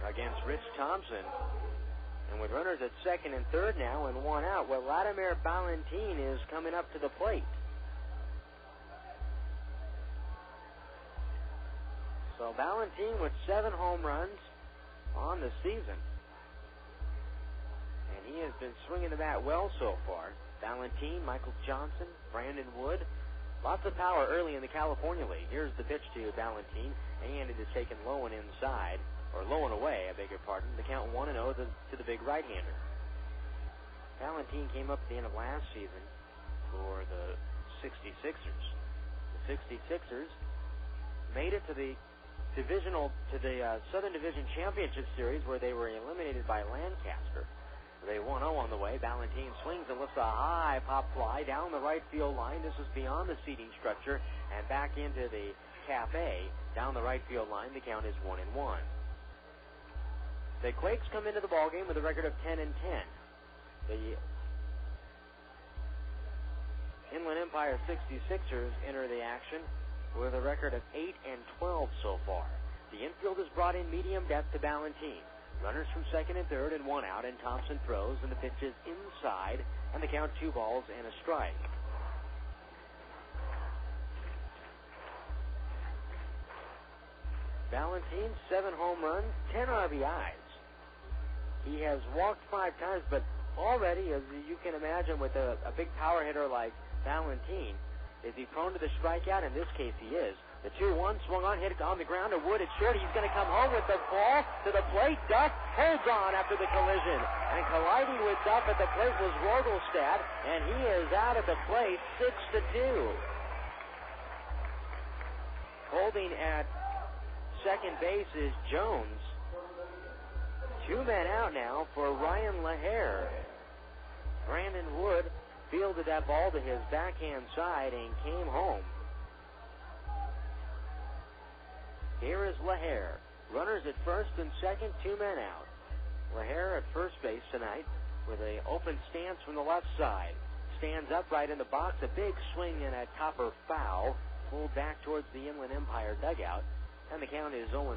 against Rich Thompson. And with runners at second and third now and one out, Wladimir Balentien is coming up to the plate. So Balentien with 7 home runs on the season. And he has been swinging the bat well so far. Balentien, Michael Johnson, Brandon Wood. Lots of power early in the California League. Here's the pitch to Balentien, and it is taken low and inside, or low and away, I beg your pardon. The count 1-0 to the big right-hander. Balentien came up at the end of last season for the 66ers. The 66ers made it to the Southern Division Championship Series, where they were eliminated by Lancaster. They 1-0 on the way. Balentien swings and lifts a high pop fly down the right field line. This is beyond the seating structure and back into the cafe down the right field line. The count is 1-1. The Quakes come into the ballgame with a record of 10-10. The Inland Empire 66ers enter the action with a record of 8-12 so far. The infield is brought in medium depth to Balentien. Runners from second and third and one out, and Thompson throws, and the pitch is inside, and the count 2 balls and a strike. Balentien, 7 home runs, 10 RBIs. He has walked 5 times, but already, as you can imagine, with a big power hitter like Balentien, is he prone to the strikeout? In this case, he is. The 2-1 swung on, hit on the ground to Wood. It's short. He's going to come home with the ball to the plate. Duff holds on after the collision. And colliding with Duff at the plate was Rogelstad, and he is out at the plate 6-2. Holding at second base is Jones. 2 men out now for Ryan Lahair. Brandon Wood fielded that ball to his backhand side and came home. Here is Lahair. Runners at first and second, 2 men out. Lahair at first base tonight with an open stance from the left side. Stands upright in the box, a big swing and a topper foul, pulled back towards the Inland Empire dugout, and the count is 0-1.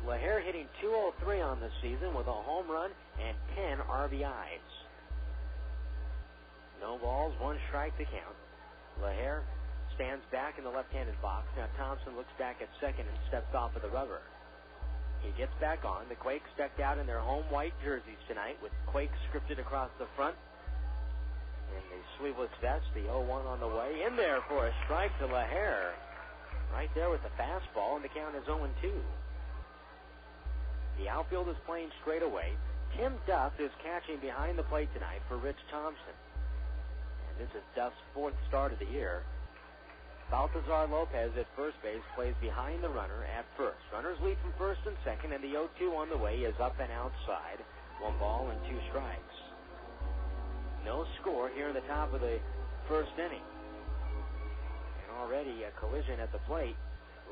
Lahair hitting .203 on the season with a home run and 10 RBIs. No balls, 1 strike to count. Lahair stands back in the left-handed box. Now Thompson looks back at second and steps off of the rubber. He gets back on. The Quakes decked out in their home white jerseys tonight with Quakes scripted across the front. And the sleeveless vest, the 0-1 on the way. In there for a strike to Lahair. Right there with the fastball, and the count is 0-2. The outfield is playing straight away. Tim Duff is catching behind the plate tonight for Rich Thompson. And this is Duff's 4th start of the year. Baltazar Lopez at first base plays behind the runner at first. Runners lead from first and second, and the 0-2 on the way is up and outside. 1 ball and 2 strikes. No score here in the top of the first inning. And already a collision at the plate.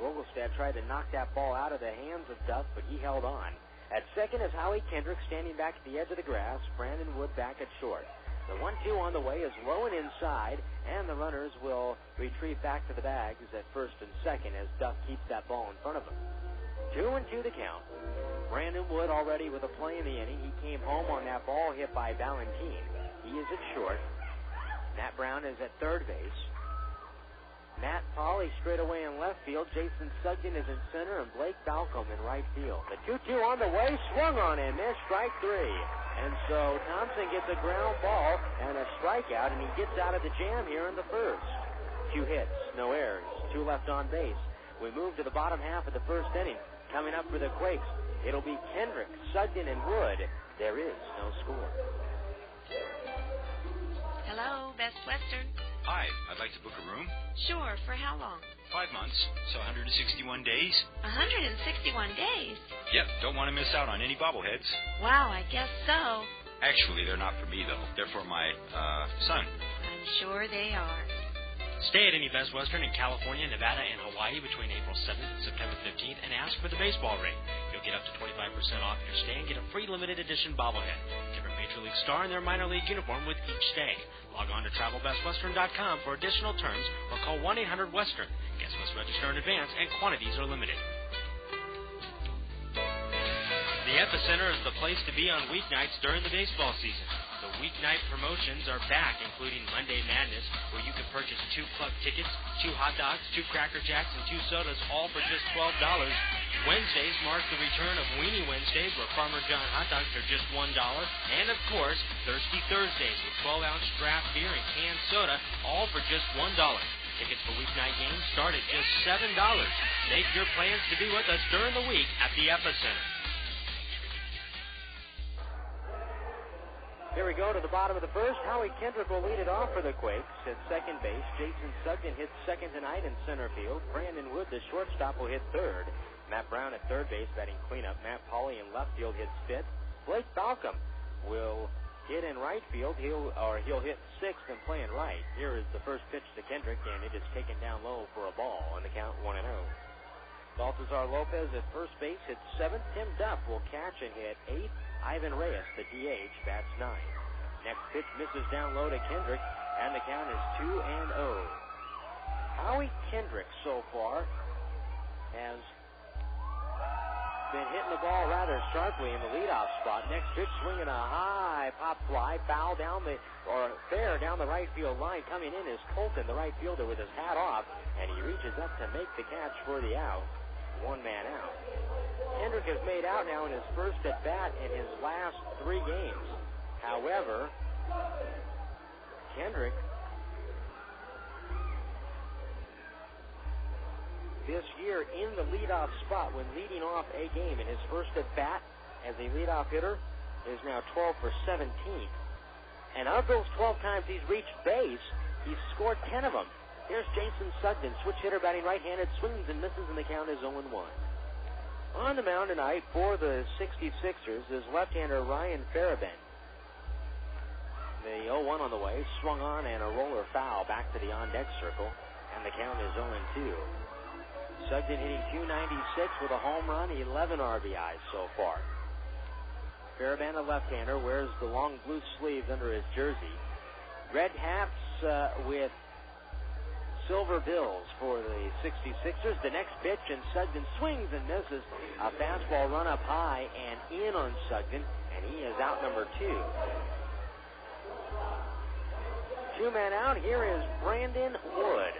Rogelstad tried to knock that ball out of the hands of Duff, but he held on. At second is Howie Kendrick standing back at the edge of the grass. Brandon Wood back at short. The 1-2 on the way is low and inside, and the runners will retreat back to the bags at first and second as Duff keeps that ball in front of him. 2-2 the count. Brandon Wood already with a play in the inning. He came home on that ball hit by Balentien. He is at short. Matt Brown is at third base. Matt Pauley straight away in left field. Jason Sugden is in center, and Blake Balcom in right field. The 2-2 on the way, swung on and missed, strike 3. And so Thompson gets a ground ball and a strikeout, and he gets out of the jam here in the first. 2 hits, no errors, 2 left on base. We move to the bottom half of the first inning. Coming up for the Quakes, it'll be Kendrick, Sugden, and Wood. There is no score. Hello, Best Western. Hi, I'd like to book a room. Sure, for how long? 5 months, so 161 days. 161 days? Yep, don't want to miss out on any bobbleheads. Wow, I guess so. Actually, they're not for me, though. They're for my, son. I'm sure they are. Stay at any Best Western in California, Nevada, and Hawaii between April 7th and September 15th and ask for the baseball rate. You'll get up to 25% off your stay and get a free limited edition bobblehead. Different Major League star in their minor league uniform with each stay. Log on to TravelBestWestern.com for additional terms or call 1-800-WESTERN. Guest list register in advance and quantities are limited. The Epicenter is the place to be on weeknights during the baseball season. The weeknight promotions are back, including Monday Madness, where you can purchase 2 club tickets, 2 hot dogs, 2 Cracker Jacks, and 2 sodas, all for just $12. Wednesdays mark the return of Weenie Wednesdays, where Farmer John hot dogs are just $1. And, of course, Thirsty Thursdays with 12-ounce draft beer and canned soda, all for just $1. Tickets for weeknight games start at just $7. Make your plans to be with us during the week at the Epicenter. Here we go to the bottom of the first. Howie Kendrick will lead it off for the Quakes at second base. Jason Sugden hits second tonight in center field. Brandon Wood, the shortstop, will hit third. Matt Brown at third base batting cleanup. Matt Pauley in left field hits fifth. Blake Balcom will hit in right field. He'll hit sixth and play in right. Here is the first pitch to Kendrick, and it is taken down low for a ball, and the count 1-0. Baltazar Lopez at first base hits seventh. Tim Duff will catch and hit eighth. Ivan Reyes, the DH, bats ninth. Next pitch misses down low to Kendrick, and the count is 2-0. Howie Kendrick so far has been hitting the ball rather sharply in the leadoff spot. Next pitch, swinging a high pop fly, fair down the right field line. Coming in is Colton, the right fielder, with his hat off, and he reaches up to make the catch for the out. One man out. Kendrick has made out now in his first at bat in his last 3 games. However, Kendrick this year in the leadoff spot when leading off a game in his first at bat as a leadoff hitter is now 12 for 17. And of those 12 times he's reached base, he's scored 10 of them. Here's Jason Sugden, switch hitter batting right-handed, swings and misses, and the count is 0-1. On the mound tonight for the 66ers is left-hander Ryan Feierabend. The 0-1 on the way, swung on and a roller foul back to the on-deck circle, and the count is 0-2. Sugden hitting .296 with a home run, 11 RBIs so far. Feierabend, a left-hander, wears the long blue sleeves under his jersey. Red hats with silver bills for the 66ers. The next pitch, and Sugden swings and misses. A fastball run up high and in on Sugden, and he is out number 2. 2-man out. Here is Brandon Wood.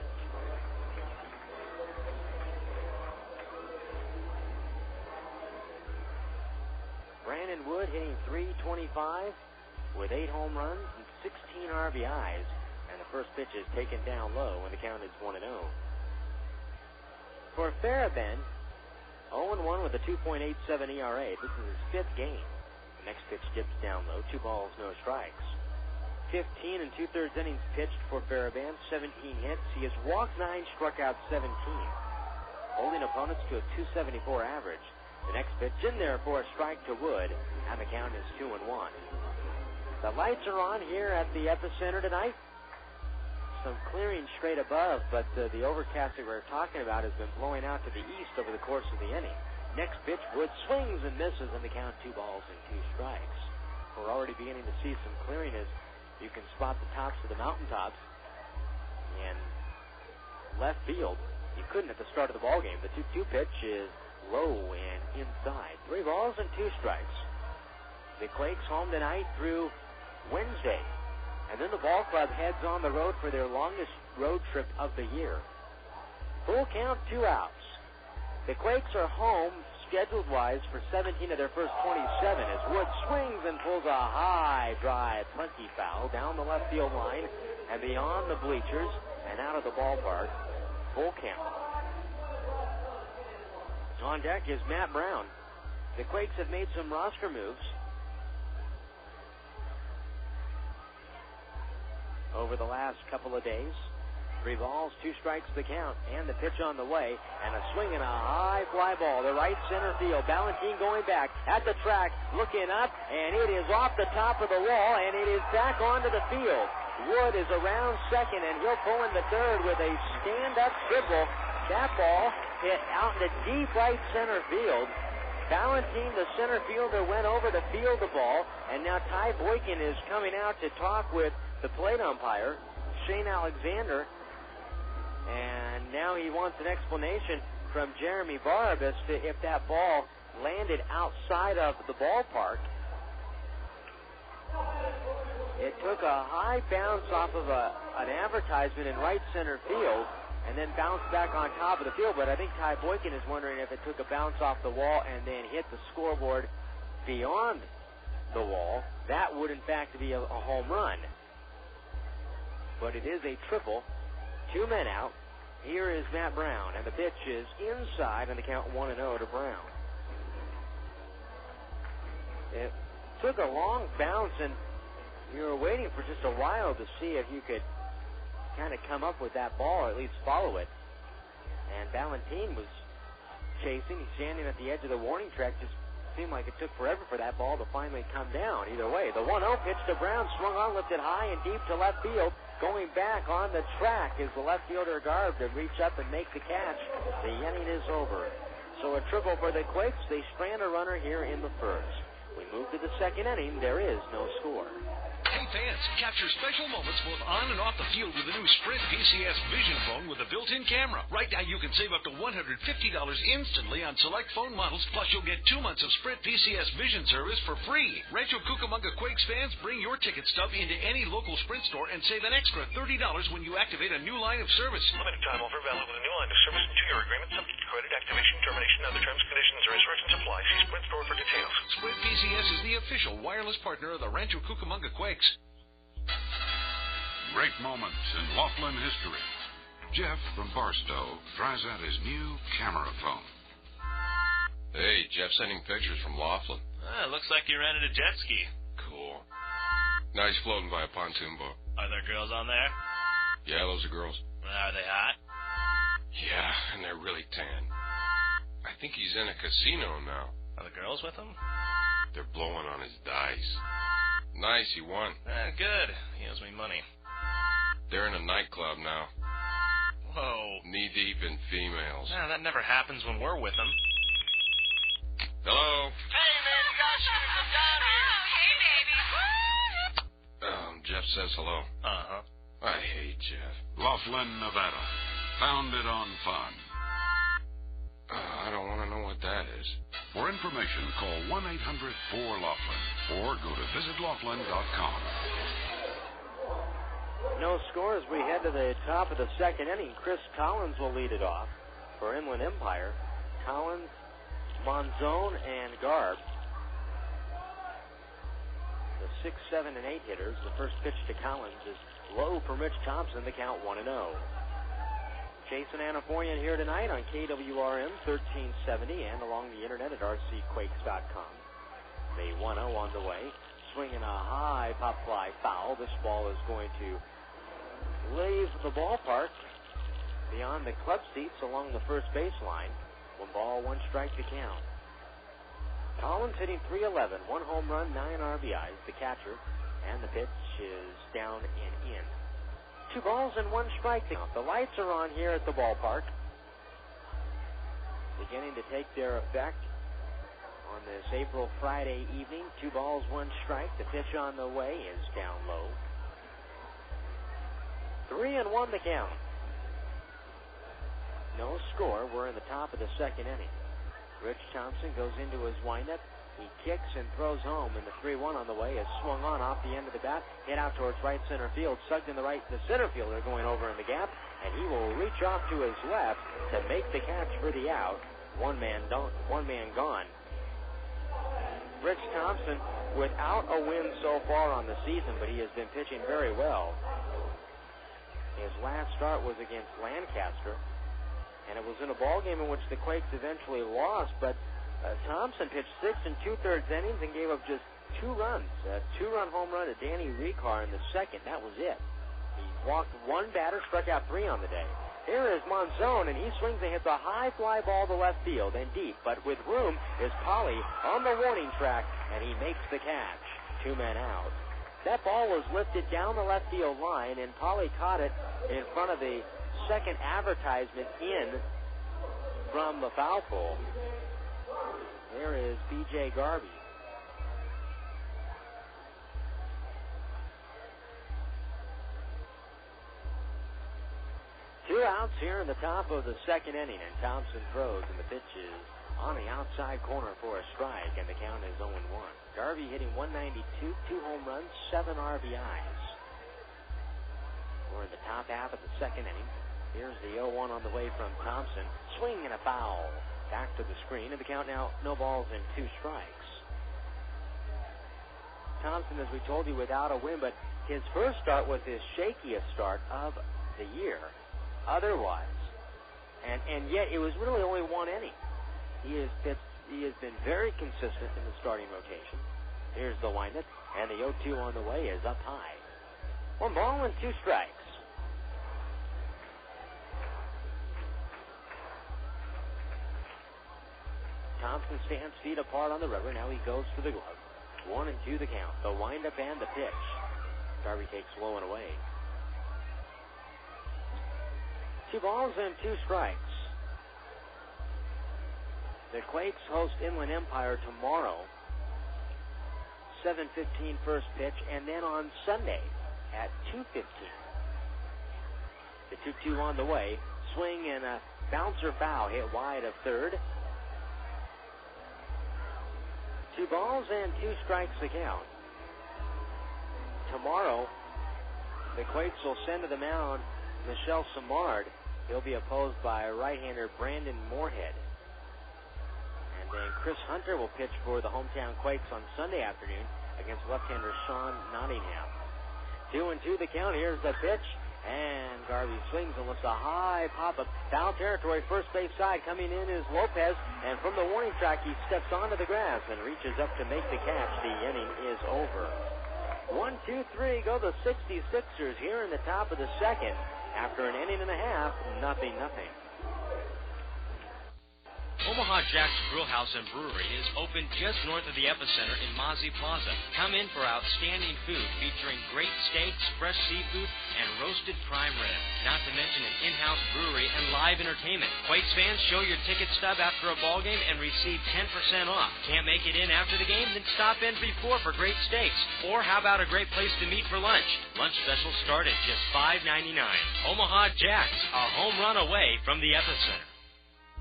Brandon Wood hitting .325 with 8 home runs and 16 RBIs. And the first pitch is taken down low when the count is 1-0. For Feierabend, 0-1 with a 2.87 ERA. This is his 5th game. The next pitch dips down low. 2 balls, no strikes. 15 2/3 innings pitched for Feierabend. 17 hits. He has walked 9, struck out 17. Holding opponents to a .274 average. The next pitch in there for a strike to Wood. And the count is 2-1. The lights are on here at the Epicenter tonight. Some clearing straight above, but the overcast that we're talking about has been blowing out to the east over the course of the inning. Next pitch, Wood swings and misses, and the count 2 balls and 2 strikes. We're already beginning to see some clearing as you can spot the tops of the mountaintops in left field. You couldn't at the start of the ball game. The 2-2 pitch is low and inside. 3 balls and 2 strikes. The Quakes home tonight through Wednesday. And then the ball club heads on the road for their longest road trip of the year. Full count, 2 outs. The Quakes are home, scheduled-wise, for 17 of their first 27 as Wood swings and pulls a high drive, plenty foul, down the left field line and beyond the bleachers and out of the ballpark. Full count. On deck is Matt Brown. The Quakes have made some roster moves over the last couple of days. 3 balls, 2 strikes the count, and the pitch on the way, and a swing and a high fly ball to right center field. Balentien going back at the track, looking up, and it is off the top of the wall, and it is back onto the field. Wood is around second, and he'll pull into third with a stand-up triple. That ball hit out into deep right center field. Balentien, the center fielder, went over to field the ball, and now Ty Boykin is coming out to talk with the plate umpire, Shane Alexander, and now he wants an explanation from Jeremy Barb as to if that ball landed outside of the ballpark. It took a high bounce off of an advertisement in right center field and then bounced back on top of the field. But I think Ty Boykin is wondering if it took a bounce off the wall and then hit the scoreboard beyond the wall. That would, in fact, be a home run. But it is a triple. 2 men out. Here is Matt Brown, and the pitch is inside on the count 1-0 to Brown. It took a long bounce, and you were waiting for just a while to see if you could kind of come up with that ball, or at least follow it. And Balentien was chasing. He's standing at the edge of the warning track. Just seemed like it took forever for that ball to finally come down. Either way, the 1-0 pitch to Brown, swung on, lifted high and deep to left field. Going back on the track is the left fielder Garb to reach up and make the catch. The inning is over. So a triple for the Quakes. They strand a runner here in the first. We move to the second inning. There is no score. Hey fans, capture special moments both on and off the field with the new Sprint PCS Vision phone with a built-in camera. Right now you can save up to $150 instantly on select phone models, plus you'll get 2 months of Sprint PCS Vision service for free. Rancho Cucamonga Quakes fans, bring your ticket stub into any local Sprint store and save an extra $30 when you activate a new line of service. Limited time offer valid with a new line of service and 2-year agreement subject to credit activation, termination, other terms, conditions, or restrictions apply. See Sprint store for details. Sprint PCS is the official wireless partner of the Rancho Cucamonga Quakes. Great moments in Laughlin history. Jeff from Barstow tries out his new camera phone. Hey, Jeff sending pictures from Laughlin. Looks like you rented a jet ski. Cool. Now he's floating by a pontoon boat. Are there girls on there? Yeah, those are girls. Are they hot? Yeah, and they're really tan. I think he's in a casino now. Are the girls with him? They're blowing on his dice. Nice, he won. Good. He owes me money. They're in a nightclub now. Whoa. Knee-deep in females. That never happens when we're with them. Hello? Hey, man, you guys should have come down here. Hey, baby. Jeff says hello. Uh-huh. I hate Jeff. Laughlin, Nevada. Founded on fun. I don't want to know what that is. For information, call 1-800-4-LAUGHLIN or go to visitlaughlin.com. No score as we head to the top of the second inning. Chris Collins will lead it off for Inland Empire. Collins, Monzone, and Garb. The 6, 7, and 8 hitters. The first pitch to Collins is low for Rich Thompson. The count 1-0. Jason Anafornian here tonight on KWRM 1370 and along the internet at rcquakes.com. The 1-0 on the way. Swinging a high pop fly foul. This ball is going to leave the ballpark beyond the club seats along the first baseline. 1 ball, 1 strike to count. Collins hitting .311, 1 home run, 9 RBIs. The catcher, and the pitch is down and in. 2 balls and 1 strike to count. The lights are on here at the ballpark, beginning to take their effect on this April Friday evening. 2 balls, 1 strike. The pitch on the way is down low. 3-1 the count. No score. We're in the top of the second inning. Rich Thompson goes into his windup. He kicks and throws home, and the 3-1 on the way is swung on off the end of the bat, hit out towards right center field, sucked in the right, the center fielder going over in the gap, and he will reach off to his left to make the catch for the out. One man gone. Rich Thompson without a win so far on the season, but he has been pitching very well. His last start was against Lancaster, and it was in a ball game in which the Quakes eventually lost, but Thompson pitched 6 2/3 innings and gave up just 2 runs. A 2-run home run to Danny Recar in the second. That was it. He walked 1 batter, struck out 3 on the day. Here is Monzone, and he swings and hits a high fly ball to left field and deep, but with room is Polly on the warning track, and he makes the catch. 2 men out. That ball was lifted down the left field line, and Polly caught it in front of the second advertisement in from the foul pole. There is B.J. Garby. Two out. outs here in the top of the second inning, and Thompson throws, and the pitch is on the outside corner for a strike, and the count is 0-1. Garvey hitting 192, 2 home runs, 7 RBIs. We're in the top half of the second inning. Here's the 0-1 on the way from Thompson. Swing and a foul. Back to the screen, and the count now, no balls and 2 strikes. Thompson, as we told you, without a win, but his first start was his shakiest start of the year. Otherwise, and yet it was really only 1 inning. He has been very consistent in the starting rotation. Here's the windup, and the 0-2 on the way is up high. 1 ball and 2 strikes. Thompson stands feet apart on the rubber. Now he goes for the glove. 1-2 the count. The windup and the pitch. Garvey takes low and away. 2 balls and 2 strikes. The Quakes host Inland Empire tomorrow. 7:15 first pitch, and then on Sunday at 2:15. The 2-2 on the way. Swing and a bouncer foul hit wide of third. 2 balls and 2 strikes the count. Tomorrow, the Quakes will send to the mound Michel Simard. He'll be opposed by right-hander Brandon Moorhead. And then Chris Hunter will pitch for the hometown Quakes on Sunday afternoon against left-hander Sean Nottingham. 2-2 the count. Here's the pitch. And Garvey swings and looks a high pop up foul territory. First base side coming in is Lopez. And from the warning track, he steps onto the grass and reaches up to make the catch. The inning is over. 1-2-3 go the 66ers here in the top of the second. After an inning and a half, 0-0. Omaha Jack's Grill House and Brewery is open just north of the Epicenter in Mozzie Plaza. Come in for outstanding food featuring great steaks, fresh seafood, and roasted prime rib. Not to mention an in-house brewery and live entertainment. Quakes fans, show your ticket stub after a ball game and receive 10% off. Can't make it in after the game? Then stop in before for great steaks. Or how about a great place to meet for lunch? Lunch specials start at just $5.99. Omaha Jack's, a home run away from the Epicenter.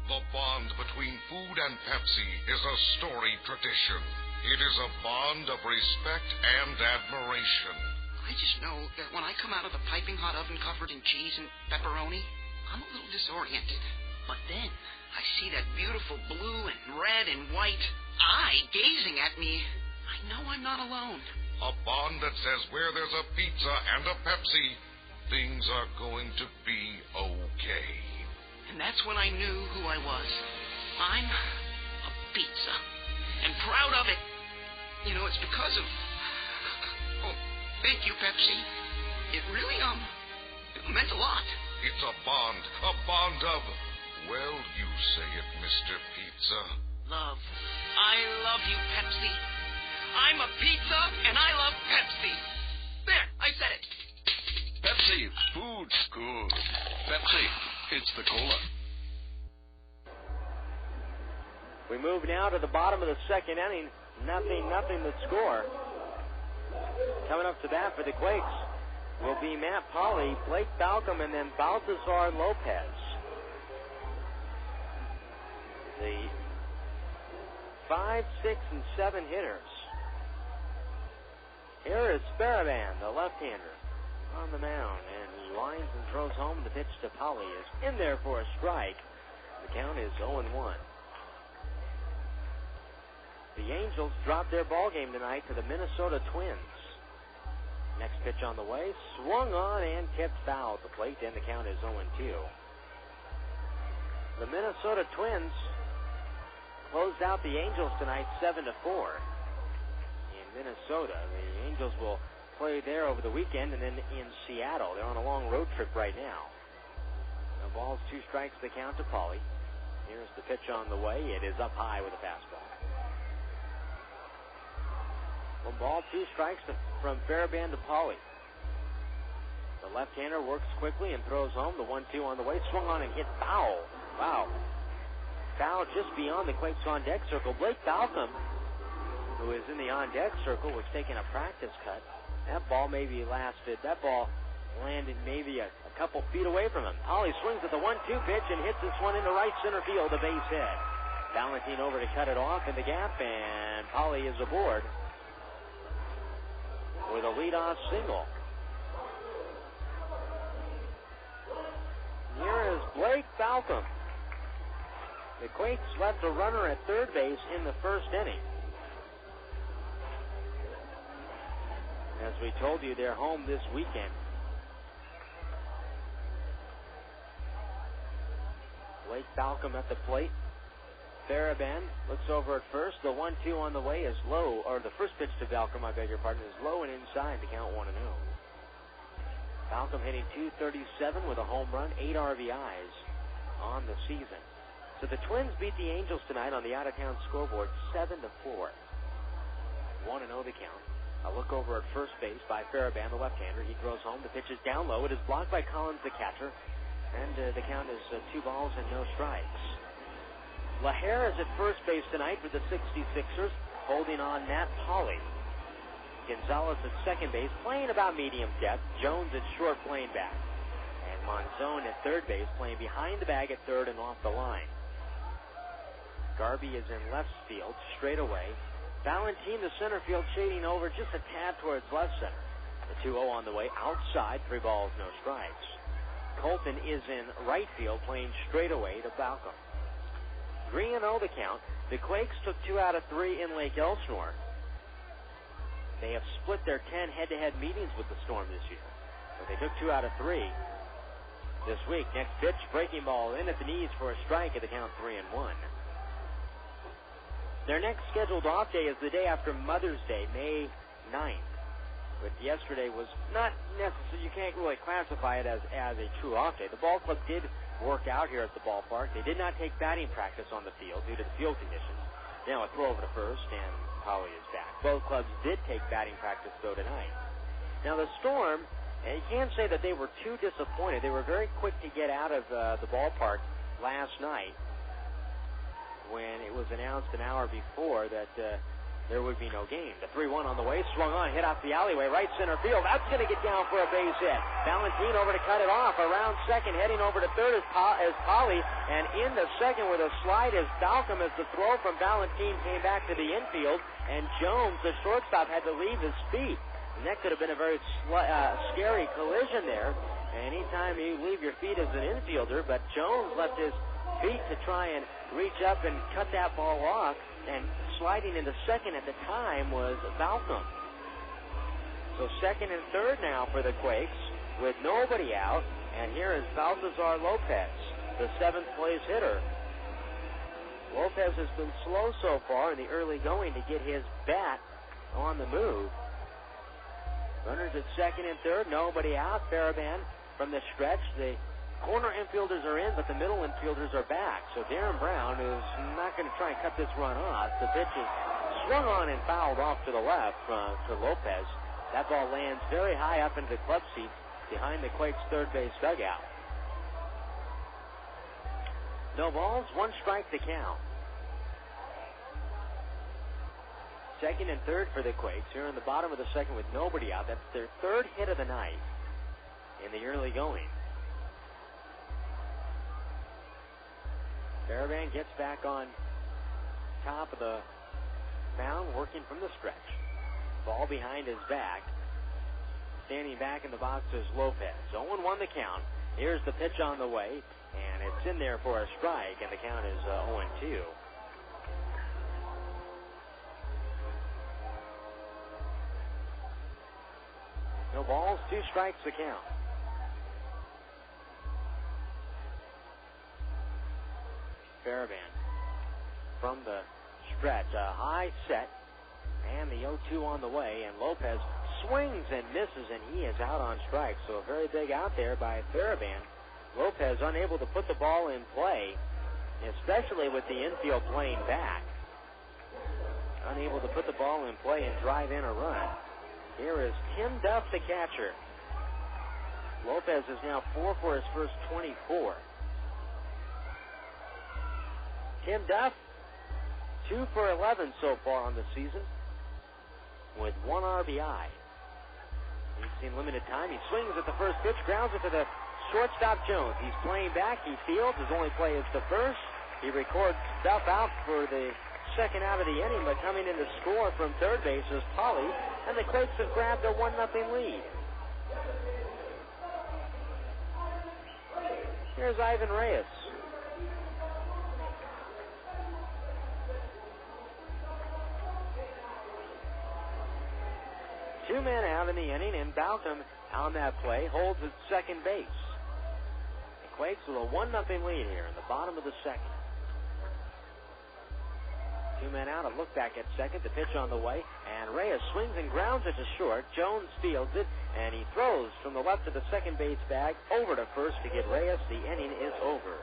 The bond between food and Pepsi is a storied tradition. It is a bond of respect and admiration. I just know that when I come out of the piping hot oven covered in cheese and pepperoni, I'm a little disoriented. But then I see that beautiful blue and red and white eye gazing at me. I know I'm not alone. A bond that says where there's a pizza and a Pepsi, things are going to be okay. And that's when I knew who I was. I'm a pizza. And proud of it. You know, it's because of... Oh, thank you, Pepsi. It really, it meant a lot. It's a bond of... Well, you say it, Mr. Pizza. Love. I love you, Pepsi. I'm a pizza, and I love Pepsi. There, I said it. Pepsi, food's good. Pepsi, it's the cola. We move now to the bottom of the second inning. 0-0 the score. Coming up to bat for the Quakes will be Matt Pauley, Blake Balcom, and then Baltazar Lopez. The 5, 6, and 7 hitters. Here is Feierabend, the left-hander, on the mound, and he lines and throws home. The pitch to Pauley is in there for a strike. The count is 0-1. The Angels drop their ball game tonight to the Minnesota Twins. Next pitch on the way, swung on and tipped foul at the plate, and the count is 0-2. The Minnesota Twins closed out the Angels tonight 7-4. In Minnesota, the Angels will play there over the weekend, and then in Seattle. They're on a long road trip right now. No balls, 2 strikes, the count to Pauley. Here's the pitch on the way. It is up high with a fastball. 1 ball, 2 strikes from Feierabend to Pauley. The left-hander works quickly and throws home. The 1-2 on the way. Swung on and hit foul. Wow. Foul just beyond the Quakes on-deck circle. Blake Balcom, who is in the on-deck circle, was taking a practice cut. That ball maybe lasted. That ball landed maybe a couple feet away from him. Polly swings at the 1-2 pitch and hits this one into right center field, a base hit. Balentien over to cut it off in the gap, and Polly is aboard with a leadoff single. Here is Blake Balcom. The Quakes left a runner at third base in the first inning. As we told you, they're home this weekend. Blake Balcom at the plate. Feierabend looks over at first. The 1-2 on the way is low, or the first pitch to Balcom, I beg your pardon, is low and inside to count 1-0. Balcom hitting .237 with a home run, 8 RBIs on the season. So the Twins beat the Angels tonight on the out-of-town scoreboard 7-4. 1-0 the count. A look over at first base by Feierabend, the left-hander. He throws home. The pitch is down low. It is blocked by Collins, the catcher. And the count is 2 balls and no strikes. LaHare is at first base tonight for the 66ers, holding on Nat Polly. Gonzalez at second base, playing about medium depth. Jones at short, playing back. And Monzon at third base, playing behind the bag at third and off the line. Garby is in left field, straight away. Balentien, the center field, shading over just a tad towards left center. The 2-0 on the way, outside, 3 balls, no strikes. Colton is in right field, playing straight away to Balcom. 3-0 the count. The Quakes took 2 out of 3 in Lake Elsinore. They have split their 10 head-to-head meetings with the Storm this year. But they took 2 out of 3 this week. Next pitch, breaking ball in at the knees for a strike at the count 3-1. Their next scheduled off day is the day after Mother's Day, May 9th. But yesterday was not necessary. You can't really classify it as a true off day. The ball club did work out here at the ballpark. They did not take batting practice on the field due to the field conditions. Now a throw over to first, and Polly is back. Both clubs did take batting practice, though, tonight. Now the Storm, and you can't say that they were too disappointed. They were very quick to get out of the ballpark last night, when it was announced an hour before that there would be no game. The 3-1 on the way, swung on, hit off the alleyway, right center field. That's going to get down for a base hit. Balentien over to cut it off. Around second, heading over to third is Polly, and in the second with a slide is Balcom as the throw from Balentien came back to the infield, and Jones, the shortstop, had to leave his feet. And that could have been a very scary collision there. Anytime you leave your feet as an infielder, but Jones left his feet to try and reach up and cut that ball off, and sliding into second at the time was Balcom. So second and third now for the Quakes with nobody out, and here is Balthazar Lopez, the 7th place hitter. Lopez has been slow so far in the early going to get his bat on the move. Runners at second and third, nobody out. Feierabend from the stretch. The corner infielders are in, but the middle infielders are back. So Darren Brown is not going to try and cut this run off. The pitch is swung on and fouled off to the left to Lopez. That ball lands very high up into the club seats behind the Quakes' third base dugout. No balls, 1 strike to count. Second and third for the Quakes here in the bottom of the second with nobody out. That's their 3rd hit of the night in the early going. Feierabend gets back on top of the mound, working from the stretch. Ball behind his back. Standing back in the box is Lopez. 0-1 the count. Here's the pitch on the way, and it's in there for a strike, and the count is 0-2. No balls, 2 strikes the count. Feierabend from the stretch. A high set, and the 0-2 on the way, and Lopez swings and misses, and he is out on strike. So a very big out there by Feierabend. Lopez unable to put the ball in play, especially with the infield playing back. Unable to put the ball in play and drive in a run. Here is Tim Duff, the catcher. Lopez is now 4 for his first 24. Tim Duff, 2 for 11 so far on the season, with 1 RBI. He's Seen limited time. He swings at the first pitch, grounds it to the shortstop Jones. He's playing back. He fields. His only play is the first. He records Duff out for the second out of the inning, but coming in to score from third base is Polly, and the Quakes have grabbed a 1-0 lead. Here's Ivan Reyes. Two men out in the inning, and Balcom on that play holds at second base. The Quakes with a 1-0 lead here in the bottom of the second. Two men out, a look back at second, the pitch on the way, and Reyes swings and grounds it to short. Jones fields it, and he throws from the left of the second base bag over to first to get Reyes. The inning is over.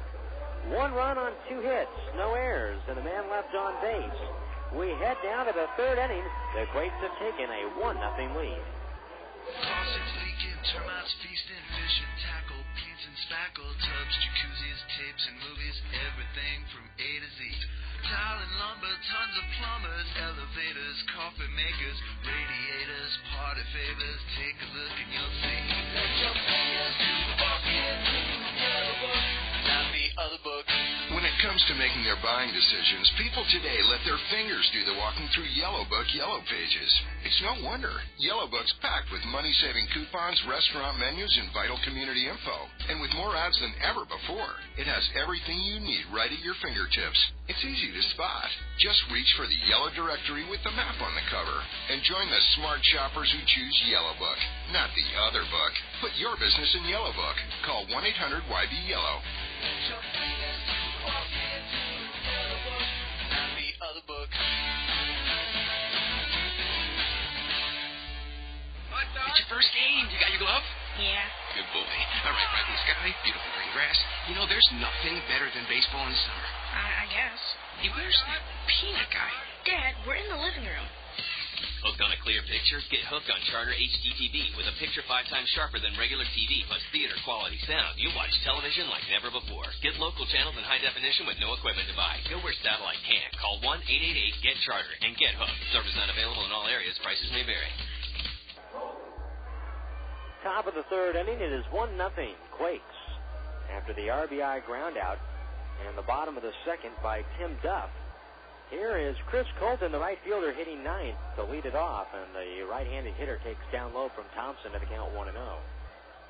1 run on 2 hits, no errors, and a man left on base. We head down to the third inning. The Quakes have taken a 1-0 lead. Faucets leaking, termites feasting, fish and tackle, paints and spackle, tubs, jacuzzis, tapes and movies, everything from A to Z. Tile and lumber, tons of plumbers, elevators, coffee makers, radiators, party favors. Take a look and you'll see. Let your fingers do the walking, Yellow Book, not the other book. When it comes to making their buying decisions, people today let their fingers do the walking through Yellow Book Yellow Pages. It's no wonder. Yellow Book's packed with money-saving coupons, restaurant menus, and vital community info. And with more ads than ever before, it has everything you need right at your fingertips. It's easy to spot. Just reach for the yellow directory with the map on the cover and join the smart shoppers who choose Yellow Book, not the other book. Put your business in Yellow Book. Call 1-800-YB-YELLOW. Not the other book. It's your first game. You got your glove? Yeah. Good boy. All right, bright blue sky, beautiful green grass. You know, there's nothing better than baseball in the summer. I guess. Hey, where's that peanut guy? Dad, we're in the living room. Hooked on a clear picture? Get hooked on Charter HD TV with a picture 5 times sharper than regular TV plus theater quality sound. You'll watch television like never before. Get local channels in high definition with no equipment to buy. Go where satellite can't. Call 1-888-GET-CHARTER and get hooked. Service not available in all areas. Prices may vary. Top of the third inning, it is 1-0 Quakes after the RBI ground out and the bottom of the second by Tim Duff. Here is Chris Colton, the right fielder, hitting ninth to lead it off, and the right-handed hitter takes down low from Thompson to the count 1-0.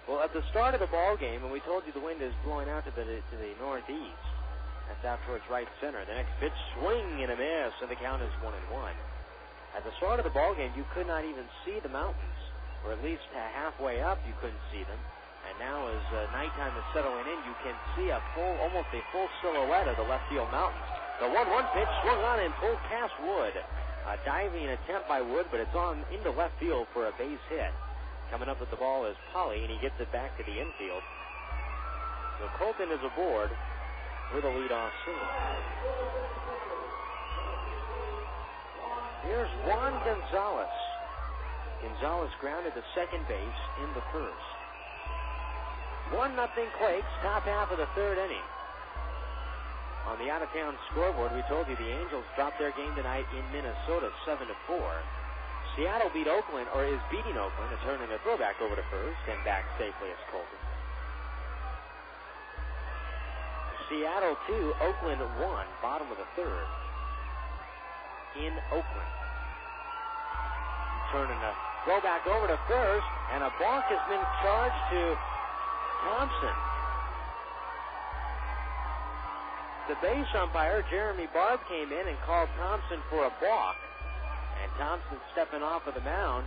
Well, at the start of the ball game, and we told you the wind is blowing out to the northeast, that's out towards right center. The next pitch, swing and a miss, and the count is 1-1. At the start of the ball game, you could not even see the mountains, or at least halfway up you couldn't see them. And now as nighttime is settling in, you can see almost a full silhouette of the left field mountains. The 1-1 pitch swung on and pulled past Wood. A diving attempt by Wood, but it's on into left field for a base hit. Coming up with the ball is Polly, and he gets it back to the infield. So Colton is aboard with a leadoff single. Here's Juan Gonzalez. Gonzalez grounded to second base in the first. 1-0 Quakes, top half of the third inning. On the out-of-town scoreboard, we told you the Angels dropped their game tonight in Minnesota 7-4. Seattle beat Oakland, or is beating Oakland. It's turning a throwback over to first and back safely as Colton. Seattle 2, Oakland 1, bottom of the third. In Oakland. Turning a throwback over to first, and a balk has been charged to Thompson. The base umpire, Jeremy Barb, came in and called Thompson for a balk. And Thompson stepping off of the mound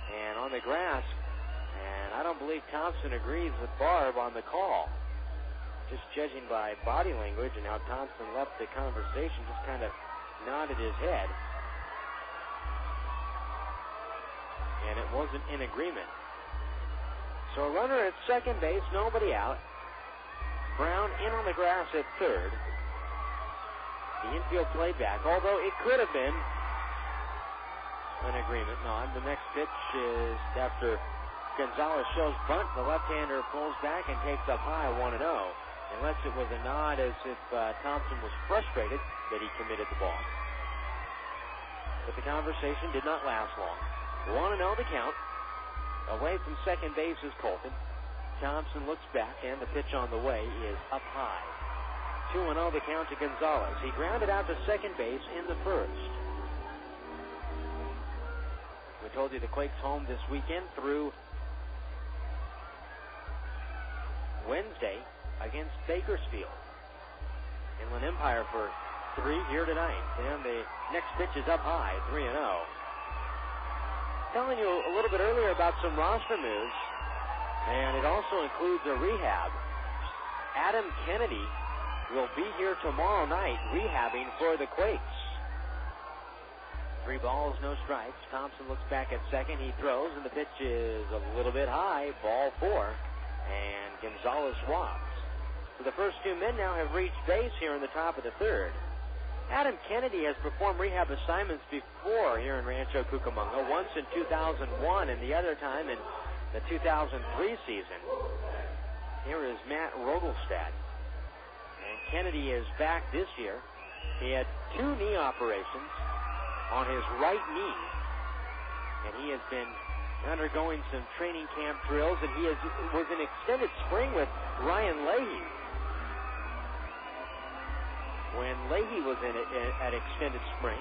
and on the grass. And I don't believe Thompson agrees with Barb on the call. Just judging by body language and how Thompson left the conversation, just kind of nodded his head. And it wasn't in agreement. So a runner at second base, nobody out. Brown in on the grass at third. The infield played back, although it could have been an agreement. No, the next pitch is after Gonzalez shows bunt. The left-hander pulls back and takes up high 1-0. Unless it was a nod as if Thompson was frustrated that he committed the ball. But the conversation did not last long. 1-0 the count. Away from second base is Colton. Thompson looks back, and the pitch on the way is up high. 2-0 the count to Gonzalez. He grounded out to second base in the first. We told you the Quakes home this weekend through Wednesday against Bakersfield. Inland Empire for 3 here tonight. And the next pitch is up high, 3-0. Telling you a little bit earlier about some roster moves, and it also includes a rehab. Adam Kennedy will be here tomorrow night rehabbing for the Quakes. 3 balls, no strikes. Thompson looks back at second. He throws, and the pitch is a little bit high, ball 4, and Gonzalez walks. So the first 2 men now have reached base here in the top of the third. Adam Kennedy has performed rehab assignments before here in Rancho Cucamonga, once in 2001 and the other time in the 2003 season. Here is Matt Rogelstad. And Kennedy is back this year. He had 2 knee operations on his right knee, and he has been undergoing some training camp drills, and he was in extended spring with Ryan Leahy. When Leahy was at extended spring,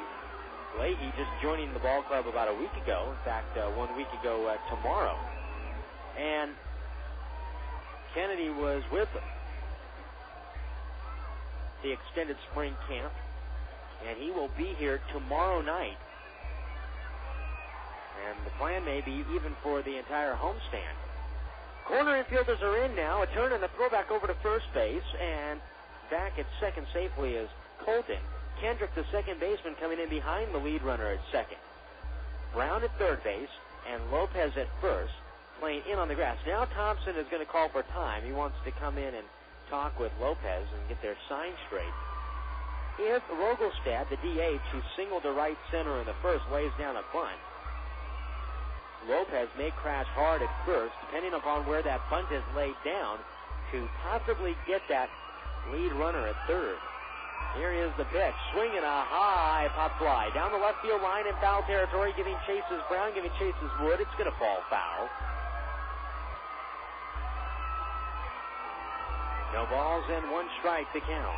Leahy just joining the ball club about a week ago, in fact, 1 week ago tomorrow, and Kennedy was with them. The extended spring camp, and he will be here tomorrow night. And the plan may be even for the entire homestand. Corner infielders are in now. A turn and a throwback over to first base, and back at second safely is Colton. Kendrick, the second baseman, coming in behind the lead runner at second. Brown at third base, and Lopez at first, playing in on the grass. Now Thompson is going to call for time. He wants to come in and talk with Lopez and get their sign straight. If Rogelstad, the DH, who singled to right center in the first, lays down a bunt, Lopez may crash hard at first, depending upon where that bunt is laid down, to possibly get that lead runner at third. Here is the pitch, swinging a high pop fly down the left field line in foul territory, giving chases Brown, giving chases Wood. It's going to fall foul. No balls and 1 strike to count.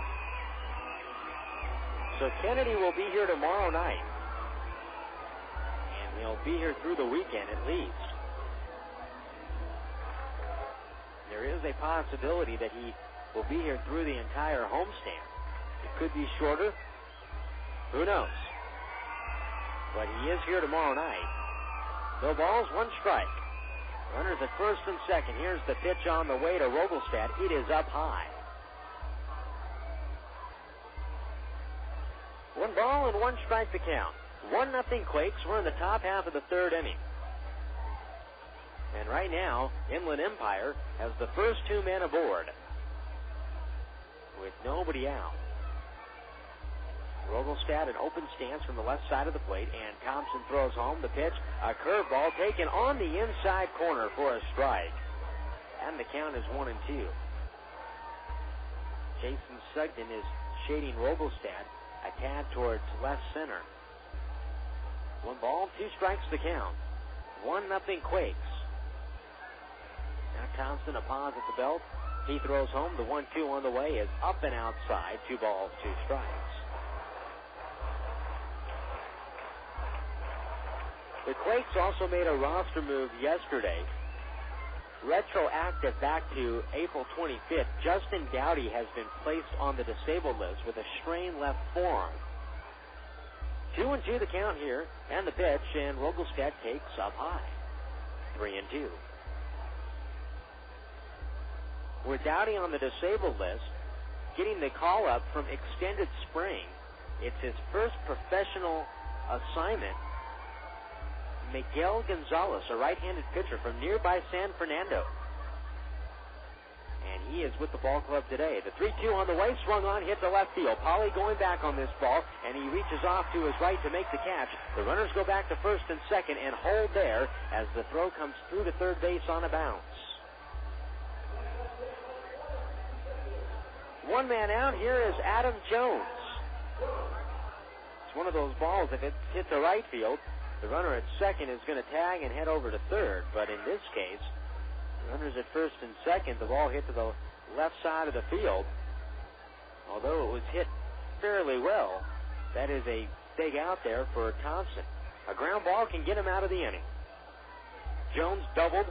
So Kennedy will be here tomorrow night, and he'll be here through the weekend at least. There is a possibility that he will be here through the entire homestand. It could be shorter. Who knows? But he is here tomorrow night. No balls, 1 strike. Runners at first and second. Here's the pitch on the way to Rogelstad. It is up high. 1 ball and 1 strike to count. 1-0 Quakes. We're in the top half of the third inning. And right now, Inland Empire has the first 2 men aboard with nobody out. Rogelstad, an open stance from the left side of the plate, and Thompson throws home the pitch. A curveball taken on the inside corner for a strike. And the count is 1-2. Jason Sugden is shading Rogelstad a tad towards left center. 1 ball, 2 strikes to count. 1-0 Quakes. Now Thompson, a pause at the belt. He throws home. The 1-2 on the way is up and outside. 2 balls, 2 strikes. The Quakes also made a roster move yesterday. Retroactive back to April 25th, Justin Dowdy has been placed on the disabled list with a strained left forearm. 2-2 the count here, and the pitch, and Rogelstad takes up high. 3-2. With Dowdy on the disabled list, getting the call-up from extended spring, it's his first professional assignment. Miguel Gonzalez, a right-handed pitcher from nearby San Fernando. And he is with the ball club today. The 3-2 on the way, swung on, hit the left field. Polly going back on this ball, and he reaches off to his right to make the catch. The runners go back to first and second and hold there as the throw comes through to third base on a bounce. 1 man out. Here is Adam Jones. It's one of those balls, if it hit the right field, the runner at second is going to tag and head over to third. But in this case, runners at first and second, the ball hit to the left side of the field. Although it was hit fairly well, that is a big out there for Thompson. A ground ball can get him out of the inning. Jones doubled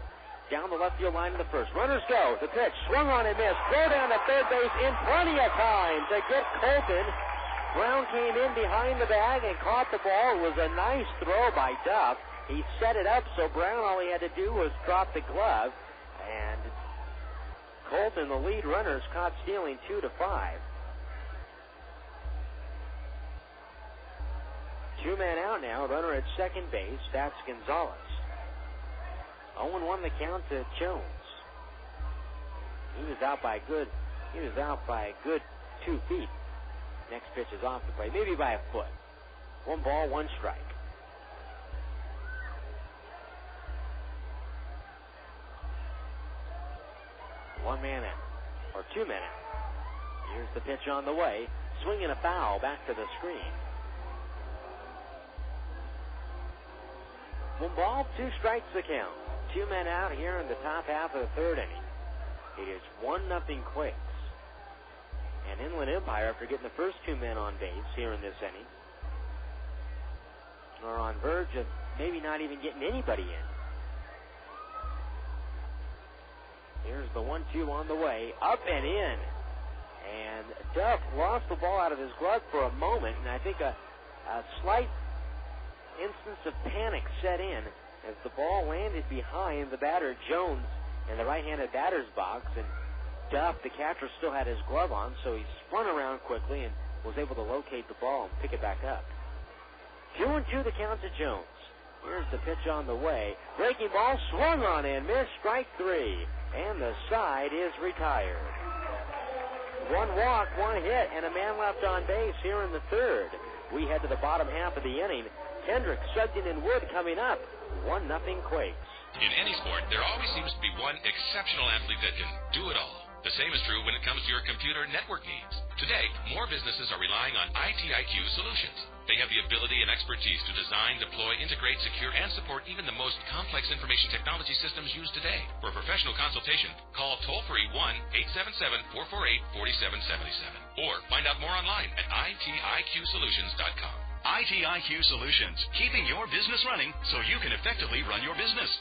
down the left field line to the first. Runners go. The pitch swung on and missed. Throw down to third base in plenty of time to get Colton. Brown came in behind the bag and caught the ball. It was a nice throw by Duff. He set it up so Brown, all he had to do was drop the glove. And Colton, the lead runners, caught stealing 2-5. 2 men out now. Runner at second base. That's Gonzalez. 0-1 the count to Jones. He was out by a good 2 feet. Next pitch is off the plate, maybe by a foot. 1 ball, 1 strike. One man out, or 2 men out. Here's the pitch on the way. Swinging a foul back to the screen. 1 ball, 2 strikes the count. 2 men out here in the top half of the third inning. It is 1-0 Quakes. And Inland Empire, after getting the first 2 men on base here in this inning, are on verge of maybe not even getting anybody in. Here's the 1-2 on the way, up and in. And Duff lost the ball out of his glove for a moment, and I think a slight instance of panic set in as the ball landed behind the batter, Jones, in the right-handed batter's box, and Duff, the catcher, still had his glove on, so he spun around quickly and was able to locate the ball and pick it back up. 2-2 the count to Jones. Here's the pitch on the way. Breaking ball swung on and missed. Strike 3. And the side is retired. 1 walk, 1 hit, and a man left on base here in the third. We head to the bottom half of the inning. Kendrick, Sugden, and Wood coming up. 1-0 Quakes. In any sport, there always seems to be one exceptional athlete that can do it all. The same is true when it comes to your computer network needs. Today, more businesses are relying on ITIQ solutions. They have the ability and expertise to design, deploy, integrate, secure, and support even the most complex information technology systems used today. For professional consultation, call toll-free 1-877-448-4777 or find out more online at itiqsolutions.com. ITIQ Solutions, keeping your business running so you can effectively run your business.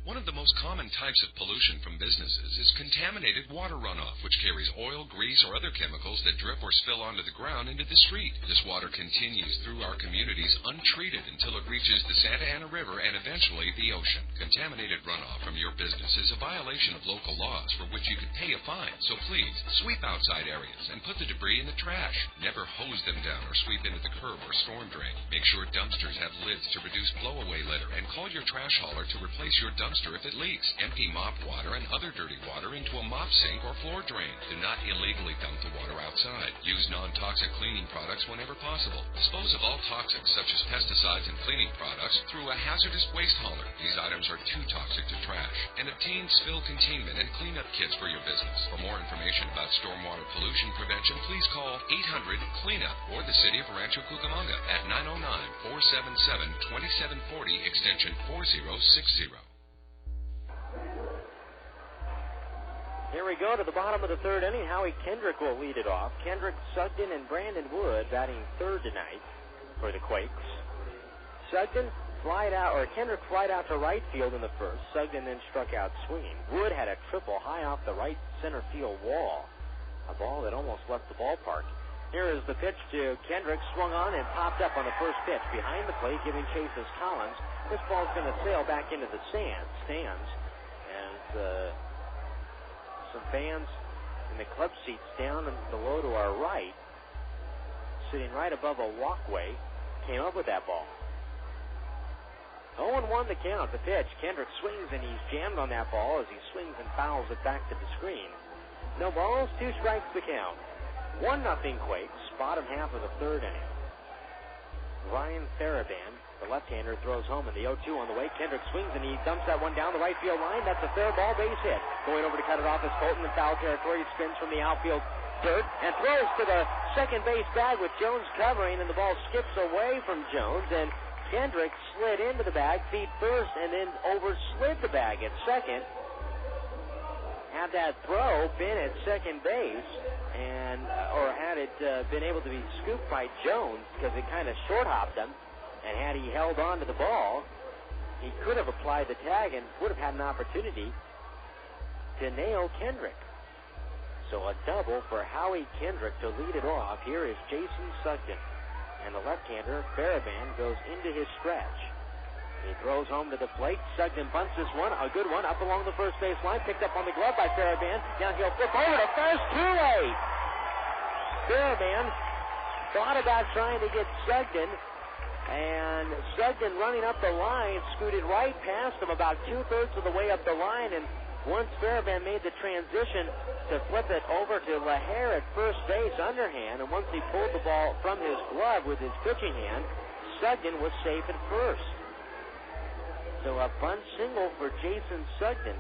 One of the most common types of pollution from businesses is contaminated water runoff, which carries oil, grease, or other chemicals that drip or spill onto the ground into the street. This water continues through our communities untreated until it reaches the Santa Ana River and eventually the ocean. Contaminated runoff from your business is a violation of local laws for which you could pay a fine. So please, sweep outside areas and put the debris in the trash. Never hose them down or sweep into the curb or storm drain. Make sure dumpsters have lids to reduce blow-away litter, and call your trash hauler to replace your dumpster if it leaks. Empty mop water and other dirty water into a mop sink or floor drain. Do not illegally dump the water outside. Use non-toxic cleaning products whenever possible. Dispose of all toxics such as pesticides and cleaning products through a hazardous waste hauler. These items are too toxic to trash. And obtain spill containment and cleanup kits for your business. For more information about stormwater pollution prevention, please call 800-CLEANUP or the City of Rancho Cucamonga at 909-477-2740 extension 4060. Here we go to the bottom of the third inning. Howie Kendrick will lead it off. Kendrick, Sugden, and Brandon Wood batting third tonight for the Quakes. Kendrick flied out to right field in the first. Sugden then struck out swinging. Wood had a triple high off the right center field wall, a ball that almost left the ballpark. Here is the pitch to Kendrick, swung on and popped up on the first pitch. Behind the plate, giving chase is Collins. This ball's going to sail back into the stands, and some fans in the club seats down and below to our right, sitting right above a walkway, came up with that ball. 0-1 the count. The pitch. Kendrick swings and he's jammed on that ball as he swings and fouls it back to the screen. No balls, 2 strikes the count. 1-0 Quakes. Bottom half of the third inning. Ryan Feierabend, the left-hander, throws home in the 0-2 on the way. Kendrick swings and he dumps that one down the right field line. That's a fair ball, base hit. Going over to cut it off is Colton in foul territory. He spins from the outfield dirt and throws to the second base bag with Jones covering, and the ball skips away from Jones and Kendrick slid into the bag, feet first, and then overslid the bag at second. Had that throw been at second base, or had it been able to be scooped by Jones, because it kind of short-hopped him, and had he held on to the ball, he could have applied the tag and would have had an opportunity to nail Kendrick. So a double for Howie Kendrick to lead it off. Here is Jason Sugden. And the left-hander, Feierabend, goes into his stretch. He throws home to the plate. Sugden bunts this one, a good one, up along the first base line. Picked up on the glove by Feierabend. Now he'll flip over to first, two-way. Feierabend thought about trying to get Sugden, and Sugden running up the line, scooted right past him about two-thirds of the way up the line, and once Feierabend made the transition to flip it over to Lahair at first base underhand, and once he pulled the ball from his glove with his pitching hand, Sugden was safe at first. So a bunt single for Jason Sugden.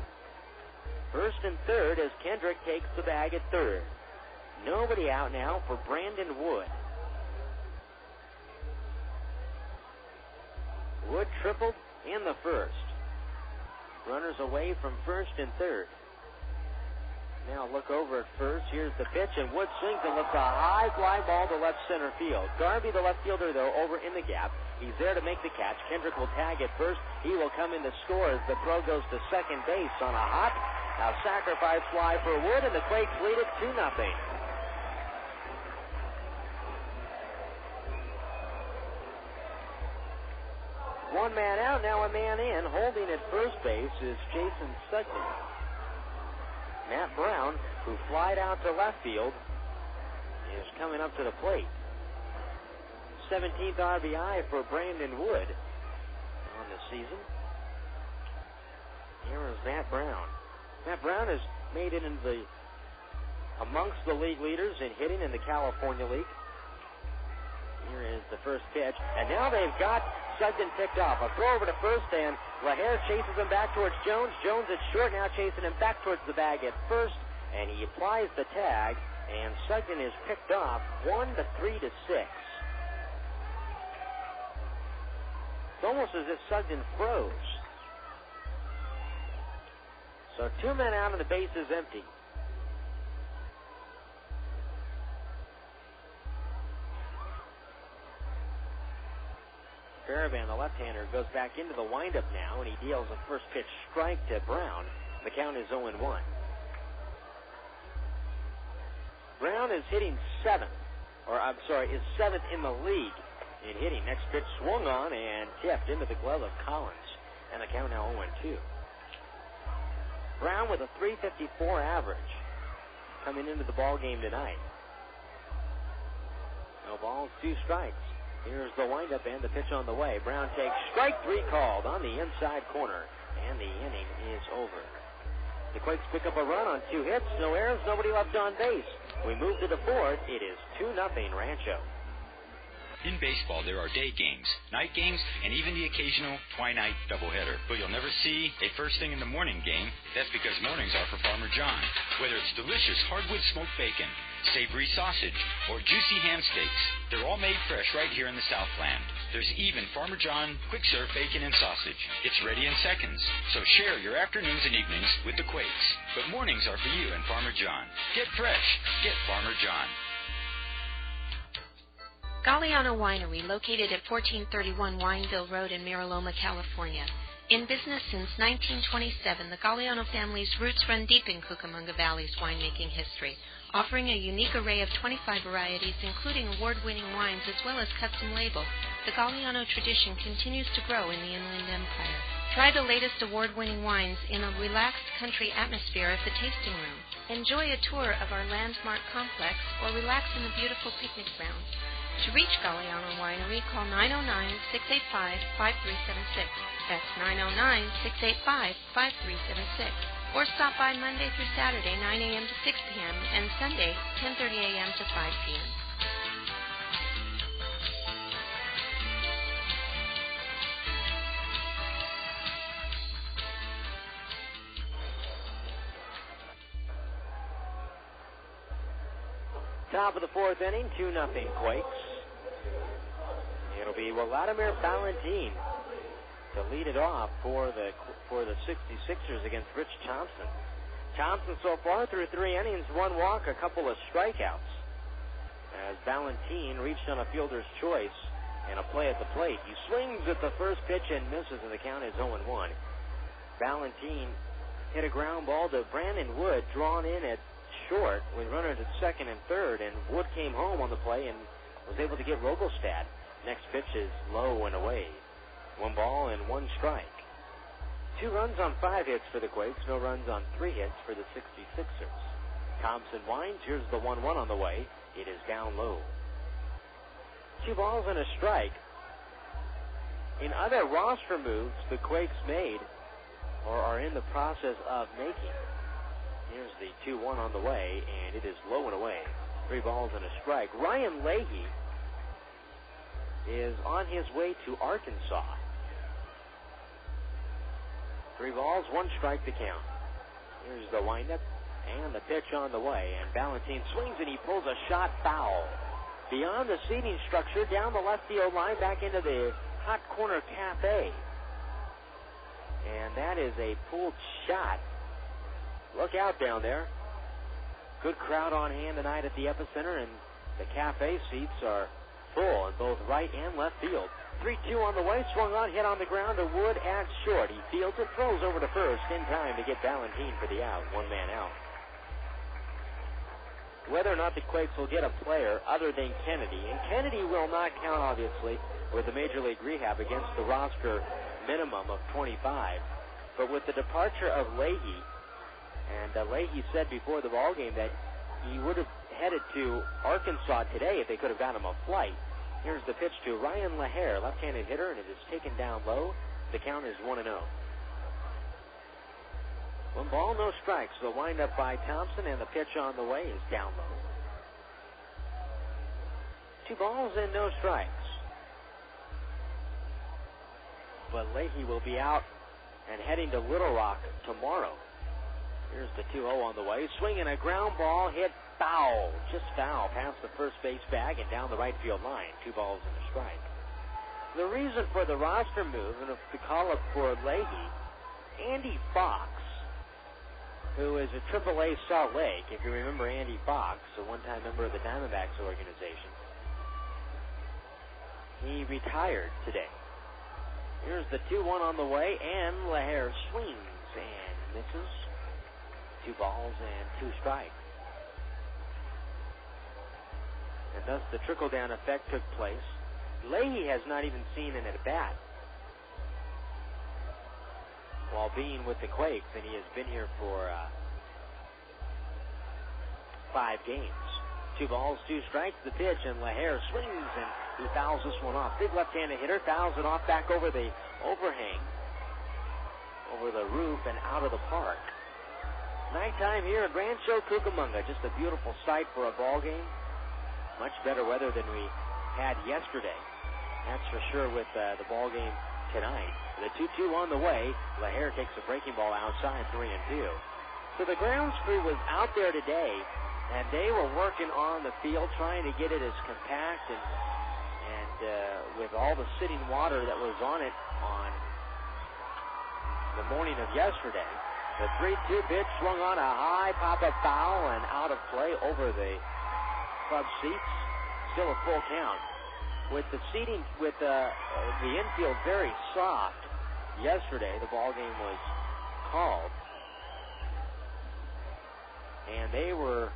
First and third as Kendrick takes the bag at third. Nobody out now for Brandon Wood. Wood tripled in the first. Runners away from first and third. Now look over at first. Here's the pitch, and Wood swings and lifts a high fly ball to left center field. Garvey, the left fielder, though, over in the gap. He's there to make the catch. Kendrick will tag at first. He will come in to score as the throw goes to second base on a hop. Now sacrifice fly for Wood, and the Quakes lead it 2-0. One man out, now a man in. Holding at first base is Jason Sugden. Matt Brown, who flied out to left field, is coming up to the plate. 17th RBI for Brandon Wood on the season. Here is Matt Brown. Matt Brown has made it into amongst the league leaders in hitting in the California League. Here is the first pitch, and now they've got Sugden picked off. A throw over to first, and Lahair chases him back towards Jones. Jones is short, now chasing him back towards the bag at first, and he applies the tag, and Sugden is picked off 1-3-6. It's almost as if Sugden froze. So 2 men out and the base is empty. Feierabend, the left-hander, goes back into the windup now, and he deals a first pitch strike to Brown. The count is 0-1. Brown is hitting seventh in the league in hitting. Next pitch swung on and tipped into the glove of Collins, and the count now 0-2. Brown with a .354 average coming into the ball game tonight. No balls, 2 strikes. Here's the windup and the pitch on the way. Brown takes strike 3 called on the inside corner, and the inning is over. The Quakes pick up a run on 2 hits, no errors, nobody left on base. We move to the fourth. It is 2-0 Rancho. In baseball, there are day games, night games, and even the occasional twilight doubleheader. But you'll never see a first thing in the morning game. That's because mornings are for Farmer John. Whether it's delicious hardwood smoked bacon, savory sausage, or juicy ham steaks, they're all made fresh right here in the Southland. There's even Farmer John quick serve bacon and sausage. It's ready in seconds. So share your afternoons and evenings with the Quakes. But mornings are for you and Farmer John. Get fresh. Get Farmer John. Galliano Winery, located at 1431 Wineville Road in Mariloma, California. In business since 1927, the Galliano family's roots run deep in Cucamonga Valley's winemaking history, offering a unique array of 25 varieties, including award-winning wines as well as custom label. The Galliano tradition continues to grow in the Inland Empire. Try the latest award-winning wines in a relaxed country atmosphere at the tasting room. Enjoy a tour of our landmark complex or relax in the beautiful picnic grounds. To reach Galliano Winery, call 909-685-5376. That's 909-685-5376. Or stop by Monday through Saturday, 9 a.m. to 6 p.m., and Sunday, 10:30 a.m. to 5 p.m. Top of the fourth inning, 2-0 Quakes. It'll be Wladimir Balentien to lead it off for the 66ers against Rich Thompson. Thompson so far through 3 innings, 1 walk, a couple of strikeouts, as Balentien reached on a fielder's choice and a play at the plate. He swings at the first pitch and misses, and the count is 0-1. Balentien hit a ground ball to Brandon Wood, drawn in at short with runners at second and third, and Wood came home on the play and was able to get Rogolstad. Next pitch is low and away. 1 ball and 1 strike. 2 runs on 5 hits for the Quakes, no runs on 3 hits for the 66ers. Thompson winds. Here's the 1-1 on the way. It is down low. 2 balls and a strike. In other roster moves the Quakes made or are in the process of making. Here's the 2-1 on the way, and it is low and away. 3 balls and a strike. Ryan Leahy is on his way to Arkansas. 3 balls, 1 strike to count. Here's the windup and the pitch on the way, and Balentien swings and he pulls a shot foul. Beyond the seating structure, down the left field line, back into the hot corner cafe. And that is a pulled shot. Look out down there. Good crowd on hand tonight at the Epicenter, and the cafe seats are full in both right and left field. 3-2 on the way, swung on, hit on the ground to Wood at short. He fields it, throws over to first in time to get Balentien for the out. 1 man out. Whether or not the Quakes will get a player other than Kennedy, and Kennedy will not count, obviously, with the Major League rehab against the roster minimum of 25. But with the departure of Leahy, and Leahy said before the ballgame that he would have headed to Arkansas today if they could have got him a flight. Here's the pitch to Ryan Lahair, left-handed hitter, and it is taken down low. The count is 1-0. 1 ball, no strikes. The windup by Thompson, and the pitch on the way is down low. 2 balls and no strikes. But Leahy will be out and heading to Little Rock tomorrow. Here's the 2-0 on the way. Swinging a ground ball, hit foul. Just foul past the first base bag and down the right field line. 2 balls and a strike. The reason for the roster move and the call-up for Leahy, Andy Fox, who is a AAA Salt Lake, if you remember Andy Fox, a one-time member of the Diamondbacks organization, he retired today. Here's the 2-1 on the way, and Lahair swings and misses. 2 balls and 2 strikes. And thus the trickle-down effect took place. Leahy has not even seen an at-bat while being with the Quakes, and he has been here for 5 games. 2 balls, 2 strikes, the pitch, and Lahair swings, and he fouls this one off. Big left-handed hitter, fouls it off back over the overhang, over the roof, and out of the park. Nighttime here at Rancho, Cucamonga. Just a beautiful sight for a ball game. Much better weather than we had yesterday. That's for sure with the ball game tonight. The 2-2 on the way. Lahair takes a breaking ball outside, 3-2. So the grounds crew was out there today, and they were working on the field, trying to get it as compact and with all the sitting water that was on it on the morning of yesterday. The 3-2 pitch swung on a high pop-up foul and out of play over the club seats. Still a full count. With the seating, with the infield very soft yesterday, the ball game was called, and they were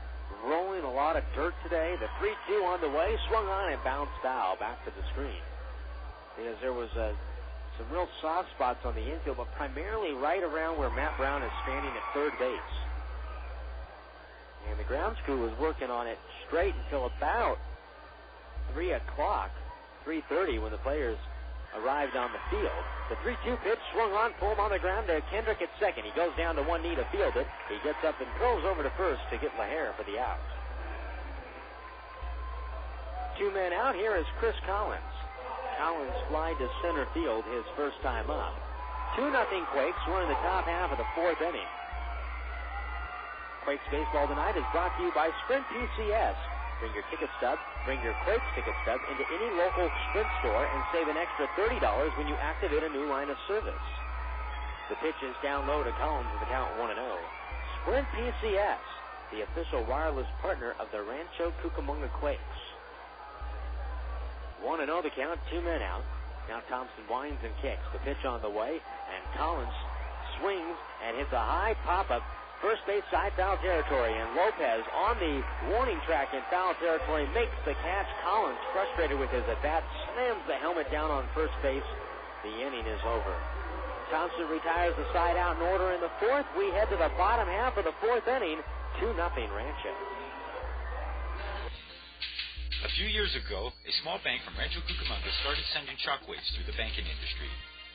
rolling a lot of dirt today. The 3-2 on the way, swung on and bounced foul back to the screen, because there was some real soft spots on the infield, but primarily right around where Matt Brown is standing at third base. And the grounds crew was working on it straight until about 3 o'clock, 3:30, when the players arrived on the field. The 3-2 pitch swung on, pulled on the ground to Kendrick at second. He goes down to one knee to field it. He gets up and throws over to first to get Lahair for the out. 2 men out. Here is Chris Collins. Collins flied to center field his first time up. 2-0 Quakes. We're in the top half of the 4th inning. Quakes baseball tonight is brought to you by Sprint PCS. Bring your ticket stub, bring your Quakes ticket stub into any local Sprint store and save an extra $30 when you activate a new line of service. The pitch is down low to Collins with the count 1-0. Sprint PCS, the official wireless partner of the Rancho Cucamonga Quakes. 1-0 the count, 2 men out. Now Thompson winds and kicks. The pitch on the way, and Collins swings and hits a high pop-up. First base side foul territory, and Lopez on the warning track in foul territory makes the catch. Collins, frustrated with his at-bat, slams the helmet down on first base. The inning is over. Thompson retires the side out in order in the fourth. We head to the bottom half of the fourth inning. 2-0 Rancho. A few years ago, a small bank from Rancho Cucamonga started sending shockwaves through the banking industry.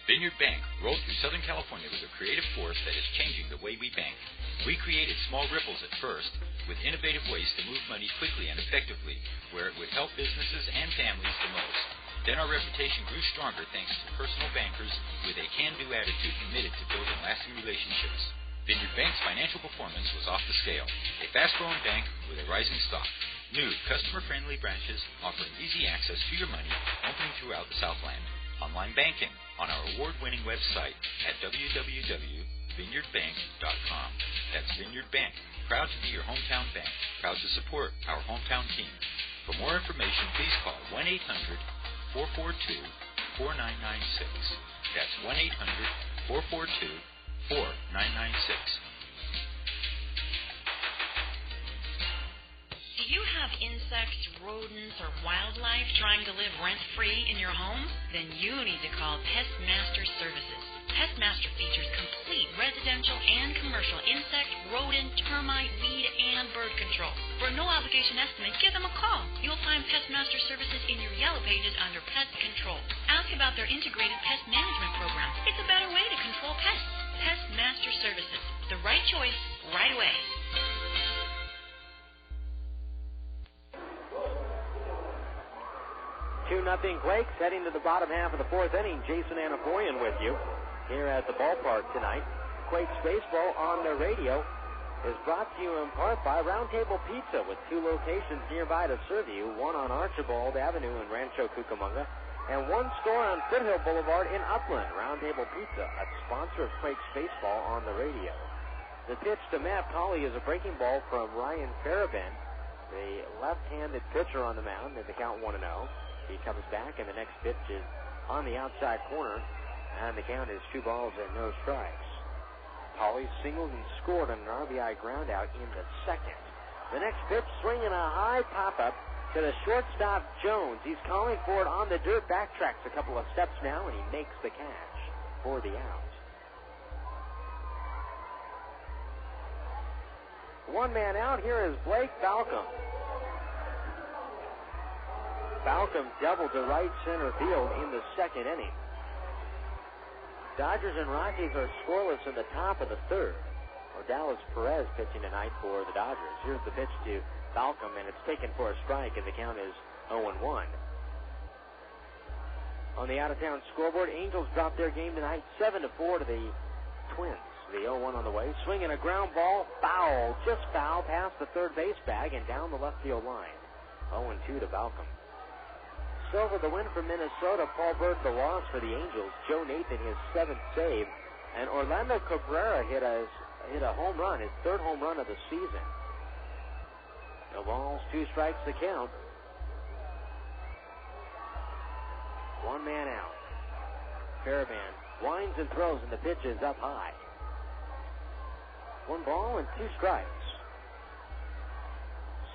Vineyard Bank rolled through Southern California with a creative force that is changing the way we bank. We created small ripples at first, with innovative ways to move money quickly and effectively, where it would help businesses and families the most. Then our reputation grew stronger thanks to personal bankers with a can-do attitude committed to building lasting relationships. Vineyard Bank's financial performance was off the scale. A fast-growing bank with a rising stock. New, customer-friendly branches offering easy access to your money, opening throughout the Southland. Online banking on our award-winning website at www.vineyardbank.com. That's Vineyard Bank, proud to be your hometown bank, proud to support our hometown team. For more information, please call 1-800-442-4996. That's 1-800-442-4996. Do you have insects, rodents, or wildlife trying to live rent-free in your home? Then you need to call Pestmaster Services. Pestmaster features complete residential and commercial insect, rodent, termite, weed, and bird control. For a no-obligation estimate, give them a call. You'll find Pestmaster Services in your Yellow Pages under Pest Control. Ask about their integrated pest management program. It's a better way to control pests. Pestmaster Services. The right choice, right away. 2-0 Quakes heading to the bottom half of the fourth inning. Jason Anaforian with you here at the ballpark tonight. Quakes baseball on the radio is brought to you in part by Roundtable Pizza, with 2 locations nearby to serve you, one on Archibald Avenue in Rancho Cucamonga and one store on Foothill Boulevard in Upland. Roundtable Pizza, a sponsor of Quakes baseball on the radio. The pitch to Matt Colley is a breaking ball from Ryan Feierabend, the left-handed pitcher on the mound, at the count 1-0. He comes back, and the next pitch is on the outside corner, and the count is 2 balls and no strikes. Colley singled and scored on an RBI ground out in the second. The next pitch, swinging a high pop-up to the shortstop Jones. He's calling for it on the dirt, backtracks a couple of steps now, and he makes the catch for the out. 1 man out. Here is Blake Balcom. Balcom doubled to right center field in the second inning. Dodgers and Rockies are scoreless in the top of the third. Dallas Perez pitching tonight for the Dodgers. Here's the pitch to Balcom, and it's taken for a strike, and the count is 0-1. On the out-of-town scoreboard, Angels dropped their game tonight 7-4 to the Twins. The 0-1 on the way. Swinging a ground ball, foul, just foul, past the third base bag and down the left field line. 0-2 to Balcom. Silva the win for Minnesota. Paul Bird the loss for the Angels. Joe Nathan his 7th save, and Orlando Cabrera hit a home run, his 3rd home run of the season. No balls, 2 strikes the count. 1 man out. Feierabend winds and throws, and the pitch is up high. 1 ball and 2 strikes.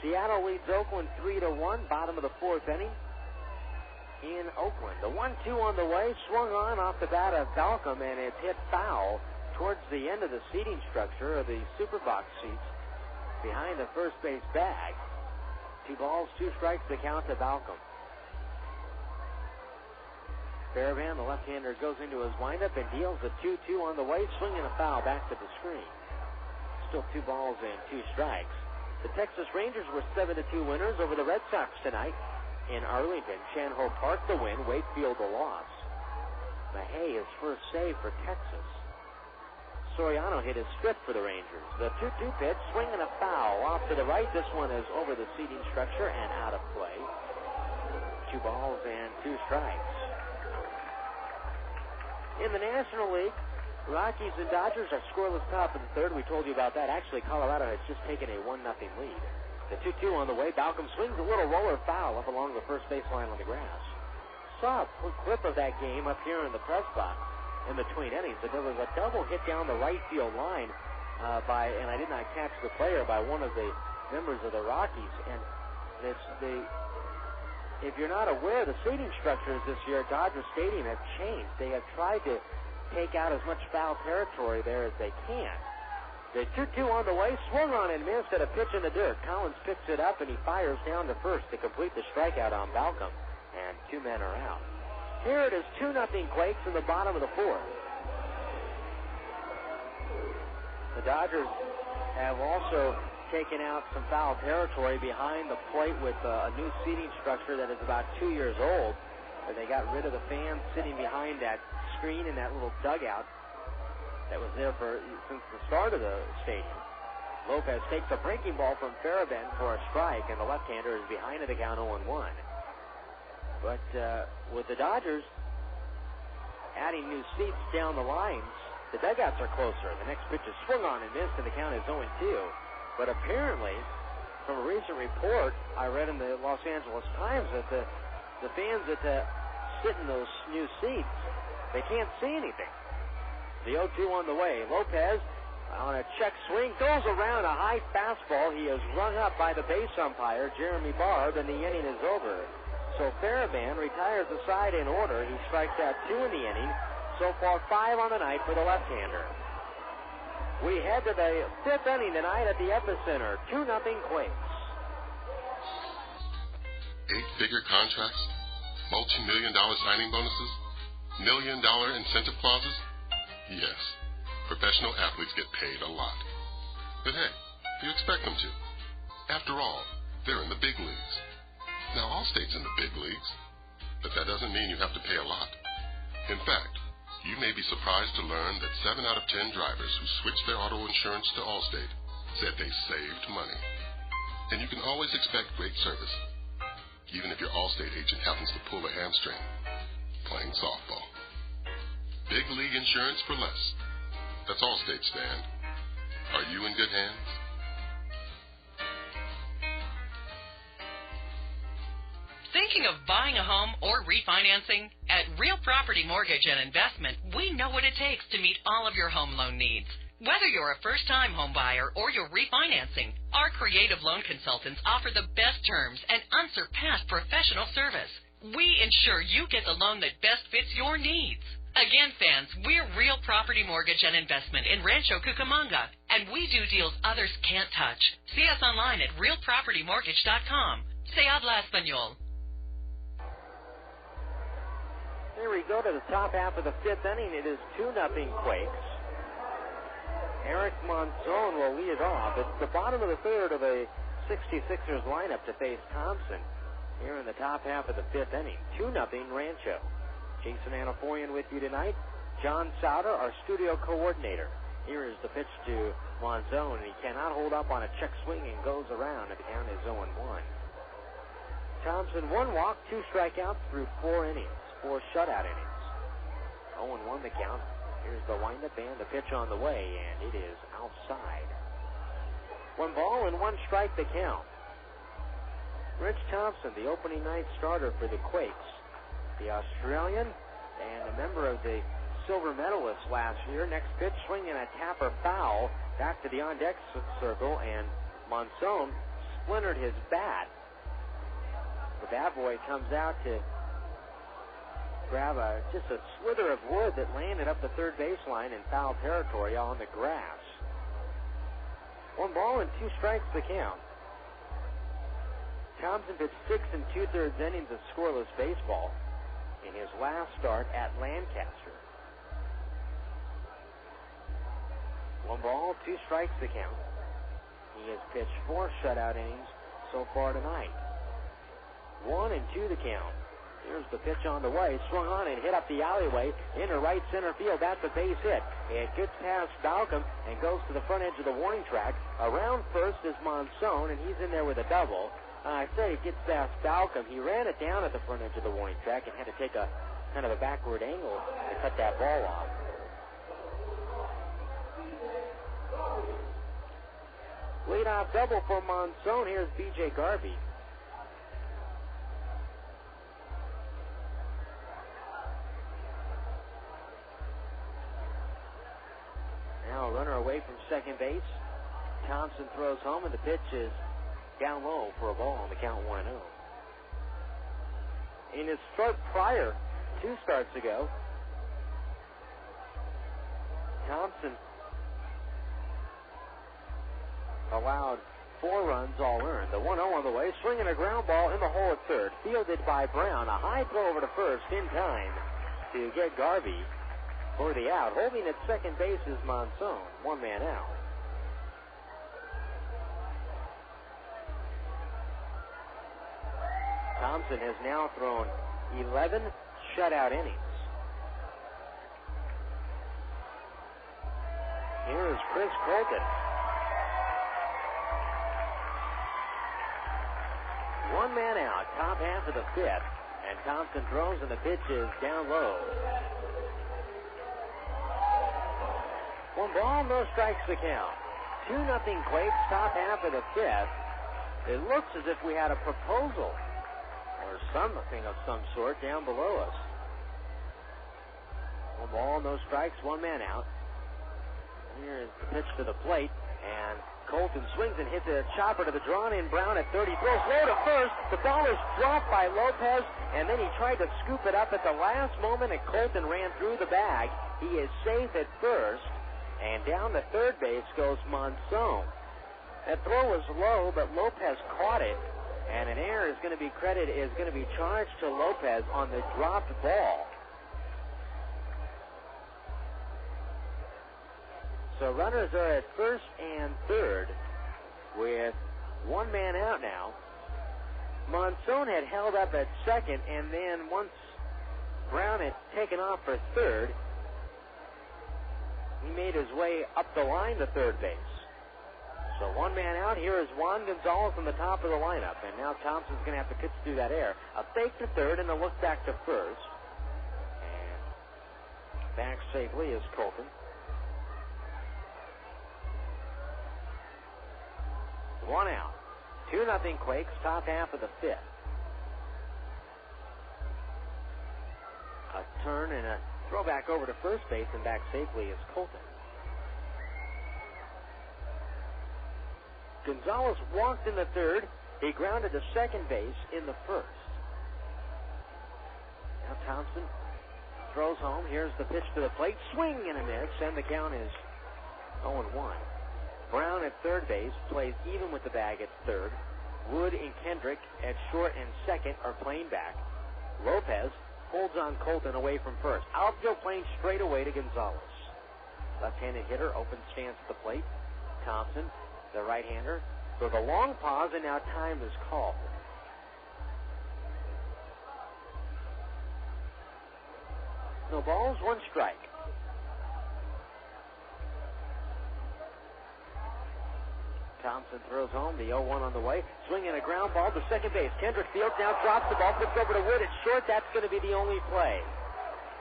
Seattle leads Oakland 3-1, bottom of the 4th inning. In Oakland, the 1-2 on the way, swung on off the bat of Balcom, and it's hit foul towards the end of the seating structure of the Superbox seats behind the first base bag. 2 balls, 2 strikes, the count to Balcom. Feierabend, the left-hander, goes into his windup and deals a 2-2 on the way, swinging a foul back to the screen. Still 2 balls and 2 strikes. The Texas Rangers were 7-2 winners over the Red Sox tonight. In Arlington, Chan-Ho Park the win, Wakefield the loss. Mahay his first save for Texas. Soriano hit his fifth for the Rangers. The 2-2 pitch, swing and a foul. Off to the right. This one is over the seating structure and out of play. 2 balls and 2 strikes. In the National League, Rockies and Dodgers are scoreless top of the third. We told you about that. Actually, Colorado has just taken a 1-0 lead. The 2-2 on the way. Balcom swings a little roller foul up along the first baseline on the grass. Saw a clip of that game up here in the press box in between innings, but there was a double hit down the right field line and I did not catch the player, by one of the members of the Rockies. And if you're not aware, the seating structures this year at Dodger Stadium have changed. They have tried to take out as much foul territory there as they can. The 2-2 on the way, swung on and missed at a pitch in the dirt. Collins picks it up and he fires down to first to complete the strikeout on Balcom, and 2 men are out. Here it is 2-0 Quakes in the bottom of the fourth. The Dodgers have also taken out some foul territory behind the plate with a new seating structure that is about 2 years old. Where they got rid of the fans sitting behind that screen in that little dugout that was there since the start of the stadium. Lopez takes a breaking ball from Feierabend for a strike, and the left-hander is behind at the count 0-1. But with the Dodgers adding new seats down the lines, the dugouts are closer. The next pitch is swung on and missed, and the count is 0-2. But apparently, from a recent report I read in the Los Angeles Times, that the fans that sit in those new seats, they can't see anything. The 0-2 on the way. Lopez on a check swing goes around a high fastball. He is rung up by the base umpire, Jeremy Barb, and the inning is over. So Feierabend retires the side in order. He strikes out 2 in the inning. So far 5 on the night for the left-hander. We head to the 5th inning tonight at the Epicenter. 2-0 Quakes. 8-figure contracts, multi-million-dollar signing bonuses, million-dollar incentive clauses. Yes, professional athletes get paid a lot. But hey, you expect them to. After all, they're in the big leagues. Now, Allstate's in the big leagues, but that doesn't mean you have to pay a lot. In fact, you may be surprised to learn that 7 out of 10 drivers who switched their auto insurance to Allstate said they saved money. And you can always expect great service, even if your Allstate agent happens to pull a hamstring playing softball. Big league insurance for less. That's Allstate, Stan. Are you in good hands? Thinking of buying a home or refinancing? At Real Property Mortgage and Investment, we know what it takes to meet all of your home loan needs. Whether you're a first-time home buyer or you're refinancing, our creative loan consultants offer the best terms and unsurpassed professional service. We ensure you get the loan that best fits your needs. Again, fans, we're Real Property Mortgage and Investment in Rancho, Cucamonga, and we do deals others can't touch. See us online at realpropertymortgage.com. Se habla español. Here we go to the top half of the 5th inning. It is 2-0 Quakes. Eric Monzon will lead it off. It's the bottom of the third of a 66ers lineup to face Thompson here in the top half of the 5th inning. 2-0 Rancho. Jason Anaforian with you tonight. John Souter, our studio coordinator. Here is the pitch to Monzon, and he cannot hold up on a check swing and goes around, and the count is 0-1. Thompson, 1 walk, 2 strikeouts through 4 innings. 4 shutout innings. 0-1 the count. Here's the windup and the pitch on the way, and it is outside. 1 ball and 1 strike the count. Rich Thompson, the opening night starter for the Quakes. The Australian and a member of the silver medalists last year. Next pitch, swinging a tapper foul back to the on-deck circle, and Monzon splintered his bat. The bat boy comes out to grab just a slither of wood that landed up the third baseline in foul territory on the grass. 1 ball and 2 strikes the count. Thompson pitched 6 2/3 innings of scoreless baseball in his last start at Lancaster. 1 ball, 2 strikes the count. He has pitched 4 shutout innings so far tonight. 1-2 the count. Here's the pitch on the way. Swung on and hit up the alleyway into right center field. That's a base hit. It gets past Balcom and goes to the front edge of the warning track. Around first is Monson, and he's in there with a double. I said it gets past Balcom. He ran it down at the front edge of the warning track and had to take a kind of a backward angle to cut that ball off. Leadoff double for Monson. Here's B.J. Garvey. Now a runner away from second base. Thompson throws home, and the pitch is down low for a ball on the count 1-0. In his start prior, 2 starts ago, Thompson allowed 4 runs, all earned. The 1-0 on the way, swinging a ground ball in the hole at third, fielded by Brown. A high throw over to first in time to get Garvey for the out. Holding at second base is Monson, 1 man out. Thompson has now thrown 11 shutout innings. Here is Chris Colton. 1 man out, top half of the 5th, and Thompson throws, and the pitch is down low. 1 ball, no strikes the count. 2-0 Quakes, top half of the 5th. It looks as if we had a proposal or something of some sort down below us. 1 ball, no strikes, 1 man out. Here is the pitch to the plate, and Colton swings and hits a chopper to the drawn-in Brown at 30. Throws low to first. The ball is dropped by Lopez, and then he tried to scoop it up at the last moment, and Colton ran through the bag. He is safe at first, and down to third base goes Monson. That throw was low, but Lopez caught it, and an error is going to be charged to Lopez on the dropped ball. So runners are at first and third with 1 man out now. Monson had held up at second, and then once Brown had taken off for third, he made his way up the line to third base. So 1 man out. Here is Juan Gonzalez on the top of the lineup, and now Thompson's going to have to pitch through that air. A fake to third and a look back to first. And back safely is Colton. 1 out. 2-0 Quakes, top half of the 5th. A turn and a throw back over to first base, and back safely is Colton. Gonzalez walked in the third. He grounded to second base in the first. Now Thompson throws home. Here's the pitch to the plate. Swing and a miss, and the count is 0-1. Brown at third base plays even with the bag at third. Wood and Kendrick at short and second are playing back. Lopez holds on Colton away from first. Outfield playing straight away to Gonzalez. Left-handed hitter, open stance at the plate. Thompson, the right-hander, for the long pause, and now time is called. No balls, 1 strike. Thompson throws home, the 0-1 on the way. Swinging a ground ball to second base. Kendrick fields, now drops the ball, flips over to Wood at short. That's going to be the only play.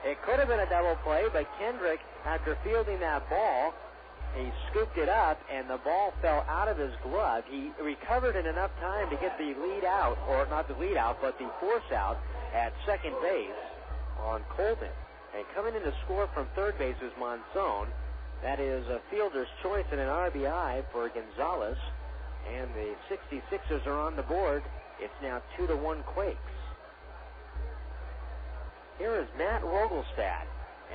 It could have been a double play, but Kendrick, after fielding that ball, he scooped it up, and the ball fell out of his glove. He recovered in enough time to get the lead out, or not the lead out, but the force out at second base on Colton. And coming in to score from third base is Monson. That is a fielder's choice and an RBI for Gonzalez. And the 66ers are on the board. It's now 2-1 Quakes. Here is Matt Rogelstad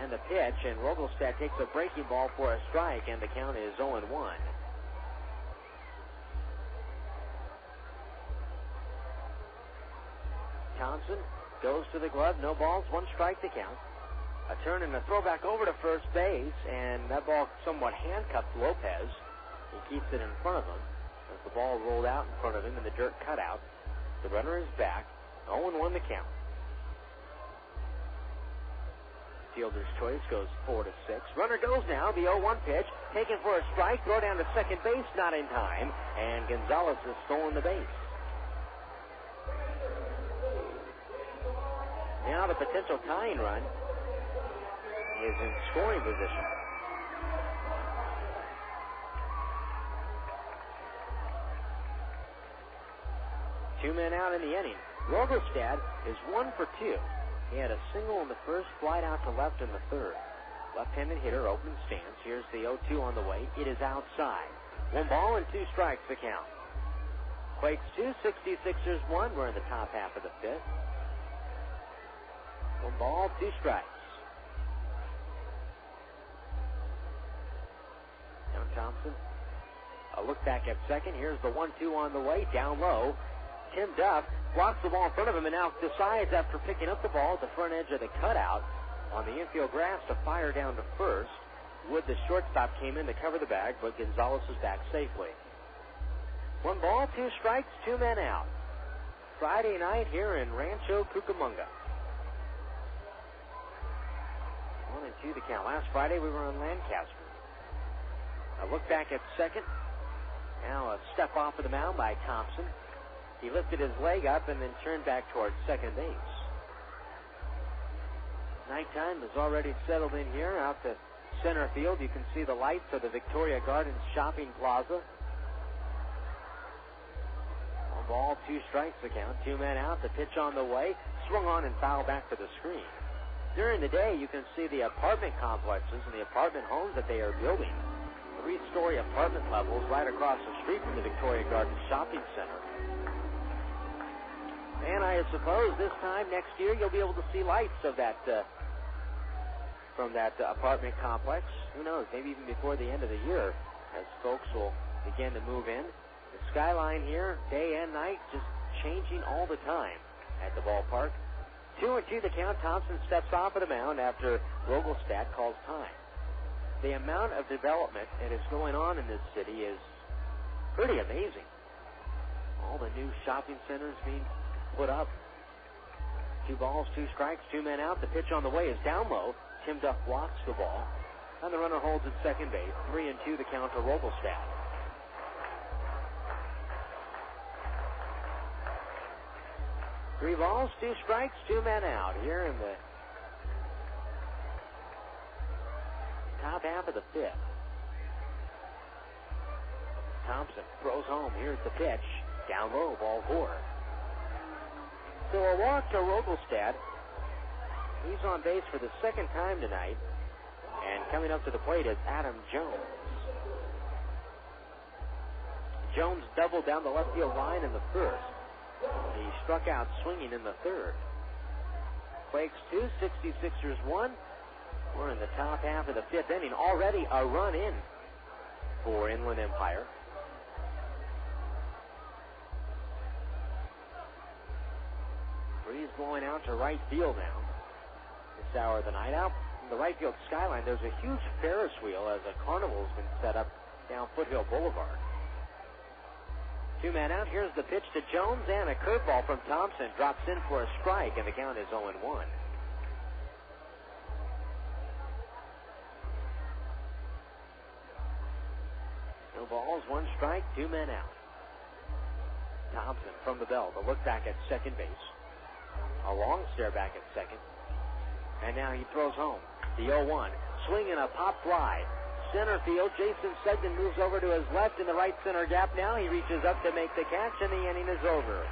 and the pitch, and Rogelstad takes a breaking ball for a strike, and the count is 0-1. Thompson goes to the glove, no balls, 1 strike to count. A turn and a throw back over to first base, and that ball somewhat handcuffed Lopez. He keeps it in front of him as the ball rolled out in front of him and the dirt cut out. The runner is back. 0-1 the count. Fielder's choice goes 4-6. Runner goes now. The 0-1 pitch. Taken for a strike. Throw down to second base. Not in time. And Gonzalez has stolen the base. Now the potential tying run is in scoring position. Two men out in the inning. Rogestad is 1 for 2. He had a single in the first, flight out to left in the third. Left-handed hitter, opening stance. Here's the 0-2 on the way. It is outside. 1 ball and 2 strikes the count. Quakes 2, 66ers 1. We're in the top half of the fifth. 1 ball, 2 strikes. Now Thompson. A look back at second. Here's the 1-2 on the way. Down low. Tim Duff blocks the ball in front of him and now decides after picking up the ball at the front edge of the cutout on the infield grass to fire down to first. Wood, the shortstop, came in to cover the bag, but Gonzalez is back safely. 1 ball, 2 strikes, 2 men out. Friday night here in Rancho, Cucamonga. 1-2 the count. Last Friday we were on Lancaster. A look back at second. Now a step off of the mound by Thompson. He lifted his leg up and then turned back towards second base. Nighttime is already settled in here. Out to center field, you can see the lights of the Victoria Gardens shopping plaza. 1 ball, 2 strikes the count. 2 men out. The pitch on the way. Swung on and fouled back to the screen. During the day, you can see the apartment complexes and the apartment homes that they are building. 3-story apartment levels right across the street from the Victoria Gardens shopping center. And I suppose this time next year you'll be able to see lights of that from that apartment complex. Who knows? Maybe even before the end of the year, as folks will begin to move in. The skyline here, day and night, just changing all the time at the ballpark. 2-2 the count. Thompson steps off of the mound after Rogestad calls time. The amount of development that is going on in this city is pretty amazing. All the new shopping centers being put up. 2 balls, 2 strikes, 2 men out. The pitch on the way is down low. Tim Duff blocks the ball. And the runner holds at second base. 3-2 the count to Rogestad. Three balls, 2 strikes, 2 men out here in the top half of the fifth. Thompson throws home. Here's the pitch. Down low, ball 4. So a walk to Rogestad. He's on base for the second time tonight. And coming up to the plate is Adam Jones. Jones doubled down the left field line in the first. He struck out swinging in the third. Quakes 2, 66ers 1. We're in the top half of the fifth inning. Already a run in for Inland Empire. Breeze blowing out to right field now. This hour of the night. Out from the right field skyline, there's a huge Ferris wheel as a carnival's been set up down Foothill Boulevard. 2 men out. Here's the pitch to Jones, and a curveball from Thompson drops in for a strike, and the count is 0-1. No balls, 1 strike, 2 men out. Thompson from the belt. A look back at second base. A long stare back at second. And now he throws home. The 0-1. Swinging a pop fly. Center field. Jason Sugden moves over to his left in the right center gap now. He reaches up to make the catch, and the inning is over.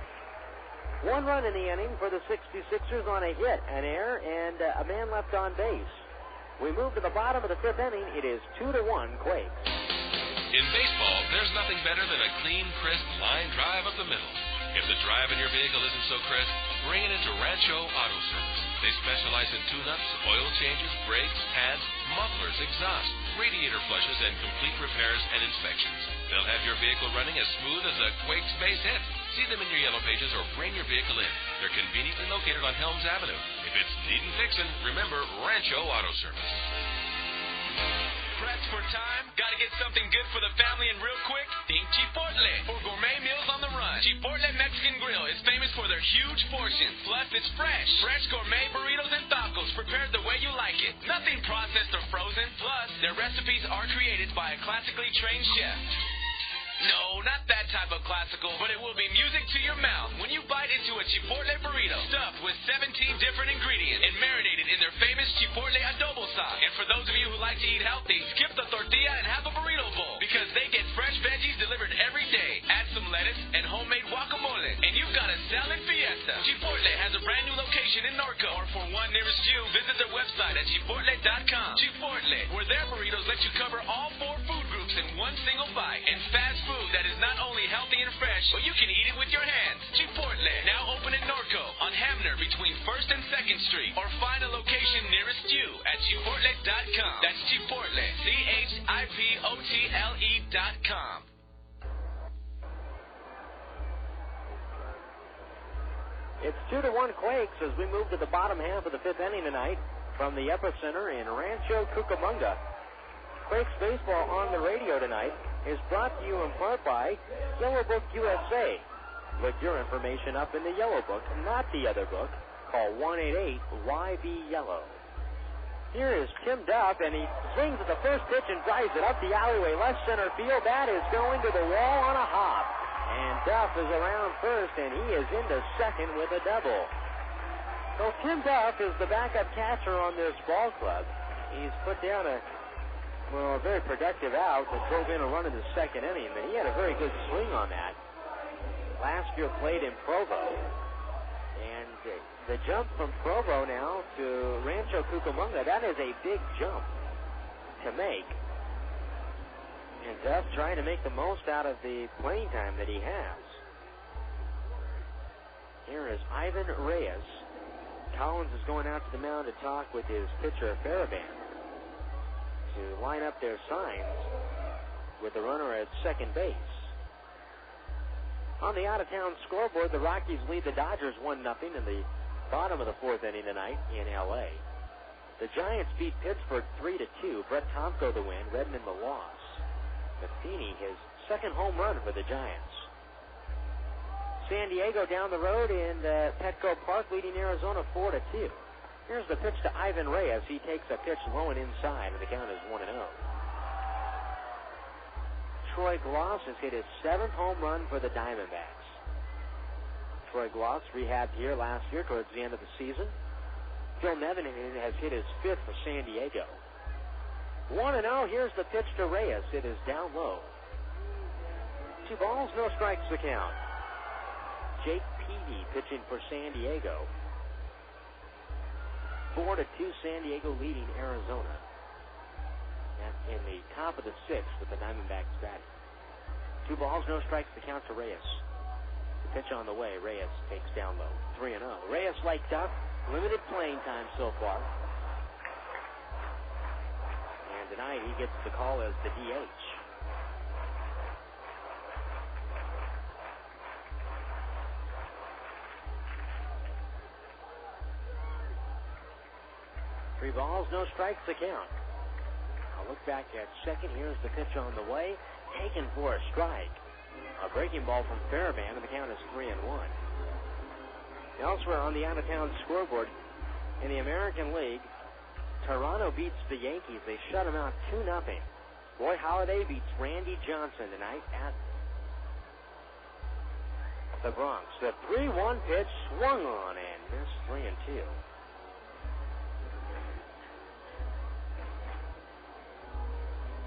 1 run in the inning for the 66ers on a hit, an error, and a man left on base. We move to the bottom of the fifth inning. It is 2-1 Quakes. In baseball, there's nothing better than a clean, crisp line drive up the middle. If the drive in your vehicle isn't so crisp, bring it into Rancho Auto Service. They specialize in tune-ups, oil changes, brakes, pads, mufflers, exhaust, radiator flushes, and complete repairs and inspections. They'll have your vehicle running as smooth as a Quakes base hit. See them in your yellow pages or bring your vehicle in. They're conveniently located on Helms Avenue. If it's needing fixing, remember Rancho Auto Service. Pressed for time? Gotta get something good for the family and real quick? Think Chipotle. For gourmet meals on the run, Chipotle Mexican Grill is famous for their huge portions. Plus, it's fresh. Fresh gourmet burritos and tacos prepared the way you like it. Their recipes are created by a classically trained chef. No, not that type of classical, but it will be music to your mouth when you bite into a Chipotle burrito stuffed with 17 different ingredients and marinated in their famous Chipotle adobo sauce. And for those of you who like to eat healthy, skip the tortilla and have a burrito bowl because they get fresh veggies delivered every day. Add some lettuce and homemade guacamole, and you've got a salad fiesta. Chipotle has a brand new location in Norco, or for one nearest you, visit their website at chipotle.com. Chipotle, where their burritos let you cover all 4 food groups in one single bite, and fast food that is not only healthy and fresh, but you can eat it with your hands. Chipotle, now open in Norco, on Hamner between 1st and 2nd Street, or find a location nearest you at chipotle.com. That's Chipotle, CHIPOTLE.com. It's 2-1 Quakes as we move to the bottom half of the 5th inning tonight from the epicenter in Rancho, Cucamonga. Quakes baseball on the radio tonight is brought to you in part by Yellow Book USA. Look your information up in the Yellow Book, not the other book. Call 188-YB-YELLOW. Here is Tim Duff, and he swings at the first pitch and drives it up the alleyway, left center field. That is going to the wall on a hop. And Duff is around first, and he is into second with a double. So Tim Duff is the backup catcher on this ball club. He's put down a very productive out that drove in a run in the 2nd inning, but he had a very good swing on that. Last year played in Provo. And the jump from Provo now to Rancho Cucamonga, that is a big jump to make. And Duff trying to make the most out of the playing time that he has. Here is Ivan Reyes. Collins is going out to the mound to talk with his pitcher, Feierabend, to line up their signs with the runner at second base. On the out-of-town scoreboard, the Rockies lead the Dodgers 1-0 in the bottom of the 4th inning tonight in L.A. The Giants beat Pittsburgh 3-2. Brett Tomko the win, Redmond the loss. Matheny, his 2nd home run for the Giants. San Diego down the road in Petco Park, leading Arizona 4-2. Here's the pitch to Ivan Reyes. He takes a pitch low and inside, and the count is 1-0. Troy Gloss has hit his 7th home run for the Diamondbacks. Troy Gloss rehabbed here last year towards the end of the season. Phil Nevin has hit his 5th for San Diego. 1-0. Here's the pitch to Reyes. It is down low. 2 balls, no strikes the count. Jake Peavy pitching for San Diego. 4-2 San Diego leading Arizona. And in the top of the 6th with the Diamondbacks batting. 2 balls, no strikes to count to Reyes. The pitch on the way. Reyes takes down low. 3-0. Reyes, like Duff, limited playing time so far. And tonight he gets the call as the DH. Three balls, no strikes to count. I'll look back at second. Here's the pitch on the way. Taken for a strike. A breaking ball from Feierabend, and the count is 3-1. Elsewhere on the out-of-town scoreboard, in the American League, Toronto beats the Yankees. They shut them out 2-0. Roy Halladay beats Randy Johnson tonight at the Bronx. The 3-1 pitch swung on and missed 3-2.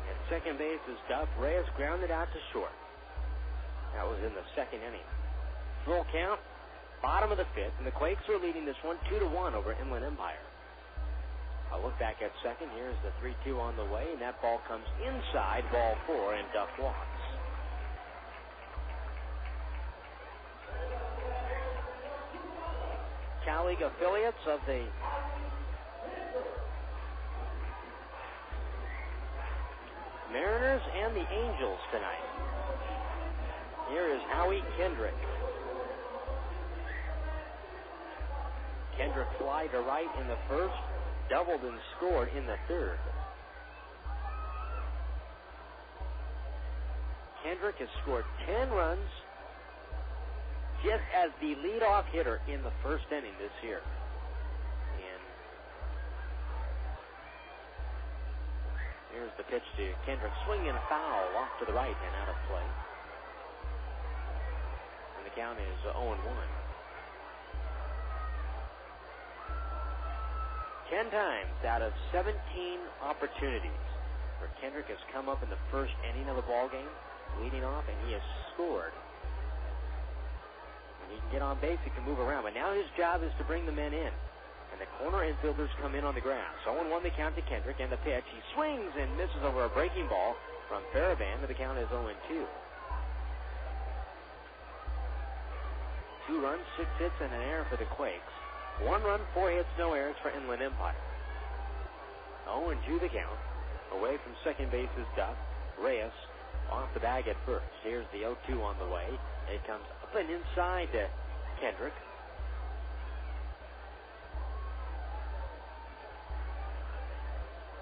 At second base is Duff. Reyes grounded out to short. That was in the 2nd inning. Full count, bottom of the 5th, and the Quakes are leading this one 2-1 over Inland Empire. I'll look back at second. Here's the 3-2 on the way, and that ball comes inside, ball 4, and Duff walks. Cal League affiliates of the Mariners and the Angels tonight. Here is Howie Kendrick. Kendrick fly to right in the 1st, doubled and scored in the 3rd. Kendrick has scored 10 runs just as the leadoff hitter in the 1st inning this year. And Here's the pitch to Kendrick. Swing and foul off to the right and out of play. And the count is 0-1. 10 times out of 17 opportunities where Kendrick has come up in the first inning of the ball game, leading off, and he has scored. When he can get on base, he can move around. But now his job is to bring the men in. And the corner infielders come in on the grass. 0-1 the count to Kendrick, and the pitch. He swings and misses over a breaking ball from Feierabend, but the count is 0-2. 2 runs, 6 hits, and an error for the Quakes. 1 run, 4 hits, no errors for Inland Empire. 0-2 the count. Away from second base is Duff. Reyes off the bag at first. Here's the 0-2 on the way. It comes up and inside to Kendrick.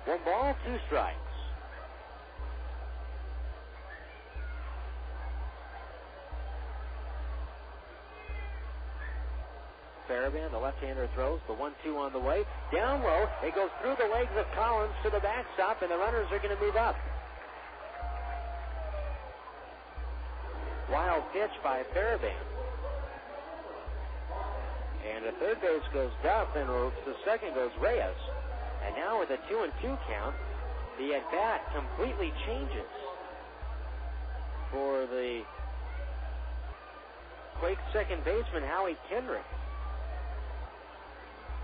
One ball, 2 strikes. Feierabend, the left-hander, throws the 1-2 on the way. Down low, it goes through the legs of Collins to the backstop, and the runners are going to move up. Wild pitch by Feierabend. And the third base goes Duff, and the second goes Reyes. And now with a 2-2 count, the at-bat completely changes for the Quakes second baseman, Howie Kendrick.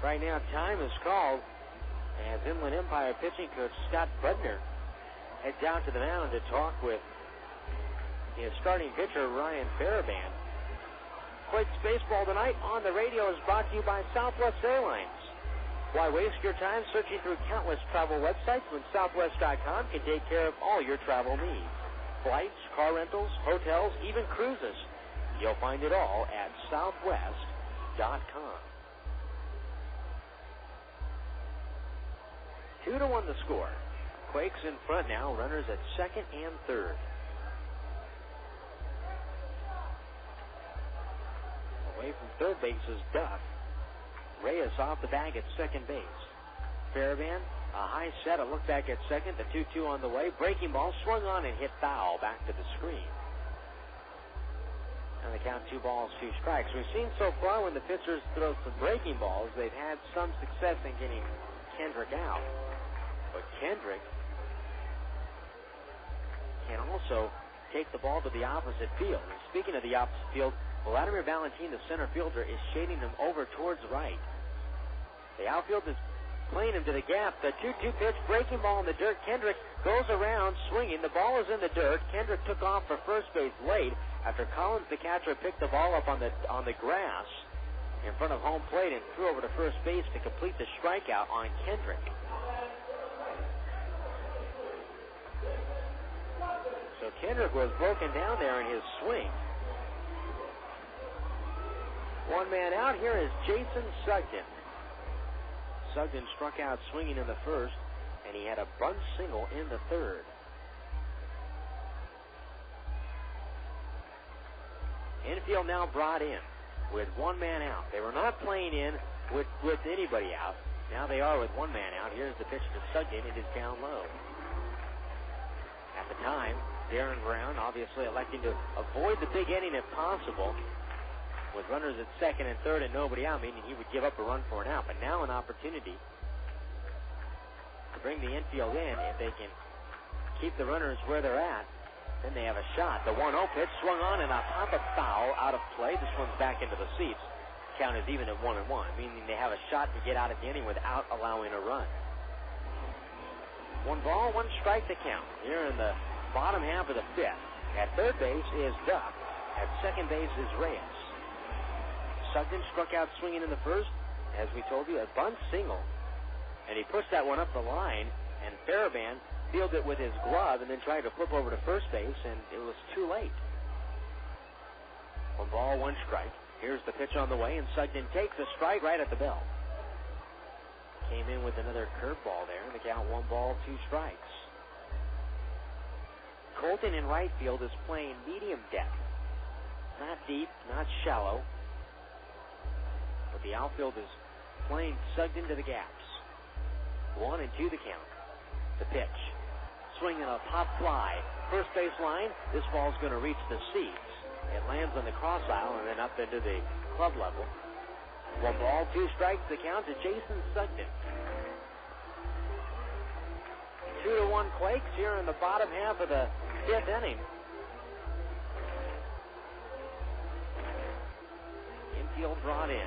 Right now, time is called as Inland Empire pitching coach Scott Budner heads out to the mound to talk with his starting pitcher, Ryan Feierabend. Quakes baseball tonight on the radio is brought to you by Southwest Airlines. Why waste your time searching through countless travel websites when Southwest.com can take care of all your travel needs? Flights, car rentals, hotels, even cruises. You'll find it all at Southwest.com. 2-1 the score. Quakes in front now, runners at second and third. Away from third base is Duff. Reyes off the bag at second base. Feierabend, a high set, a look back at second, the 2-2 on the way. Breaking ball swung on and hit foul back to the screen. And the count 2 balls, 2 strikes. We've seen so far when the pitchers throw some breaking balls, they've had some success in getting Kendrick out. But Kendrick can also take the ball to the opposite field. And speaking of the opposite field, Wladimir Balentien, the center fielder, is shading him over towards right. The outfield is playing him to the gap. The 2-2 pitch, breaking ball in the dirt. Kendrick goes around swinging. The ball is in the dirt. Kendrick took off for first base late after Collins, the catcher, picked the ball up on the grass in front of home plate and threw over to first base to complete the strikeout on Kendrick. So Kendrick was broken down there in his swing. One man out. Here is Jason Sugden. Sugden struck out swinging in the first, and he had a bunt single in the third. Infield now brought in with one man out. They were not playing in with anybody out. Now they are with one man out. Here's the pitch to Sugden. It is down low. At the time, Darren Brown obviously electing to avoid the big inning if possible, with runners at second and third and nobody out, meaning he would give up a run for an out. But now an opportunity to bring the infield in. If they can keep the runners where they're at, then they have a shot. The 1-0 pitch swung on and a pop-up foul out of play. This one's back into the seats. Count is even at 1-1, meaning they have a shot to get out of the inning without allowing a run. 1 ball, 1 strike to count. Here in the bottom half of the fifth. At third base is Duff. At second base is Reyes. Sugden struck out swinging in the first, as we told you, a bunt single. And he pushed that one up the line, and Feierabend fielded it with his glove and then tried to flip over to first base, and it was too late. 1 ball, 1 strike. Here's the pitch on the way, and Sugden takes a strike right at the bell. Came in with another curveball there, and the count 1 ball, 2 strikes. Colton in right field is playing medium depth. Not deep, not shallow. But the outfield is playing Sugden to the gaps. 1-2 the count. The pitch. swinging a pop fly. First base line, this ball's going to reach the seats. It lands on the cross aisle and then up into the club level. 1 ball, 2 strikes, the count to Jason Sugden. 2-1 Quakes here in the bottom half of the 5th inning. Infield brought in.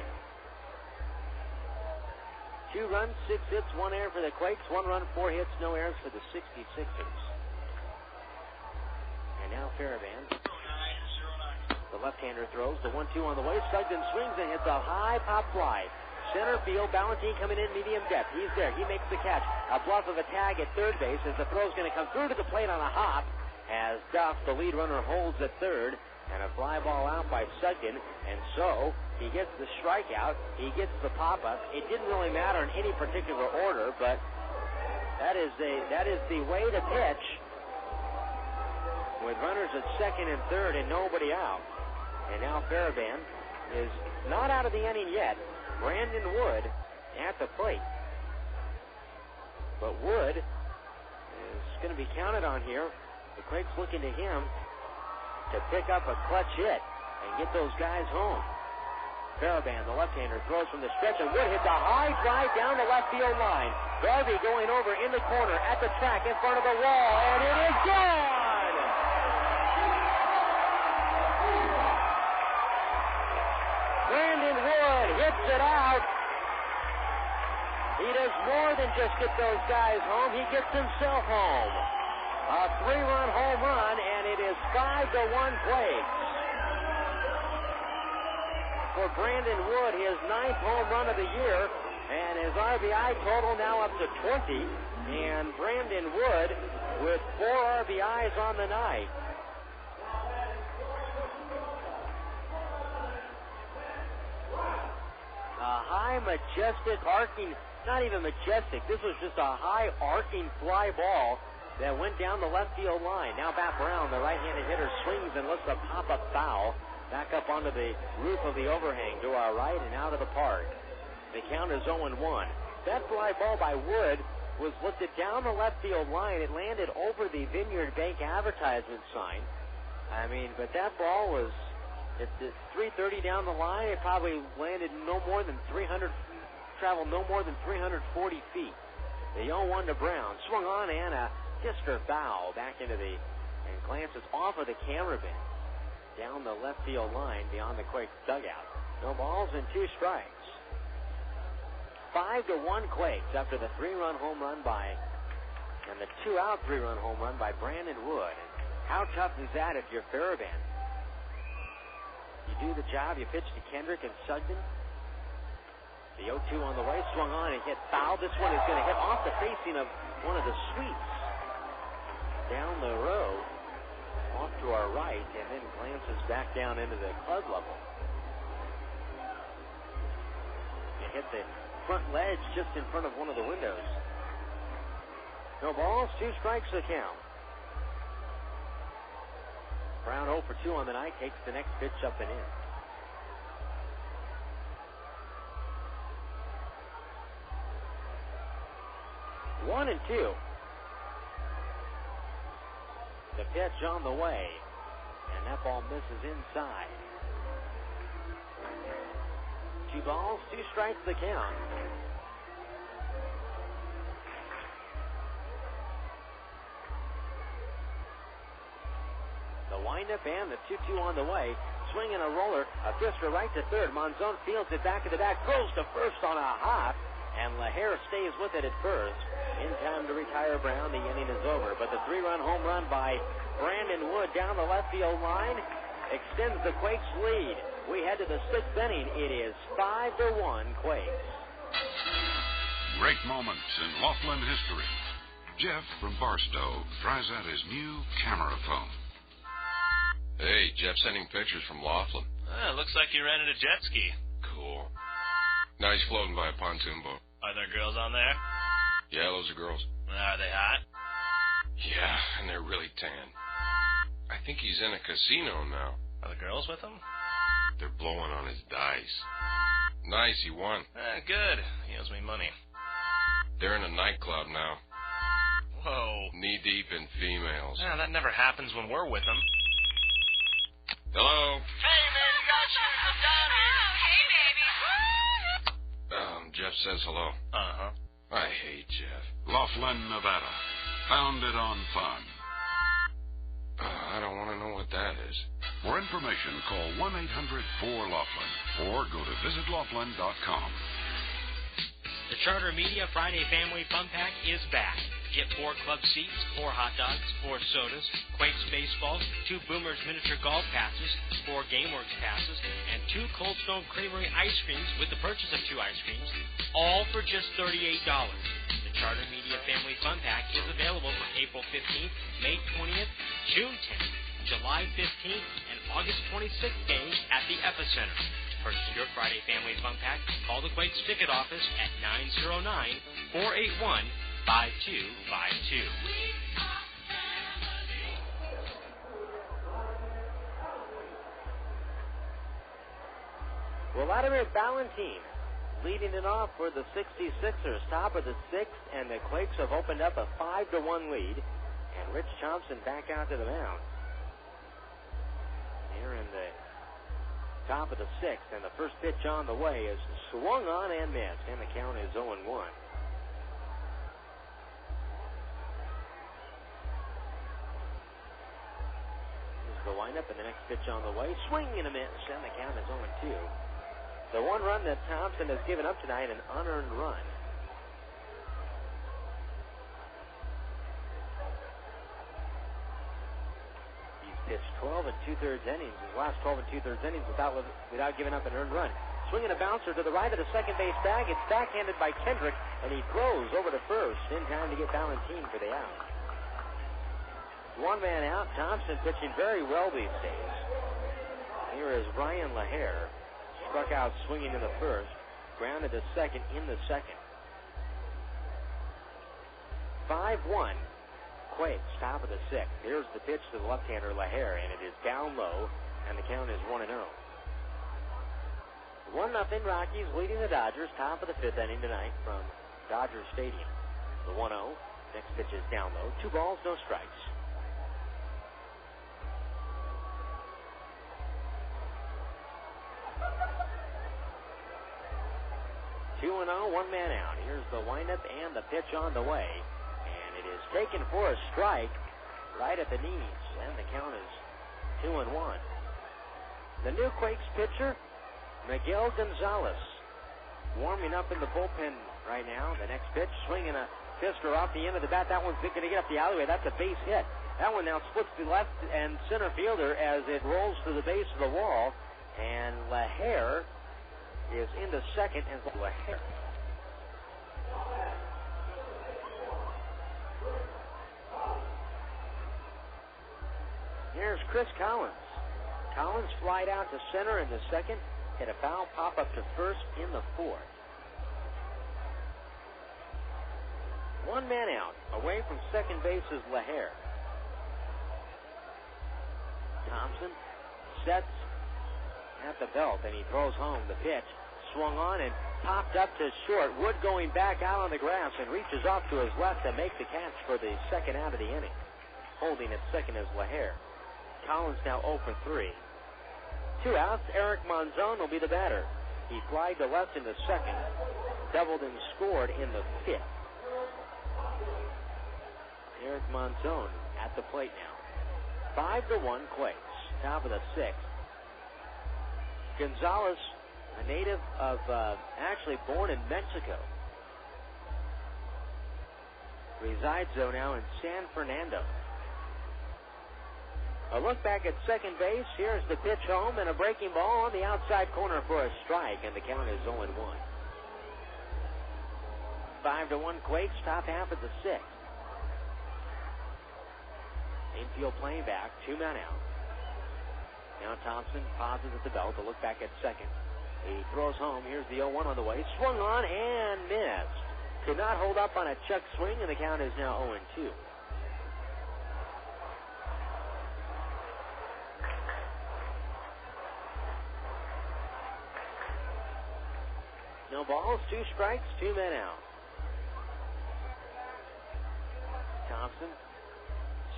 2 runs, 6 hits, 1 error for the Quakes. 1 run, 4 hits, no errors for the 66ers. And now Feierabend. The left-hander throws. The 1-2 on the way. Sugden swings and hits a high pop fly. Center field. Balentien coming in medium depth. He's there. He makes the catch. A bluff of a tag at third base as the throw's going to come through to the plate on a hop as Duff, the lead runner, holds at third. And a fly ball out by Sugden. And so he gets the strikeout. He gets the pop-up. It didn't really matter in any particular order, but that is the way to pitch with runners at second and third and nobody out. And now Feierabend is not out of the inning yet. Brandon Wood at the plate. But Wood is going to be counted on here. The Quakes looking to him to pick up a clutch hit and get those guys home. Feierabend, the left-hander, throws from the stretch, and Wood hits a high drive down the left field line. Garvey going over in the corner at the track in front of the wall, and it is gone! Brandon Wood hits it out. He does more than just get those guys home. He gets himself home. A 3-run home run, and it is 5-1 Quakes. For Brandon Wood, his 9th home run of the year, and his RBI total now up to 20. And Brandon Wood with 4 RBIs on the night. A high, majestic, arcing, not even majestic, this was just a high, arcing fly ball that went down the left field line. Now back around, the right-handed hitter swings and looks a pop-up foul back up onto the roof of the overhang to our right and out of the park. The count is 0-1. That fly ball by Wood was lifted down the left field line. It landed over the Vineyard Bank advertisement sign. But that ball was... It's 330 down the line. It probably landed traveled no more than 340 feet. The 0-1 to Brown. Swung on and a Fisker foul back into and glances off of the camera bin down the left field line beyond the Quakes dugout. No balls and 2 strikes. 5-1 Quakes after the 3-run home run and the 2-out 3-run home run by Brandon Wood. And how tough is that if you're Feierabend? You do the job, you pitch to Kendrick and Sugden. The 0-2 on the way, swung on and hit foul. This one is going to hit off the facing of one of the suites down the road, off to our right, and then glances back down into the club level. It hit the front ledge just in front of one of the windows. No balls, 2 strikes to count. Brown 0 for 2 on the night, takes the next pitch up and in. One and 2. The pitch on the way, and that ball misses inside. 2 balls, 2 strikes the count. The windup and the 2-2 on the way. Swing and a roller. A Fisker right to third. Monzon fields it back to the back. Throws to first on a hop. And LaHare stays with it at first. In time to retire Brown. The inning is over. But the 3-run home run by Brandon Wood down the left field line extends the Quakes lead. We head to the 6th inning. It is 5-1 Quakes. Great moments in Laughlin history. Jeff from Barstow tries out his new camera phone. Hey, Jeff sending pictures from Laughlin. Looks like you rented a jet ski. Cool. Now he's floating by a pontoon boat. Are there girls on there? Yeah, those are girls. Are they hot? Yeah, and they're really tan. I think he's in a casino now. Are the girls with him? They're blowing on his dice. Nice, he won. Good. He owes me money. They're in a nightclub now. Whoa. Knee-deep in females. Yeah, that never happens when we're with them. Hello? Hey, man, you got shoes. I'm down here. Hey, baby. Jeff says hello. Uh-huh. I hate Jeff. Laughlin, Nevada. Founded on fun. I don't want to know what that is. For information, call 1-800-4-LAUGHLIN or go to visitlaughlin.com. The Charter Media Friday Family Fun Pack is back. Get 4 club seats, 4 hot dogs, 4 sodas, Quakes baseball, 2 Boomers miniature golf passes, 4 GameWorks passes, and 2 Cold Stone Creamery ice creams with the purchase of 2 ice creams, all for just $38. The Charter Media Family Fun Pack is available for April 15th, May 20th, June 10th, July 15th, and August 26th games at the Epicenter. To purchase your Friday Family Fun Pack, call the Quakes ticket office at 909-481-5252. Wladimir Balentien leading it off for the 66ers, top of the 6th, and the Quakes have opened up a 5-1 lead. And Rich Thompson back out to the mound. Here in the top of the 6th, and the first pitch on the way is swung on and missed, and the count is 0-1. The windup and the next pitch on the way. Swing and a miss, and the count is 0-2. The one run that Thompson has given up tonight, an unearned run. He's pitched 12 2/3 innings. His last 12 2/3 innings without giving up an earned run. Swinging a bouncer to the right of the second base bag. It's backhanded by Kendrick, and he throws over to first in time to get Balentien for the out. One man out. Thompson pitching very well these days. Here is Ryan Feierabend. Struck out swinging in the first. Grounded to second in the second. 5-1. Quakes, top of the 6th. Here's the pitch to the left-hander Feierabend, and it is down low, and the count is 1-0. 1-0 Rockies leading the Dodgers, top of the 5th inning tonight from Dodger Stadium. The 1-0. Next pitch is down low. 2 balls, no strikes. 2-0, one man out. Here's the windup and the pitch on the way. And it is taken for a strike right at the knees. And the count is 2-1. The new Quakes pitcher, Miguel Gonzalez, warming up in the bullpen right now. The next pitch, swinging a fister off the end of the bat. That one's going to get up the alleyway. That's a base hit. That one now splits the left and center fielder as it rolls to the base of the wall. And Feierabend is into second, and Feierabend. Here's Chris Collins. Collins flied out to center in the second, hit a foul pop up to first in the fourth. One man out, away from second base is Feierabend. Thompson sets at the belt, and he throws home the pitch. Swung on and popped up to short. Wood going back out on the grass and reaches off to his left to make the catch for the second out of the inning. Holding at second is Feierabend. Collins now 0 for 3. 2 outs. Eric Monzon will be the batter. He flied to left in the second, doubled and scored in the fifth. Eric Monzon at the plate now. 5-1 Quakes, top of the 6th. Gonzalez, a native of, actually born in Mexico. Resides, though, now in San Fernando. A look back at second base. Here's the pitch home and a breaking ball on the outside corner for a strike, and the count is 0-1. 5-1 Quakes, top half of the 6th. Infield playing back, 2 men out. Now Thompson pauses at the belt to look back at second. He throws home. Here's the 0-1 on the way. Swung on and missed. Could not hold up on a chuck swing, and the count is now 0-2. No balls, 2 strikes, 2 men out. Thompson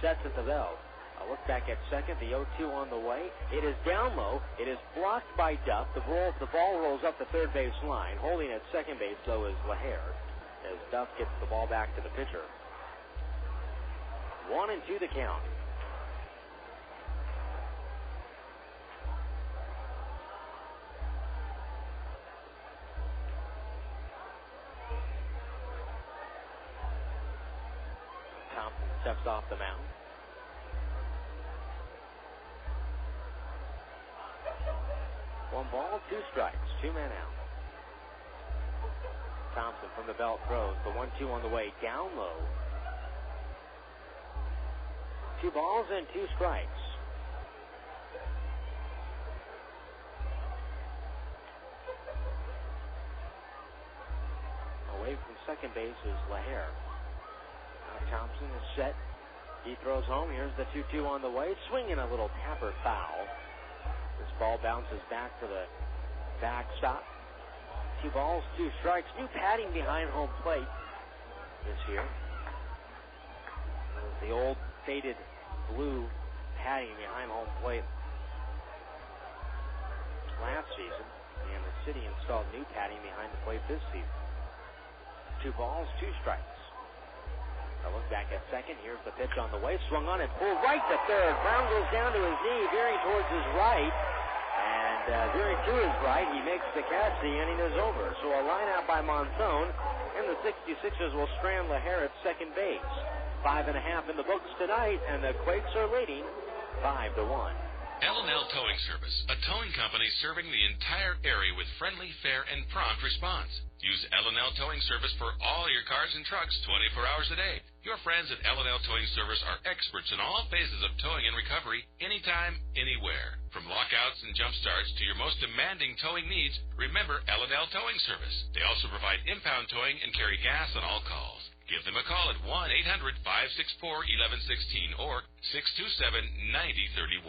sets at the belt. A look back at second, the 0-2 on the way. It is down low. It is blocked by Duff. The ball rolls up the third base line. Holding at second base, though, is Laher, as Duff gets the ball back to the pitcher. 1-2 the count. Thompson steps off the mound. One ball, 2 strikes, 2 men out. Thompson from the belt throws. The 1-2 on the way, down low. 2 balls and 2 strikes. Away from second base is Laher. Now Thompson is set. He throws home. Here's the 2-2 on the way. Swinging a little tapper foul. This ball bounces back to the backstop. 2 balls, 2 strikes. New padding behind home plate this year. The old faded blue padding behind home plate last season, and the city installed new padding behind the plate this season. 2 balls, 2 strikes. A look back at second. Here's the pitch on the way. Swung on and pulled right to third. Brown goes down to his knee, veering towards his right. And veering to his right, he makes the catch. The inning is over. So a line out by Monzon, and the 66ers will strand Laher at second base. 5.5 in the books tonight, and the Quakes are leading 5-1. L&L Towing Service, a towing company serving the entire area with friendly, fair, and prompt response. Use L&L Towing Service for all your cars and trucks 24 hours a day. Your friends at L&L Towing Service are experts in all phases of towing and recovery, anytime, anywhere. From lockouts and jump starts to your most demanding towing needs, remember L&L Towing Service. They also provide impound towing and carry gas on all calls. Give them a call at 1-800-564-1116 or 627-9031.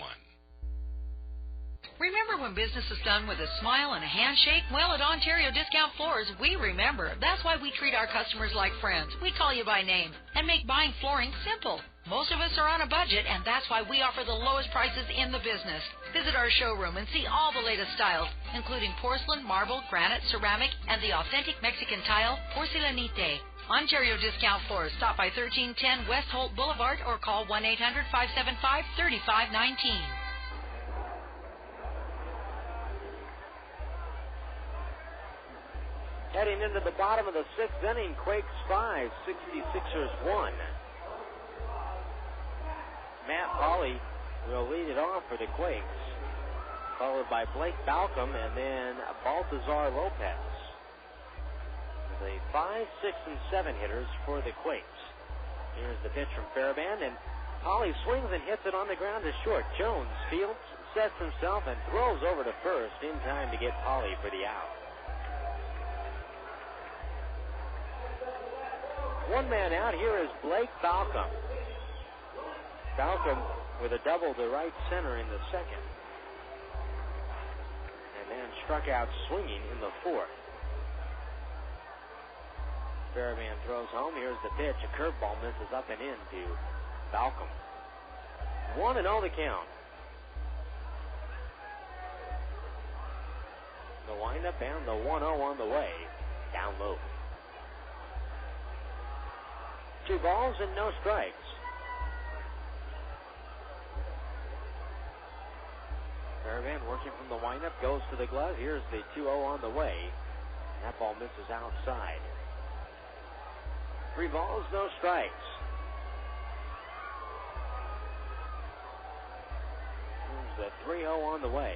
Remember when business is done with a smile and a handshake? Well, at Ontario Discount Floors, we remember. That's why we treat our customers like friends. We call you by name and make buying flooring simple. Most of us are on a budget, and that's why we offer the lowest prices in the business. Visit our showroom and see all the latest styles, including porcelain, marble, granite, ceramic, and the authentic Mexican tile, Porcelanite. Ontario Discount Floors. Stop by 1310 West Holt Boulevard or call 1-800-575-3519. Heading into the bottom of the 6th inning, Quakes 5, 66ers 1. Matt Pauley will lead it off for the Quakes, followed by Blake Balcom and then Baltazar Lopez. The 5, 6, and 7 hitters for the Quakes. Here's the pitch from Feierabend, and Pauley swings and hits it on the ground to short. Jones fields, sets himself, and throws over to first in time to get Pauley for the out. 1 man out. Here is Blake Balcom. Balcom with a double to right center in the second. And then struck out swinging in the 4th. Feierabend throws home. Here's the pitch. A curveball misses up and in to Balcom. 1-0 the count. The windup and the 1-0 on the way. Down low. 2 balls and no strikes. Feierabend working from the windup, goes to the glove. Here's the 2-0 on the way. That ball misses outside. 3 balls, no strikes. Here's the 3-0 on the way.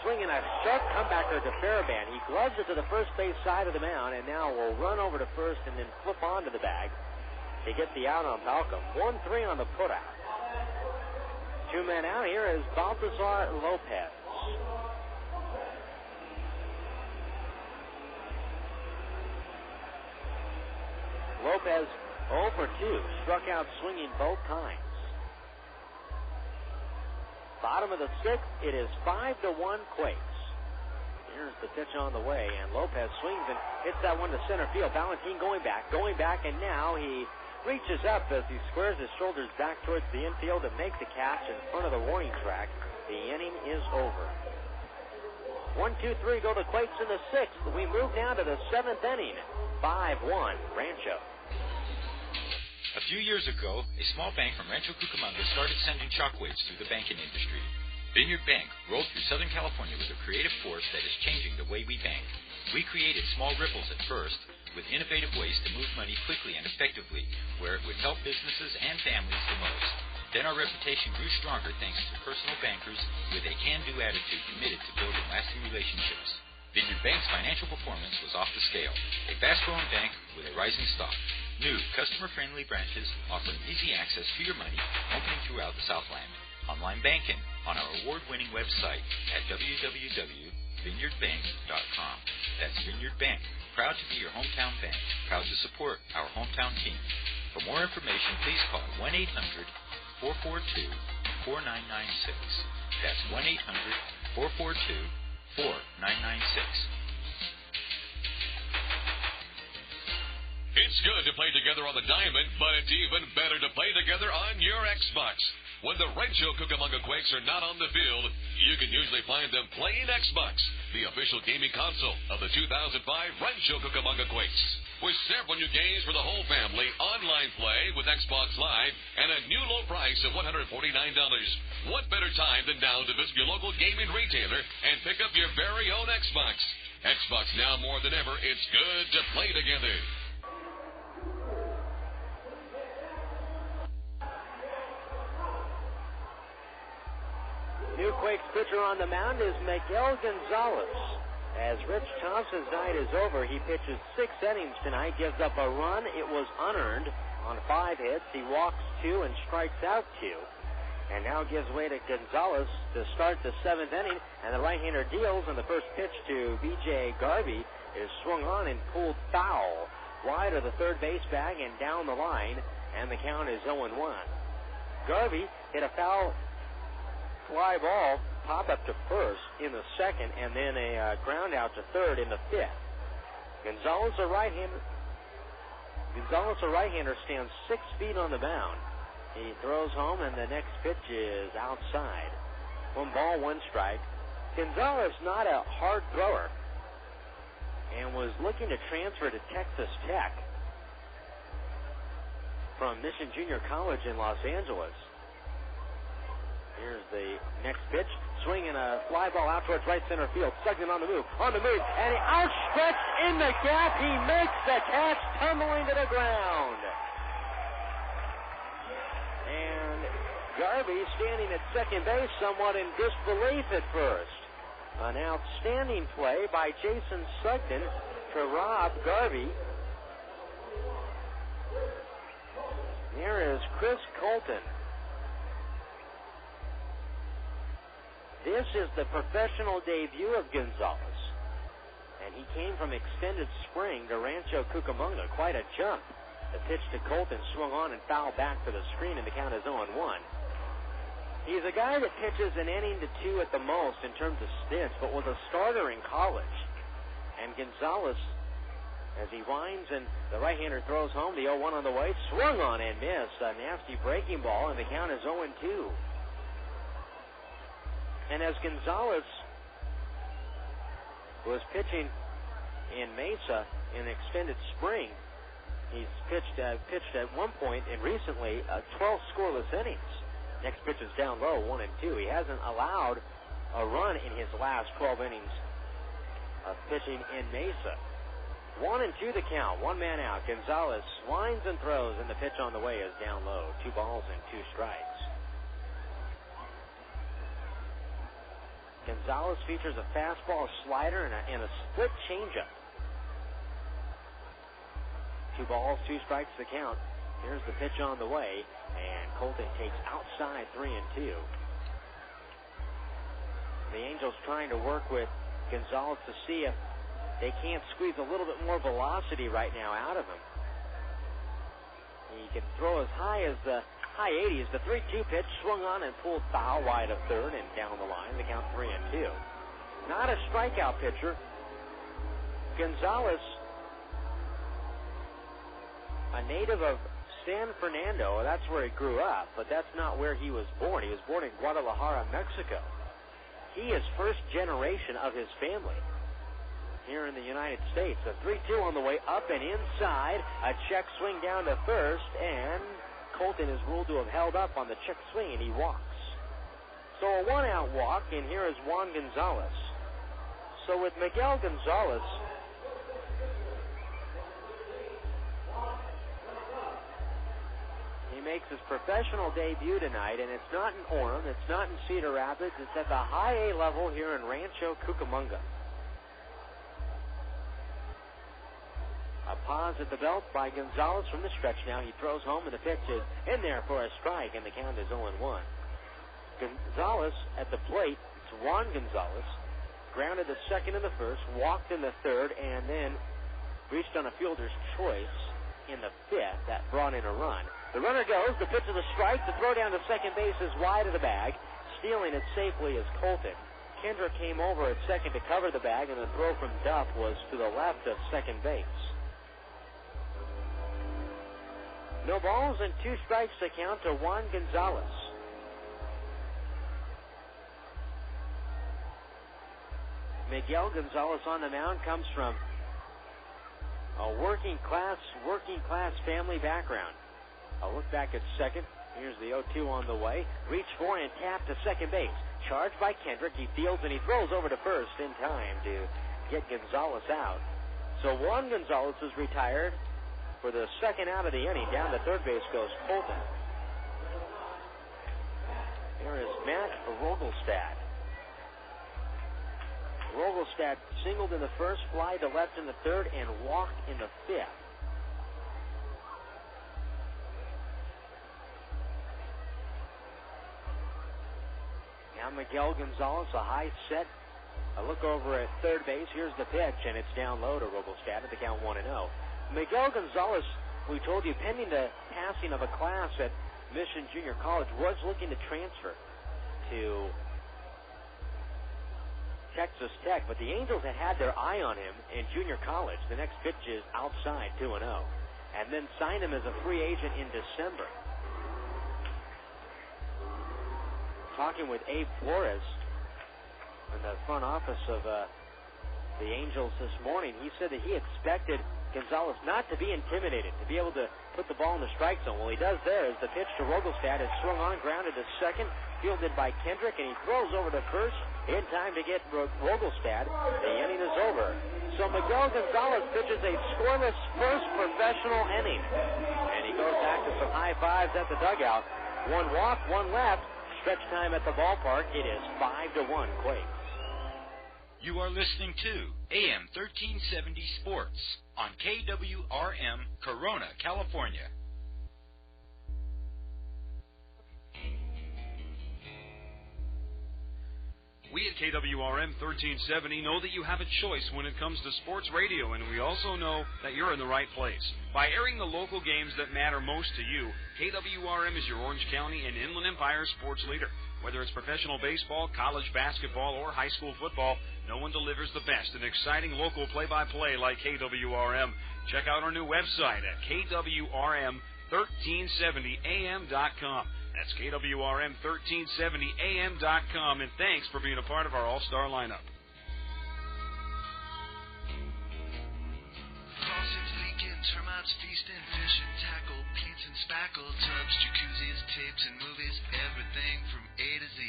Swinging a sharp comebacker to Feierabend. He gloves it to the first base side of the mound and now will run over to first and then flip onto the bag to get the out on Balcom. 1-3 on the putout. 2 men out. Here is Baltazar Lopez. Lopez 0 for 2. Struck out swinging both times. Bottom of the 6th, it is 5-1 Quakes. Here's the pitch on the way, and Lopez swings and hits that one to center field. Balentien going back, and now he reaches up as he squares his shoulders back towards the infield and makes a catch in front of the warning track. The inning is over. 1, 2, 3 go the Quakes in the 6th. We move now to the 7th inning. 5-1 Rancho. A few years ago, a small bank from Rancho, Cucamonga started sending shockwaves through the banking industry. Vineyard Bank rolled through Southern California with a creative force that is changing the way we bank. We created small ripples at first, with innovative ways to move money quickly and effectively, where it would help businesses and families the most. Then our reputation grew stronger thanks to personal bankers with a can-do attitude committed to building lasting relationships. Vineyard Bank's financial performance was off the scale. A fast-growing bank with a rising stock. New, customer-friendly branches offering easy access to your money, opening throughout the Southland. Online banking on our award-winning website at www.vineyardbank.com. That's Vineyard Bank, proud to be your hometown bank, proud to support our hometown team. For more information, please call 1-800-442-4996. That's 1-800-442-4996. It's good to play together on the diamond, but it's even better to play together on your Xbox. When the Rancho Cucamonga Quakes are not on the field, you can usually find them playing Xbox, the official gaming console of the 2005 Rancho Cucamonga Quakes. With several new games for the whole family, online play with Xbox Live, and a new low price of $149. What better time than now to visit your local gaming retailer and pick up your very own Xbox? Xbox now more than ever, it's good to play together. New Quakes pitcher on the mound is Miguel Gonzalez. As Rich Thompson's night is over, he pitches 6 innings tonight, gives up a run. It was unearned on 5 hits. He walks 2 and strikes out 2. And now gives way to Gonzalez to start the 7th inning. And the right-hander deals, and the first pitch to B.J. Garvey is swung on and pulled foul. Wide of the third base bag and down the line, and the count is 0-1. Garvey hit a foul fly ball, pop up to first in the 2nd, and then a ground out to 3rd in the 5th. Gonzalez, a right-hander, stands 6 feet on the mound. He throws home, and the next pitch is outside. 1 ball, 1 strike. Gonzalez not a hard thrower, and was looking to transfer to Texas Tech from Mission Junior College in Los Angeles. Here's the next pitch. Swinging a fly ball out towards right center field. Sugden on the move, and he outstretched in the gap. He makes the catch, tumbling to the ground. And Garvey standing at second base, somewhat in disbelief at first. An outstanding play by Jason Sugden to rob Garvey. Here is Chris Colton. This is the professional debut of Gonzalez, and he came from extended spring to Rancho Cucamonga. Quite a jump. The pitch to Colton swung on and fouled back to the screen, and the count is 0-1. He's a guy that pitches an inning to 2 at the most in terms of stints, but was a starter in college. And Gonzalez, as he winds and the right-hander throws home, the 0-1 on the way, swung on and missed. A nasty breaking ball, and the count is 0-2. And as Gonzalez was pitching in Mesa in extended spring, he's pitched at one point and recently 12 scoreless innings. Next pitch is down low, 1-2. He hasn't allowed a run in his last 12 innings of pitching in Mesa. 1-2 the count, 1 man out. Gonzalez winds and throws, and the pitch on the way is down low. 2 balls and 2 strikes. Gonzalez features a fastball, slider, and a split changeup. 2 balls, 2 strikes the count. Here's the pitch on the way, and Colton takes outside 3-2. The Angels trying to work with Gonzalez to see if they can't squeeze a little bit more velocity right now out of him. He can throw as high as the high 80s. The 3-2 pitch swung on and pulled foul wide of 3rd and down the line. The count 3-2. Not a strikeout pitcher. Gonzalez, a native of San Fernando. That's where he grew up, but that's not where he was born. He was born in Guadalajara, Mexico. He is first generation of his family here in the United States. A 3-2 on the way up and inside. A check swing down to first, and Colton is ruled to have held up on the check swing, and he walks. So a one-out walk, and here is Juan Gonzalez. So with Miguel Gonzalez, he makes his professional debut tonight, and it's not in Orem, it's not in Cedar Rapids, it's at the high A level here in Rancho, Cucamonga. A pause at the belt by Gonzalez from the stretch now. He throws home, and the pitch is in there for a strike, and the count is 0-1. Gonzalez at the plate, it's Juan Gonzalez, grounded the second in the first, walked in the third, and then reached on a fielder's choice in the fifth. That brought in a run. The runner goes, the pitch is a strike, the throw down to second base is wide of the bag. Stealing it safely is Colton. Kendrick came over at second to cover the bag, and the throw from Duff was to the left of second base. No balls and 2 strikes to count to Juan Gonzalez. Miguel Gonzalez on the mound comes from a working class family background. A look back at second. Here's the 0-2 on the way. Reach for and tap to second base. Charged by Kendrick. He fields and he throws over to first in time to get Gonzalez out. So Juan Gonzalez is retired. For the second out of the inning, down to third base goes Colton. Here is Matt Rogelstad. Rogelstad singled in the first, fly to left in the third, and walked in the fifth. Now Miguel Gonzalez, a high set. A look over at third base. Here's the pitch, and it's down low to Rogelstad at the count 1-0. Miguel Gonzalez, we told you, pending the passing of a class at Mission Junior College, was looking to transfer to Texas Tech, but the Angels had their eye on him in junior college. The next pitch is outside, 2-0, and then signed him as a free agent in December. Talking with Abe Flores in the front office of the Angels this morning, he said that he expected Gonzalez not to be intimidated, to be able to put the ball in the strike zone. Well, he does there as the pitch to Rogelstad is swung on, grounded to second, fielded by Kendrick, and he throws over to first in time to get Rogelstad. The inning is over. So Miguel Gonzalez pitches a scoreless first professional inning, and he goes back to some high fives at the dugout. 1 walk, 1 left. Stretch time at the ballpark. It is 5-1 Quakes. You are listening to AM 1370 Sports on KWRM, Corona, California. We at KWRM 1370 know that you have a choice when it comes to sports radio, and we also know that you're in the right place. By airing the local games that matter most to you, KWRM is your Orange County and Inland Empire sports leader. Whether it's professional baseball, college basketball, or high school football, no one delivers the best and exciting local play-by-play like KWRM. Check out our new website at KWRM1370am.com. That's KWRM1370am.com, and thanks for being a part of our all-star lineup. Faucets leaking, termites feasting, fish and tackle, paints and spackle, tubs, jacuzzis, tapes and movies, everything from A to Z.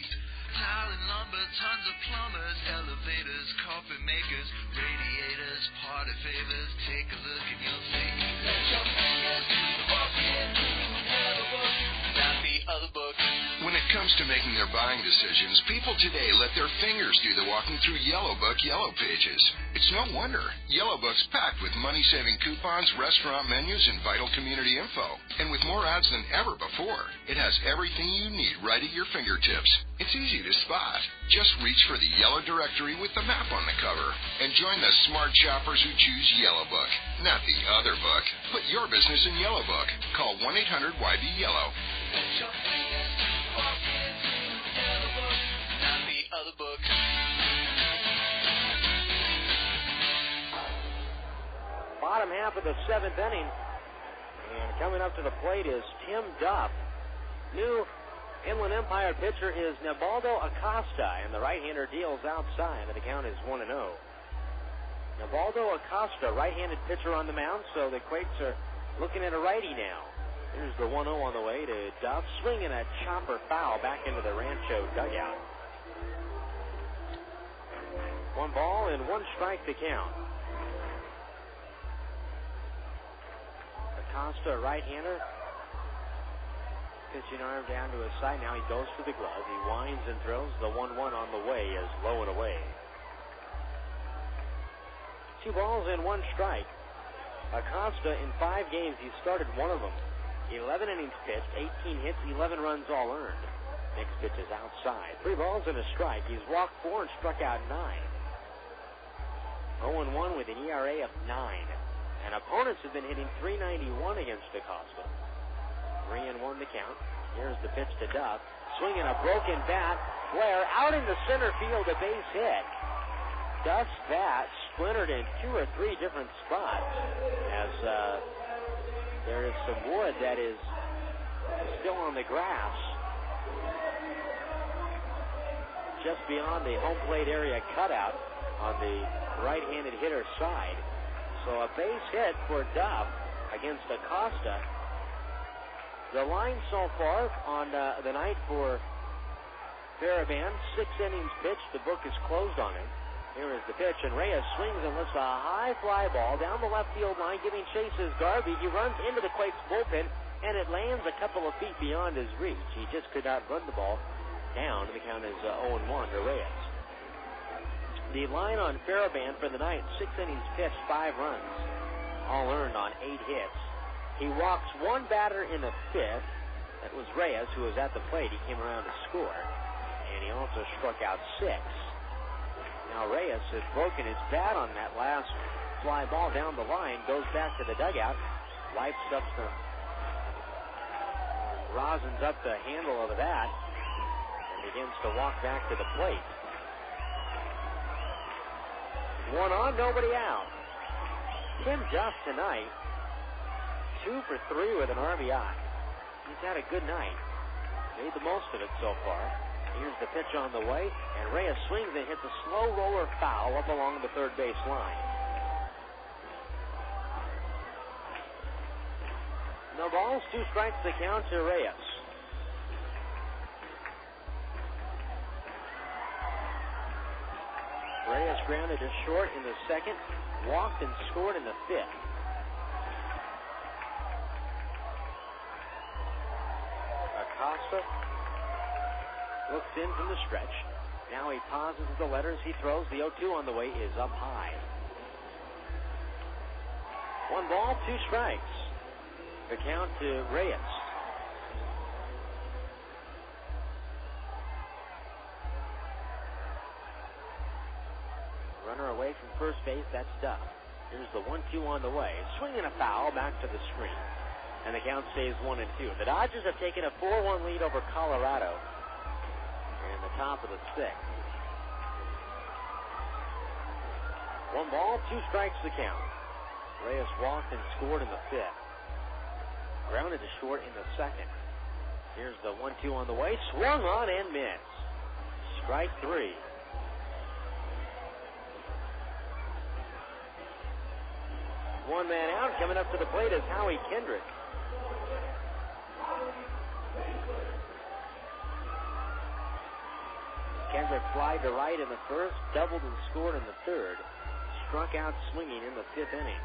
Tile and lumber, tons of plumbers, elevators, coffee makers, radiators, party favors. Take a look and you'll see. Let your fingers walk into the book, not the other book. When it comes to making their buying decisions, people today let their fingers do the walking through Yellow Book Yellow Pages. It's no wonder. Yellow Book's packed with money-saving coupons, restaurant menus, and vital community info. And with more ads than ever before, it has everything you need right at your fingertips. It's easy to spot. Just reach for the yellow directory with the map on the cover and join the smart shoppers who choose Yellow Book, not the other book. Put your business in Yellow Book. Call 1-800-YB-YELLOW. Not the other book. Bottom half of the seventh inning. And coming up to the plate is Tim Duff. New Inland Empire pitcher is Nabaldo Acosta, and the right-hander deals outside, and the count is 1-0. Nabaldo Acosta, right-handed pitcher on the mound, so the Quakes are looking at a righty now. Here's the 1-0 on the way to Duff, swinging a chopper foul back into the Rancho dugout. 1 ball and 1 strike to count. Acosta, right-hander, pitching arm down to his side. Now he goes for the glove. He winds and throws. The 1-1 on the way is low and away. 2 balls and 1 strike. Acosta, in 5 games, he started 1 of them. 11 innings pitched, 18 hits, 11 runs all earned. Next pitch is outside. 3 balls and a strike. He's walked 4 and struck out 9. 0-1 with an ERA of 9. And opponents have been hitting .391 against Acosta. 3-1 to count. Here's the pitch to Duff. Swinging a broken bat. Blair out in the center field, a base hit. Duff's bat splintered in 2 or 3 different spots as there is some wood that is still on the grass just beyond the home plate area cutout on the right-handed hitter's side. So a base hit for Duff against Acosta. The line so far on the night for Feierabend, 6 innings pitched. The book is closed on him. Here is the pitch, and Reyes swings and lifts a high fly ball down the left field line, giving chase is Garvey. He runs into the Quakes bullpen, and it lands a couple of feet beyond his reach. He just could not run the ball down. The count is 0-1 to Reyes. The line on Feierabend for the night, 6 innings pitched, 5 runs, all earned on 8 hits. He walks 1 batter in the 5th. That was Reyes, who was at the plate. He came around to score, and he also struck out 6. Now Reyes has broken his bat on that last fly ball down the line, goes back to the dugout, wipes up some, rosins up the handle of the bat, and begins to walk back to the plate. 1 on, nobody out. Tim Duff tonight, 2 for 3 with an RBI. He's had a good night. Made the most of it so far. Here's the pitch on the way, and Reyes swings and hits a slow roller foul up along the third base line. No balls, 2 strikes to count to Reyes. Reyes grounded to short in the 2nd, walked and scored in the 5th. Acosta looks in from the stretch. Now he pauses the letters. He throws. The 0-2 on the way is up high. 1 ball, 2 strikes. The count to Reyes. Runner away from first base. That's Duff. Here's the 1-2 on the way. Swinging a foul back to the screen. And the count stays 1-2. The Dodgers have taken a 4-1 lead over Colorado in the top of the 6th. 1 ball, 2 strikes to count. Reyes walked and scored in the 5th. Grounded to short in the 2nd. Here's the 1-2 on the way. Swung on and missed. Strike 3. One man out. Coming up to the plate is Howie Kendrick. Kendrick flied to right in the 1st, doubled and scored in the 3rd. Struck out swinging in the 5th inning.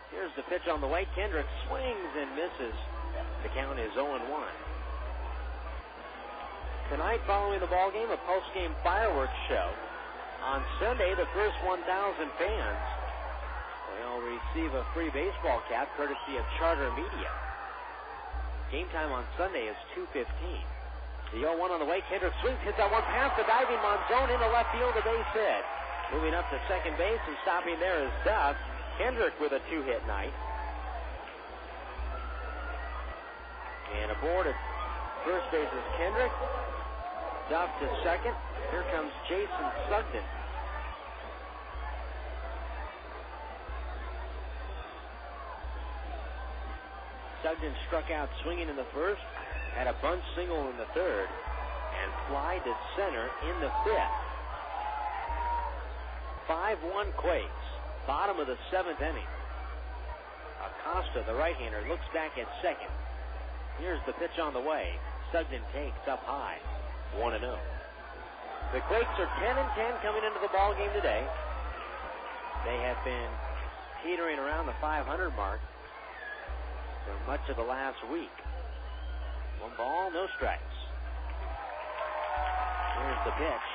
Here's the pitch on the way. Kendrick swings and misses. The count is 0-1. Tonight, following the ballgame, a post-game fireworks show. On Sunday, the first 1,000 fans will receive a free baseball cap courtesy of Charter Media. Game time on Sunday is 2:15. The 0-1 on the way. Kendrick swings, hits that one past the diving Monzon into left field, a base hit. Moving up to second base and stopping there is Duff. Kendrick with a 2-hit night. And aboard at first base is Kendrick. Duff to second. Here comes Jason Sugden. Sugden struck out swinging in the first, had a bunt single in the third, and fly to center in the fifth. 5-1 Quakes, bottom of the seventh inning. Acosta, the right-hander, looks back at second. Here's the pitch on the way. Sugden takes up high, 1-0. The Quakes are 10-10 coming into the ball game today. They have been teetering around the 500 mark for much of the last week. 1 ball, no strikes. Here's the pitch.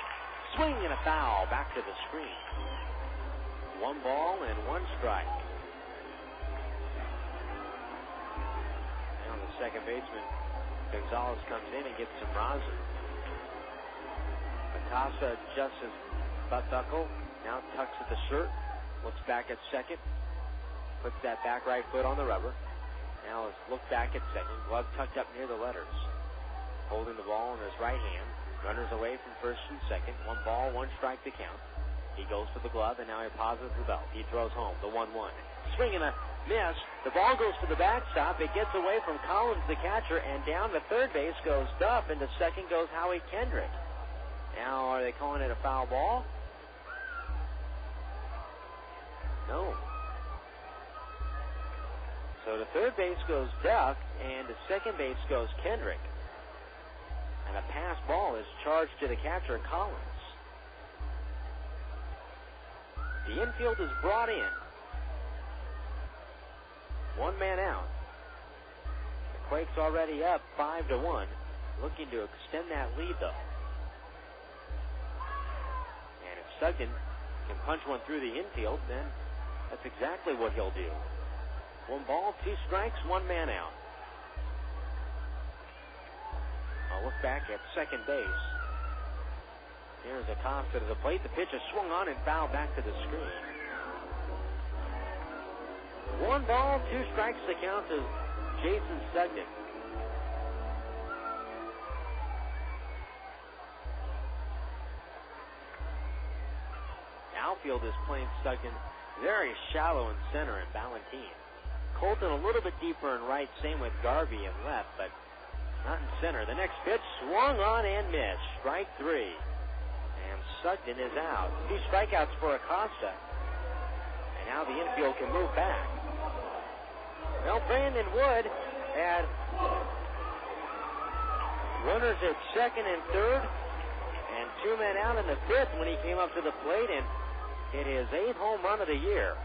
Swing and a foul back to the screen. 1 ball and 1 strike. Now the second baseman, Gonzalez, comes in and gets some rosin. Acosta adjusts his butt buckle, now tucks at the shirt, looks back at second, puts that back right foot on the rubber. Now let's look back at second, glove tucked up near the letters. Holding the ball in his right hand, runners away from first and second. 1 ball, 1 strike to count. He goes for the glove, and now he pauses the belt. He throws home, the 1-1. Swing and a miss. The ball goes to the backstop. It gets away from Collins, the catcher, and down to third base goes Duff, and to second goes Howie Kendrick. Now, are they calling it a foul ball? No. So to third base goes Duff, and to second base goes Kendrick. And a pass ball is charged to the catcher, Collins. The infield is brought in. 1 man out. The Quakes already up 5-1, looking to extend that lead, though. And if Sugden can punch one through the infield, then that's exactly what he'll do. 1 ball, 2 strikes, 1 man out. I'll look back at second base. Here's Acosta to the plate. The pitch is swung on and fouled back to the screen. 1 ball, 2 strikes to count to Jason Sugden. Outfield is playing Sugden very shallow in center and Balentien. Colton a little bit deeper in right, same with Garvey in left, but not in center. The next pitch swung on and missed. Strike 3. And Sugden is out. 2 strikeouts for Acosta. And now the infield can move back. Well, Brandon Wood had runners at second and third and 2 men out in the fifth when he came up to the plate and hit his 8th home run of the year.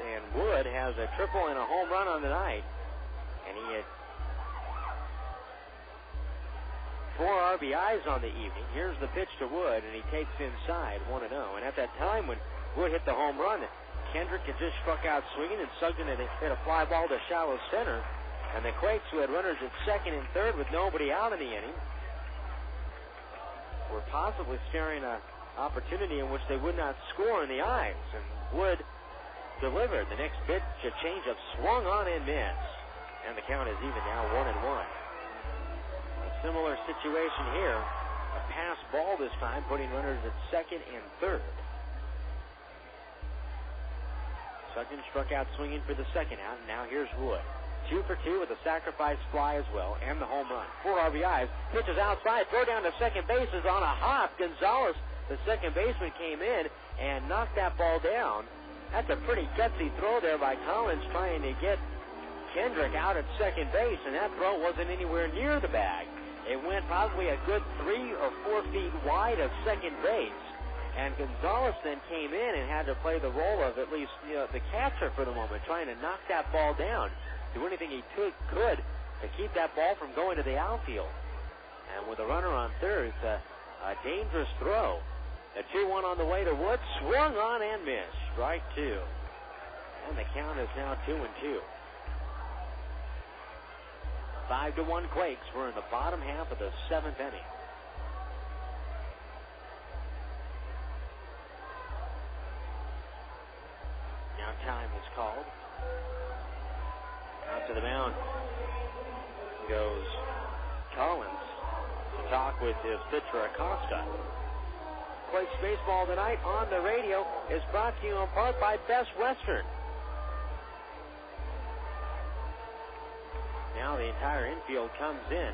And Wood has a triple and a home run on the night. And he hit 4 RBIs on the evening. Here's the pitch to Wood, and he takes inside 1-0. And at that time when Wood hit the home run, Kendrick had just struck out swinging, and Sugden had hit a fly ball to shallow center. And the Quakes, who had runners at second and third with nobody out in the inning, were possibly staring an opportunity in which they would not score in the eyes. And Wood delivered. The next pitch, a changeup, swung on and missed. And the count is even now 1-1. A similar situation here. A pass ball this time, putting runners at second and third. Sugden struck out swinging for the second out, and now here's Wood. 2 for 2 with a sacrifice fly as well, and the home run. 4 RBIs. Pitches outside. Throw down to second base is on a hop. Gonzalez, the second baseman, came in and knocked that ball down. That's a pretty gutsy throw there by Collins, trying to get Kendrick out at second base, and that throw wasn't anywhere near the bag. It went probably a good 3 or 4 feet wide of second base. And Gonzalez then came in and had to play the role of at least the catcher for the moment, trying to knock that ball down. Do anything he could to keep that ball from going to the outfield. And with a runner on third, it's a dangerous throw. The 2-1 on the way to Wood, swung on and missed. Strike 2. And the count is now 2-2. 5-1 Quakes. We're in the bottom half of the 7th inning. Now time is called. Out to the mound goes Collins to talk with his pitcher Acosta. Quakes baseball tonight on the radio is brought to you in part by Best Western. Now the entire infield comes in.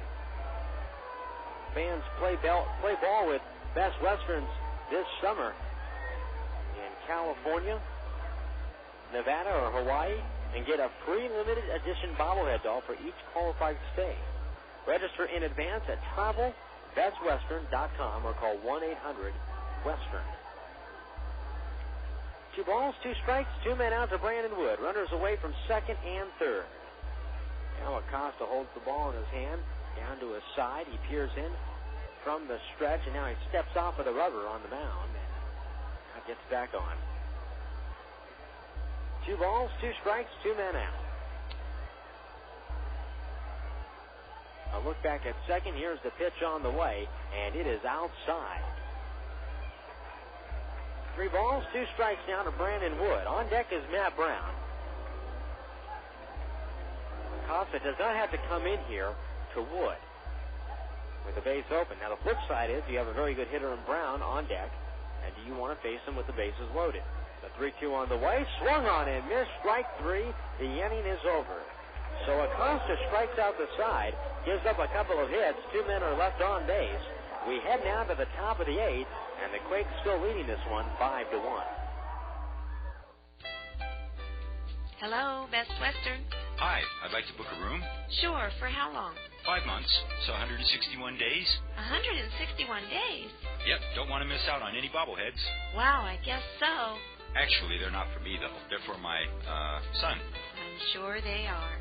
Fans play ball with Best Westerns this summer in California, Nevada, or Hawaii, and get a free limited edition bobblehead doll for each qualified stay. Register in advance at travelbestwestern.com or call 1-800-WESTERN. 2 balls, 2 strikes, 2 men out to Brandon Wood. Runners away from second and third. Now Acosta holds the ball in his hand, down to his side. He peers in from the stretch, and now he steps off of the rubber on the mound and now gets back on. 2 balls, 2 strikes, 2 men out. A look back at second. Here's the pitch on the way, and it is outside. 3 balls, 2 strikes now to Brandon Wood. On deck is Matt Brown. Acosta does not have to come in here to Wood with the base open. Now the flip side is you have a very good hitter in Brown on deck, and do you want to face him with the bases loaded? The 3-2 on the way, swung on and missed. Strike 3. The inning is over. So Acosta strikes out the side, gives up a couple of hits. 2 men are left on base. We head now to the top of the 8th, and the Quakes still leading this one 5-1. Hello, Best Western. Hi, I'd like to book a room. Sure, for how long? 5 months, so 161 days. 161 days? Yep, don't want to miss out on any bobbleheads. Wow, I guess so. Actually, they're not for me, though. They're for my, son. I'm sure they are.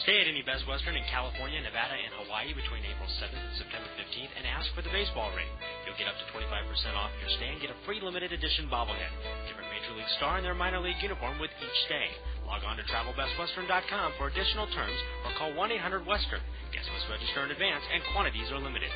Stay at any Best Western in California, Nevada, and Hawaii between April 7th and September 15th and ask for the baseball rate. You'll get up to 25% off your stay and get a free limited edition bobblehead. Different Major League star in their minor league uniform with each stay. Log on to travelbestwestern.com for additional terms or call 1-800-WESTERN. Guests must register in advance and quantities are limited.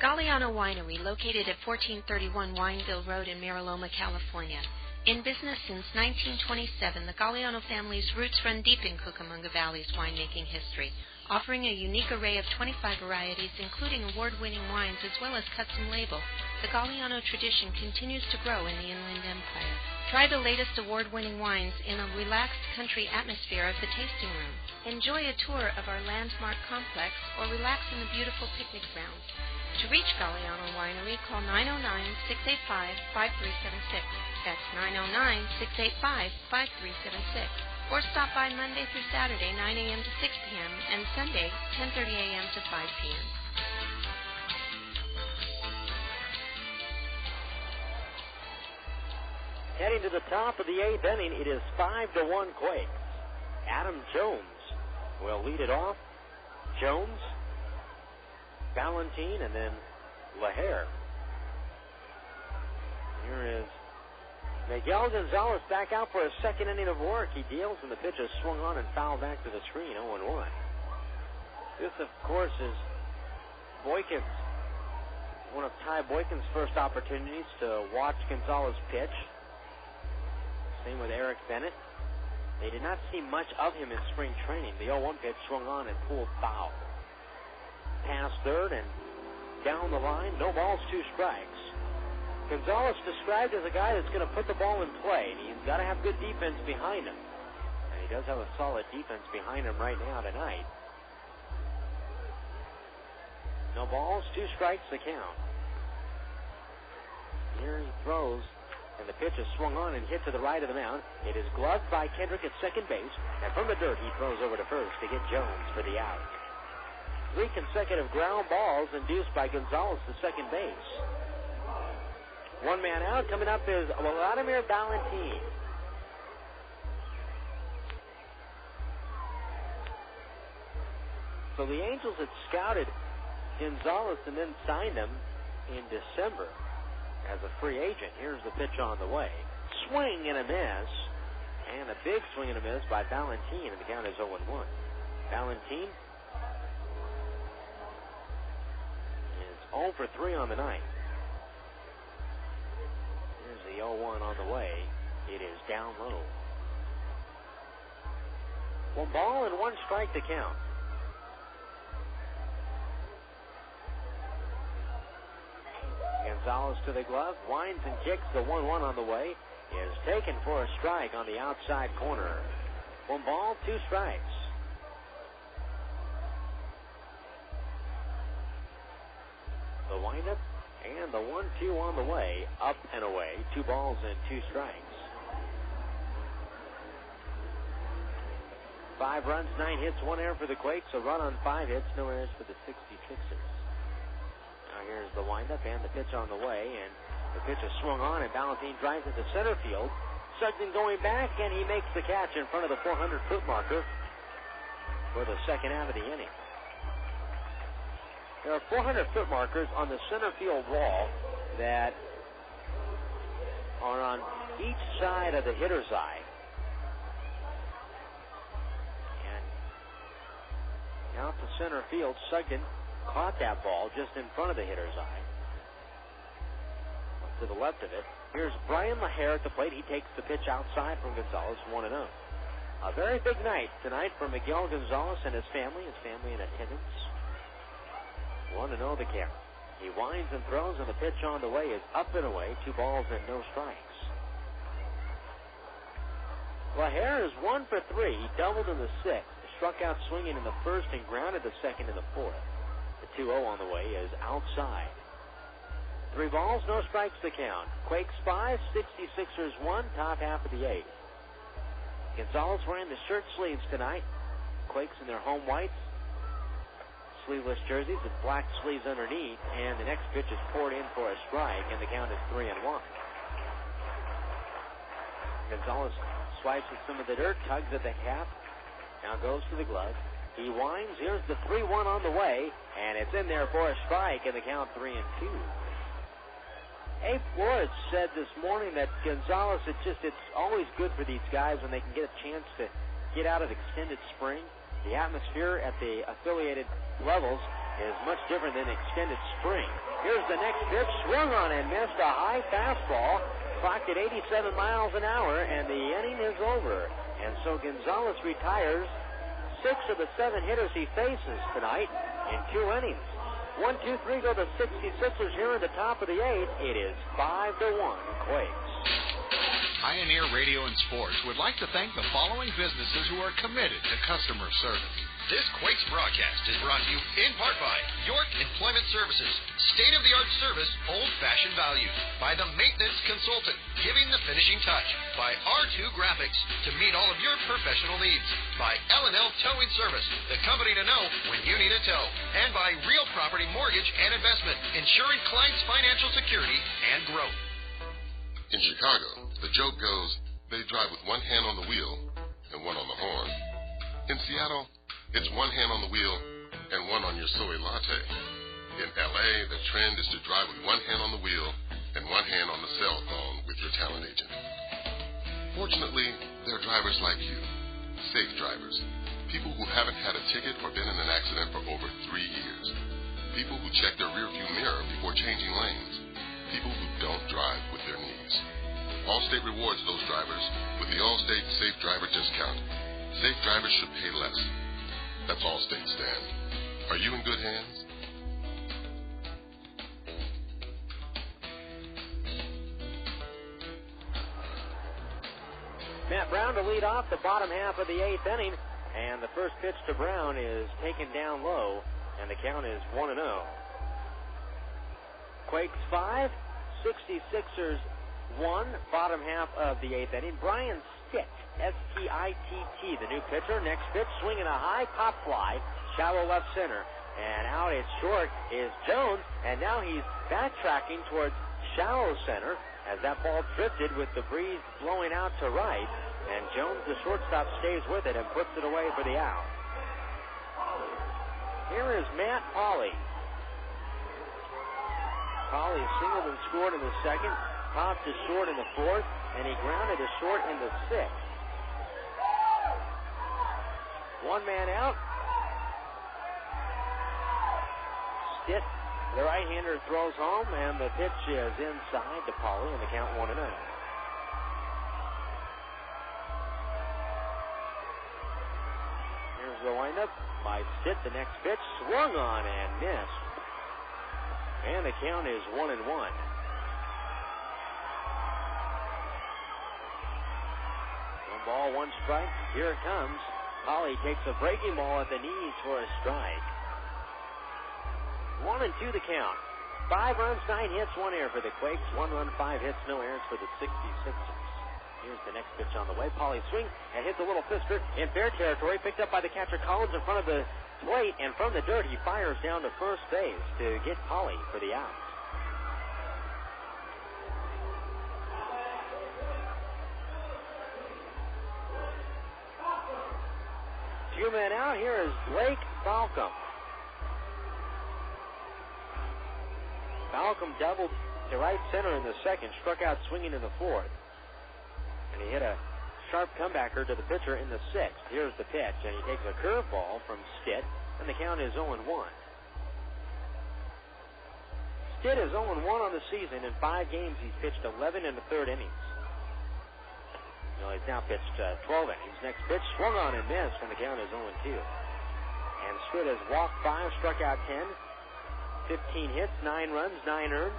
Galliano Winery, located at 1431 Wineville Road in Mariloma, California. In business since 1927, the Galliano family's roots run deep in Cucamonga Valley's winemaking history, offering a unique array of 25 varieties, including award-winning wines as well as custom label. The Galliano tradition continues to grow in the Inland Empire. Try the latest award-winning wines in a relaxed country atmosphere of the tasting room. Enjoy a tour of our landmark complex or relax in the beautiful picnic grounds. To reach Galliano Winery, call 909-685-5376. That's 909-685-5376. Or stop by Monday through Saturday, 9 a.m. to 6 p.m., and Sunday, 10:30 a.m. to 5 p.m. Heading to the top of the 8th inning, it is 5-1 Quakes. Adam Jones will lead it off. Jones, Balentien, and then LaHare. Here is Miguel Gonzalez back out for a second inning of work. He deals, and the pitch is swung on and fouled back to the screen, 0-1. This, of course, is Boykin's, one of Ty Boykin's first opportunities to watch Gonzalez pitch. Same with Eric Bennett. They did not see much of him in spring training. The 0-1 pitch swung on and pulled foul. Past third and down the line, no balls, 2 strikes. Gonzalez described as a guy that's going to put the ball in play, and he's got to have good defense behind him. And he does have a solid defense behind him right now tonight. No balls, 2 strikes the count. Here he throws, and the pitch is swung on and hit to the right of the mound. It is gloved by Kendrick at second base, and from the dirt he throws over to first to get Jones for the out. 3 consecutive ground balls induced by Gonzalez to second base. 1 man out. Coming up is Wladimir Balentien. So the Angels had scouted Gonzalez and then signed him in December as a free agent. Here's the pitch on the way. Swing and a miss. And a big swing and a miss by Balentien, and the count is 0-1. Balentien is 0 for 3 on the night. Here's the 0-1 on the way. It is down low. 1 ball and 1 strike to count. Gonzalez to the glove, winds and kicks the 1-1 on the way. is taken for a strike on the outside corner. 1 ball, 2 strikes. The windup and the 1-2 on the way, up and away. 2 balls and 2 strikes. 5 runs, 9 hits, 1 error for the Quakes. A run on 5 hits, no errors for the 66ers. Now here's the windup and the pitch on the way, and the pitch is swung on, and Balentien drives it to center field. Sugden going back, and he makes the catch in front of the 400-foot marker for the second out of the inning. There are 400-foot markers on the center field wall that are on each side of the hitter's eye. And out to center field, Sugden caught that ball just in front of the hitter's eye. Up to the left of it. Here's Brian LaHare at the plate. He takes the pitch outside from Gonzalez, 1-0. A very big night tonight for Miguel Gonzalez and his family in attendance. 1-0 the count. He winds and throws, and the pitch on the way is up and away. 2 balls and no strikes. LaHare is 1 for 3. He doubled in the 6th. Struck out swinging in the 1st and grounded the 2nd and the 4th. The 2-0 on the way is outside. 3 balls, no strikes to count. Quakes 5, 66ers 1, top half of the 8th. Gonzalez wearing the shirt sleeves tonight. Quakes in their home whites. Sleeveless jerseys with black sleeves underneath, and the next pitch is poured in for a strike, and the count is 3-1. Gonzalez swipes at some of the dirt, tugs at the cap, now goes to the glove. He winds. Here's the 3-1 on the way, and it's in there for a strike, and the count 3-2. Abe Flores said this morning that Gonzalez, it's always good for these guys when they can get a chance to get out of extended spring. The atmosphere at the affiliated levels is much different than extended spring. Here's the next pitch, swung on and missed, a high fastball, clocked at 87 miles an hour, and the inning is over. And so Gonzalez retires 6 of the 7 hitters he faces tonight in 2 innings. 1, 2, 3 go the 66ers here at the top of the 8th. It is 5-1 Quakes. Pioneer Radio and Sports would like to thank the following businesses who are committed to customer service. This Quakes broadcast is brought to you in part by York Employment Services, state-of-the-art service, old-fashioned value. By the Maintenance Consultant, giving the finishing touch. By R2 Graphics, to meet all of your professional needs. By L&L Towing Service, the company to know when you need a tow. And by Real Property Mortgage and Investment, ensuring clients' financial security and growth. In Chicago, the joke goes, they drive with 1 hand on the wheel and 1 on the horn. In Seattle, it's 1 hand on the wheel and 1 on your soy latte. In LA, the trend is to drive with 1 hand on the wheel and 1 hand on the cell phone with your talent agent. Fortunately, there are drivers like you, safe drivers, people who haven't had a ticket or been in an accident for over 3 years, people who check their rearview mirror before changing lanes, people who don't drive with their knees. Allstate rewards those drivers with the Allstate Safe Driver Discount. Safe drivers should pay less. That's Allstate stand. Are you in good hands? Matt Brown to lead off the bottom half of the 8th inning, and the first pitch to Brown is taken down low, and the count is 1-0. Quakes 5, 66ers 1, bottom half of the 8th inning. Brian Stitt, S-T-I-T-T, the new pitcher. Next pitch, swinging a high pop fly, shallow left center. And out it's short is Jones, and now he's backtracking towards shallow center as that ball drifted with the breeze blowing out to right. And Jones, the shortstop, stays with it and puts it away for the out. Here is Matt Pauley. Pauley singled and scored in the 2nd. Popped to short in the 4th, and he grounded to short in the 6th. 1 man out. Stitt, the right-hander, throws home, and the pitch is inside to Pauley, and the count 1-0. Here's the windup by Stitt. The next pitch swung on and missed, and the count is 1-1. ball, one strike. Here it comes. Polly takes a breaking ball at the knees for a strike. 1-2 the count. 5 runs, 9 hits, 1 error for the Quakes. 1 run, 5 hits, no errors for the 66ers. Here's the next pitch on the way. Polly swing and hits a little fister in fair territory. Picked up by the catcher Collins in front of the plate, and from the dirt he fires down to first base to get Polly for the out. Two men out. Here is Blake Falcom. Falcom doubled to right center in the second, struck out swinging in the fourth. And he hit a sharp comebacker to the pitcher in the sixth. Here's the pitch, and he takes a curveball from Stitt, and the count is 0-1. Stitt is 0-1 on the season. In 5 games, he's pitched 11 and a third innings. He's now pitched 12 innings. Next pitch, swung on and missed, and the count is 0-2. And Stitt has walked 5, struck out 10, 15 hits, 9 runs, 9 earned.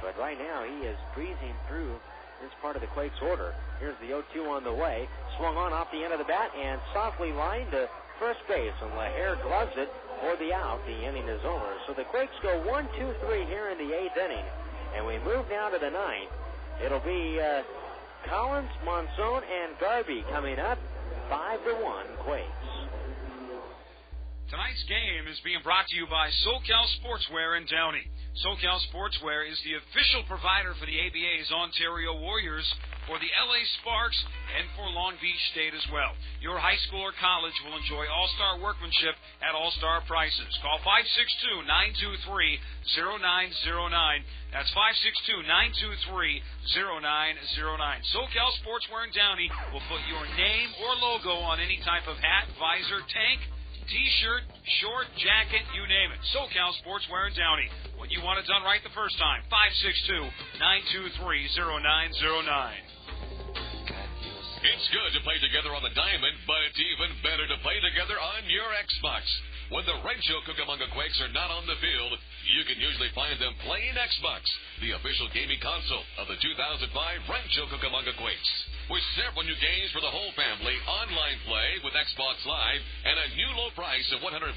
But right now, he is breezing through this part of the Quakes order. Here's the 0-2 on the way. Swung on off the end of the bat and softly lined to first base, and LaHare gloves it for the out. The inning is over. So the Quakes go 1-2-3 here in the 8th inning. And we move now to the 9th. It'll be Collins, Monson, and Garvey coming up. 5-1 Quakes. Tonight's game is being brought to you by SoCal Sportswear in Downey. SoCal Sportswear is the official provider for the ABA's Ontario Warriors, for the LA Sparks, and for Long Beach State as well. Your high school or college will enjoy all-star workmanship at all-star prices. Call 562-923-0909. That's 562-923-0909. SoCal Sportswear in Downey will put your name or logo on any type of hat, visor, tank, T-shirt, short, jacket, you name it. SoCal Sportswear in Downey. When you want it done right the first time, 562-923-0909. It's good to play together on the diamond, but it's even better to play together on your Xbox. When the Rancho Cucamonga Quakes are not on the field, you can usually find them playing Xbox, the official gaming console of the 2005 Rancho Cucamonga Quakes. With several new games for the whole family, online play with Xbox Live, and a new low price of $149.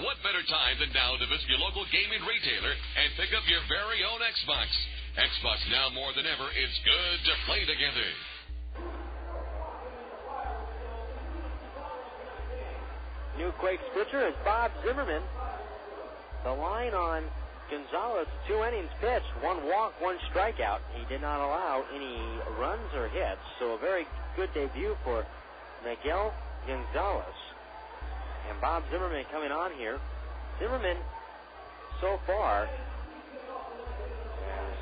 What better time than now to visit your local gaming retailer and pick up your very own Xbox? Xbox now more than ever, it's good to play together. New Quakes pitcher is Bob Zimmerman. The line on Gonzalez, 2 innings pitched, 1 walk, 1 strikeout. He did not allow any runs or hits, so a very good debut for Miguel Gonzalez. And Bob Zimmerman coming on here. Zimmerman, so far,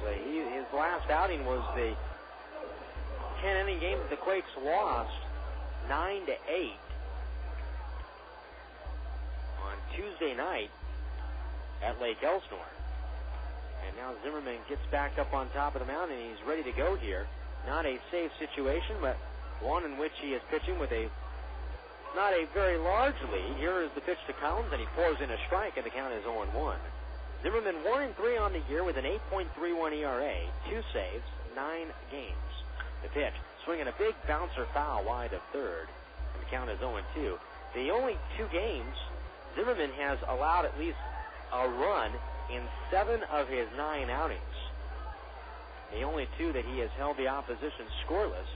his last outing was the 10-inning game that the Quakes lost 9-8 on Tuesday night at Lake Elsinore. And now Zimmerman gets back up on top of the mound, and he's ready to go here. Not a safe situation, but one in which he is pitching with not a very large lead. Here is the pitch to Collins, and he pours in a strike, and the count is 0-1. Zimmerman 1-3 on the year with an 8.31 ERA, 2 saves, 9 games. The pitch, swinging a big bouncer foul wide of third, and the count is 0-2. The only 2 games Zimmerman has allowed at least a run in 7 of his 9 outings. The only 2 that he has held the opposition scoreless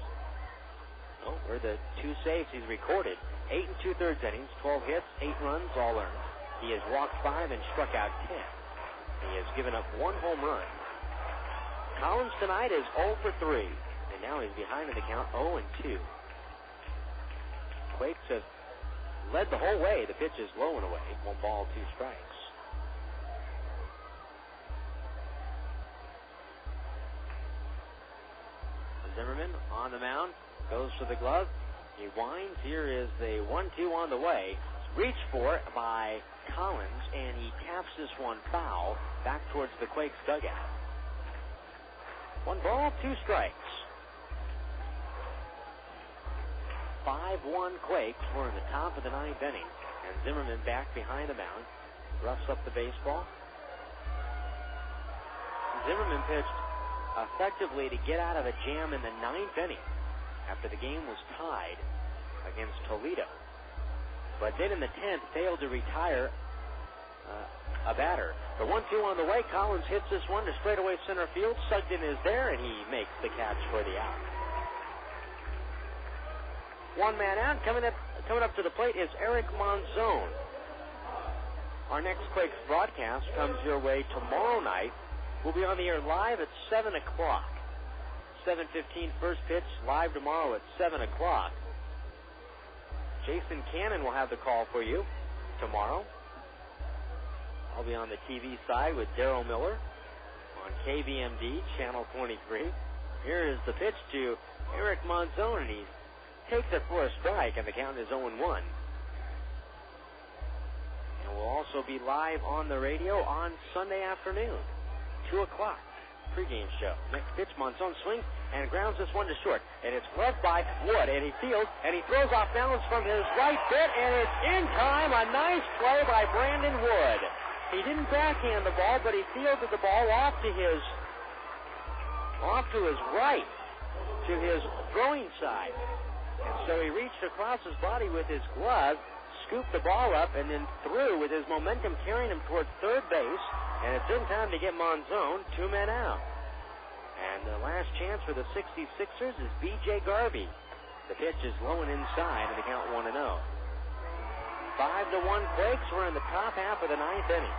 were the 2 saves he's recorded. 8 2/3 innings, 12 hits, 8 runs, all earned. He has walked 5 and struck out 10. He has given up 1 home run. Collins tonight is 0 for 3, and now he's behind in the count 0-2. Quakes have led the whole way. The pitch is low and away. 1 ball, 2 strikes. Zimmerman on the mound, goes to the glove. He winds. Here is the 1-2 on the way. Reached for it by Collins, and he taps this one foul back towards the Quakes dugout. 1 ball, 2 strikes. 5-1 Quakes. We're in the top of the 9th inning. And Zimmerman back behind the mound. Roughs up the baseball. Zimmerman pitched effectively to get out of a jam in the 9th inning. after the game was tied against Toledo. But then in the 10th, failed to retire a batter. The 1-2 on the way. Collins hits this one to straightaway center field. Sugden is there, and he makes the catch for the out. One man out. Coming up to the plate is Eric Monzon. Our next Quakes broadcast comes your way tomorrow night. We'll be on the air live at 7 o'clock. 7:15 first pitch, live tomorrow at 7 o'clock. Jason Cannon will have the call for you tomorrow. I'll be on the TV side with Darryl Miller on KVMD, Channel 23. Here is the pitch to Eric Monzon, and he takes it for a strike, and the count is 0-1. And we'll also be live on the radio on Sunday afternoon, 2 o'clock, pregame show. Next pitch, Monzon swings and grounds this one to short. And it's gloved by Wood, and he fields, and he throws off balance from his right foot, and it's in time. A nice play by Brandon Wood. He didn't backhand the ball, but he fielded the ball off to his right, to his throwing side. And so he reached across his body with his glove, scooped the ball up, and then threw with his momentum carrying him towards third base. And it's in time to get Monzon, 2 men out. And the last chance for the 66ers is B.J. Garvey. The pitch is low and inside, and the count 1-0. 5-1 Quakes. We're in the top half of the 9th inning.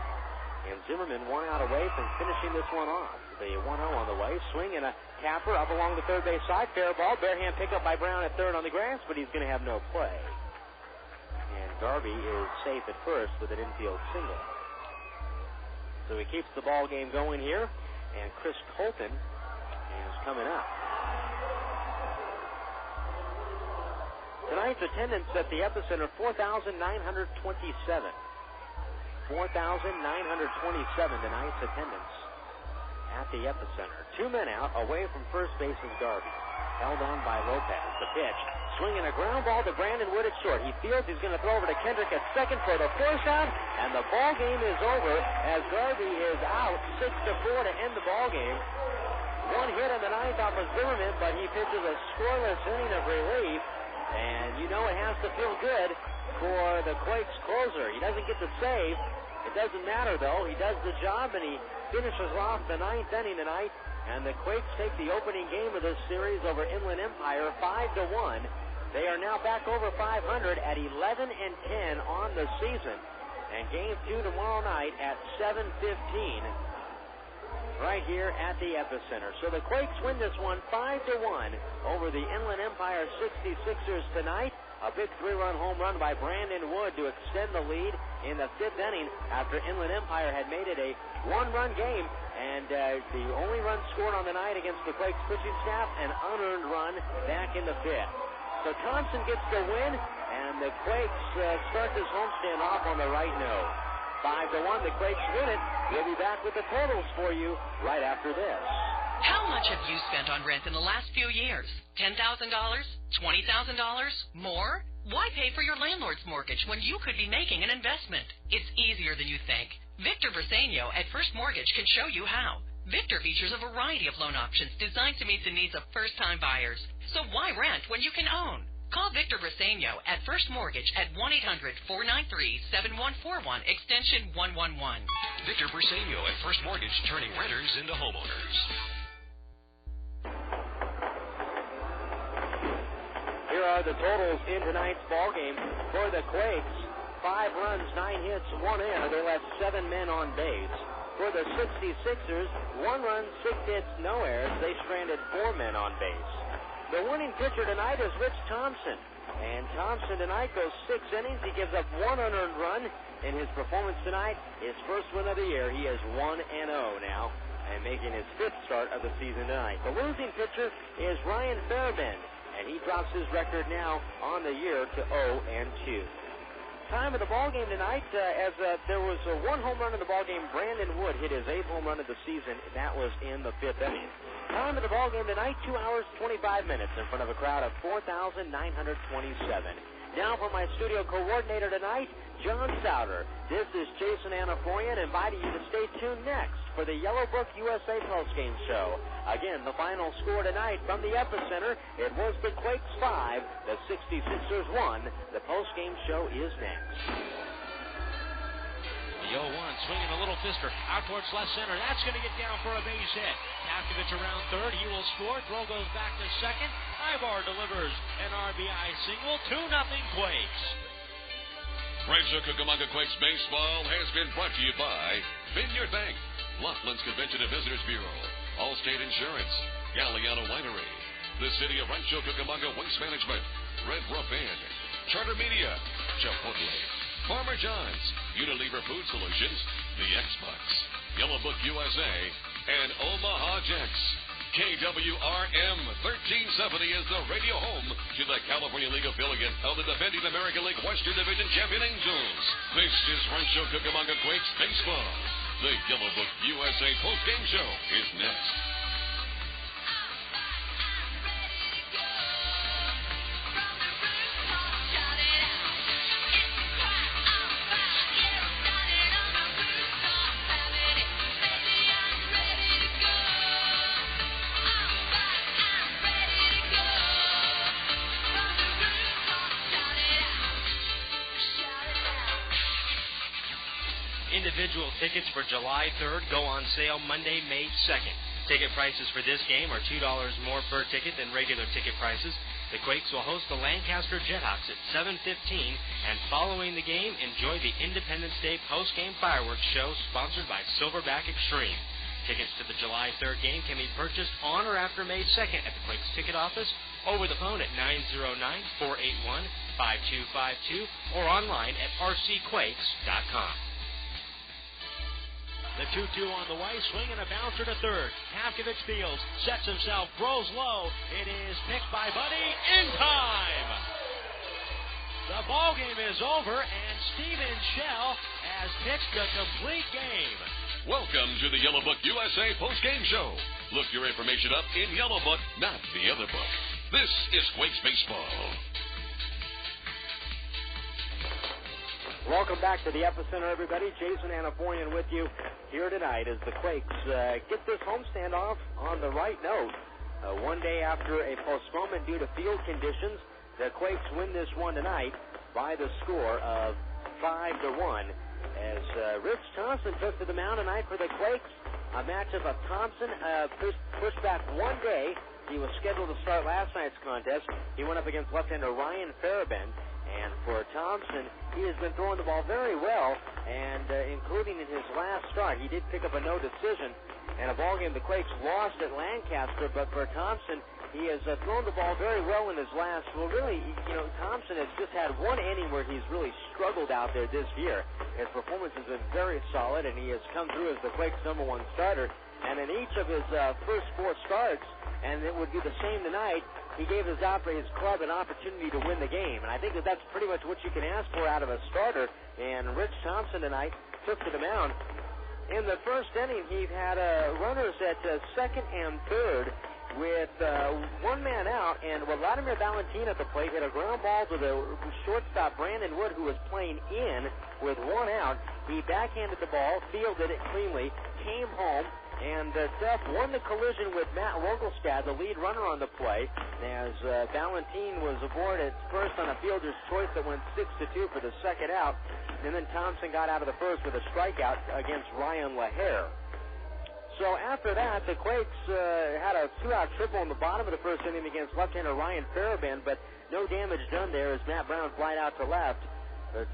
And Zimmerman 1 out away from finishing this one off. The 1-0 on the way. Swing and a tapper up along the third base side. Fair ball. Bare hand pick up by Brown at third on the grass, but he's going to have no play. And Garvey is safe at first with an infield single. So he keeps the ball game going here. And Chris Colton is coming up. Tonight's attendance at the Epicenter, 4,927. 4,927 tonight's attendance at the Epicenter. 2 men out, away from first baseman Garvey. Held on by Lopez. The pitch. Swinging a ground ball to Brandon Wood at short. He fields. He's going to throw over to Kendrick at second for the force out. And the ball game is over as Garvey is out 6-4 to end the ball game. 1 hit in the 9th off of Zimmerman, but he pitches a scoreless inning of relief. And you know it has to feel good for the Quakes closer. He doesn't get the save. It doesn't matter, though. He does the job, and he finishes off the 9th inning tonight. And the Quakes take the opening game of this series over Inland Empire 5-1. They are now back over 500 at 11-10 on the season. And game 2 tomorrow night at 7:15 right here at the Epicenter. So the Quakes win this one 5-1 over the Inland Empire 66ers tonight. A big 3-run home run by Brandon Wood to extend the lead in the 5th inning after Inland Empire had made it a 1-run game. And the only run scored on the night against the Quakes pitching staff, an unearned run back in the 5th. So Thompson gets the win, and the Quakes start this homestand off on the right note. 5-1, the Quakes win it. We'll be back with the totals for you right after this. How much have you spent on rent in the last few years? $10,000? $20,000? More? Why pay for your landlord's mortgage when you could be making an investment? It's easier than you think. Victor Briseño at First Mortgage can show you how. Victor features a variety of loan options designed to meet the needs of first-time buyers. So why rent when you can own? Call Victor Briseño at First Mortgage at 1-800-493-7141, extension 111. Victor Briseño at First Mortgage, turning renters into homeowners. Here are the totals in tonight's ballgame for the Quakes. 5 runs, 9 hits, 1 error. They left 7 men on base. For the 66ers, 1 run, 6 hits, no errors. They stranded 4 men on base. The winning pitcher tonight is Rich Thompson. And Thompson tonight goes 6 innings. He gives up 1 unearned run in his performance tonight. His first win of the year. He is 1-0 now and making his 5th start of the season tonight. The losing pitcher is Ryan Feierabend, and he drops his record now on the year to 0-2. Time of the ball game tonight, there was 1 home run in the ball game. Brandon Wood hit his 8th home run of the season. That was in the 5th inning. Time of the ball game tonight, 2 hours, 25 minutes in front of a crowd of 4,927. Now for my studio coordinator tonight, John Souter. This is Jason Anaforian inviting you to stay tuned next for the Yellow Book USA postgame show. Again, the final score tonight from the epicenter, it was the Quakes 5, the 66ers 1. The postgame show is next. The 0-1 swinging a little fister out towards left center. That's going to get down for a base hit. Tafkovich around third. He will score. Throw goes back to second. Ivar delivers an RBI single. 2-0 Quakes. Rancho Cucamonga Quakes baseball has been brought to you by Vineyard Bank, Laughlin's Convention and Visitors Bureau, Allstate Insurance, Galliano Winery, the City of Rancho Cucamonga Waste Management, Red Roof Inn, Charter Media, Chipotle, Farmer John's, Unilever Food Solutions, the Xbox, Yellow Book USA, and Omaha Jets. KWRM 1370 is the radio home to the California League affiliate of the defending American League Western Division champion Angels. This is Rancho Cucamonga Quakes baseball. The Yellow Book USA postgame show is next. Individual tickets for July 3rd go on sale Monday, May 2nd. Ticket prices for this game are $2 more per ticket than regular ticket prices. The Quakes will host the Lancaster Jethawks at 7:15, and following the game, enjoy the Independence Day post-game fireworks show sponsored by Silverback Extreme. Tickets to the July 3rd game can be purchased on or after May 2nd at the Quakes ticket office, over the phone at 909-481-5252, or online at rcquakes.com. The 2-2 on the way, swing and a bouncer to third. Tafkovich fields, sets himself, throws low. It is picked by Buddy in time. The ball game is over, and Steven Shell has pitched a complete game. Welcome to the Yellow Book USA postgame show. Look your information up in Yellow Book, not the other book. This is Quakes baseball. Welcome back to the epicenter, everybody. Jason Anaforian with you here tonight as the Quakes get this homestand off on the right note. One day after a postponement due to field conditions, the Quakes win this one tonight by the score of 5-1. As Rich Thompson took to the mound tonight for the Quakes, a matchup of Thompson pushed back one day. He was scheduled to start last night's contest. He went up against left-hander Ryan Feierabend. And for Thompson, he has been throwing the ball very well, and including in his last start, he did pick up a no decision and a ball game the Quakes lost at Lancaster. But for Thompson, he has thrown the ball very well in his last. Well, really, Thompson has just had one inning where he's really struggled out there this year. His performance has been very solid, and he has come through as the Quakes' #1 starter. And in each of his first 4 starts, and it would be the same tonight, he gave his club an opportunity to win the game. And I think that's pretty much what you can ask for out of a starter. And Rich Thompson tonight took to the mound. In the first inning, he had runners at second and third with one man out. And Wladimir Balentien at the plate hit a ground ball to the shortstop Brandon Wood, who was playing in with one out. He backhanded the ball, fielded it cleanly, came home, and Duff won the collision with Matt Wogelstad, the lead runner on the play, as Balentien was aboard at first on a fielder's choice that went 6-2 for the second out. And then Thompson got out of the first with a strikeout against Ryan Lahair. So after that, the Quakes had a 2-out triple in the bottom of the first inning against left-hander Ryan Feierabend, but no damage done there as Matt Brown flied out to left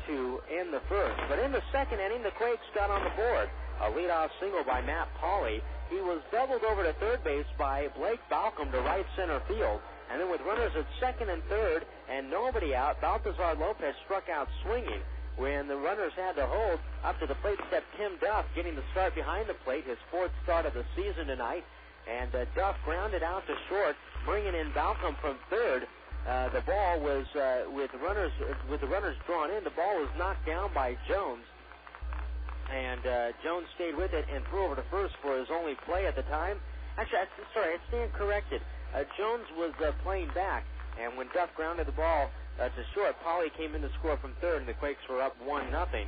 to end the first. But in the second inning, the Quakes got on the board. A leadoff single by Matt Pauley. He was doubled over to third base by Blake Balcom to right center field. And then with runners at second and third and nobody out, Baltazar Lopez struck out swinging. When the runners had to hold, up to the plate stepped Tim Duff, getting the start behind the plate, his 4th start of the season tonight. And Duff grounded out to short, bringing in Balcom from third. The ball was, with the runners drawn in, the ball was knocked down by Jones. And Jones stayed with it and threw over to first for his only play at the time. Actually, I stand corrected. Jones was playing back, and when Duff grounded the ball to short. Pauly came in to score from third, and the Quakes were up 1-0.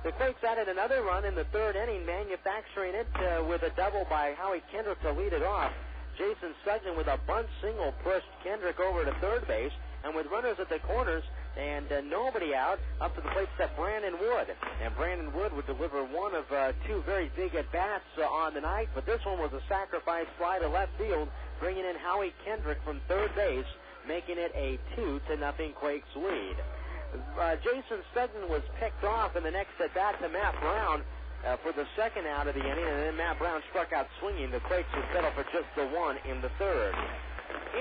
The Quakes added another run in the third inning, manufacturing it with a double by Howie Kendrick to lead it off. Jason Sugden with a bunt single pushed Kendrick over to third base, and with runners at the corners and nobody out, up to the plate stepped Brandon Wood. And Brandon Wood would deliver one of two very big at-bats on the night, but this one was a sacrifice fly to left field, bringing in Howie Kendrick from third base, making it a 2-0 Quakes lead. Jason Sugden was picked off in the next at-bat to Matt Brown for the second out of the inning, and then Matt Brown struck out swinging. The Quakes would settle for just the one in the third.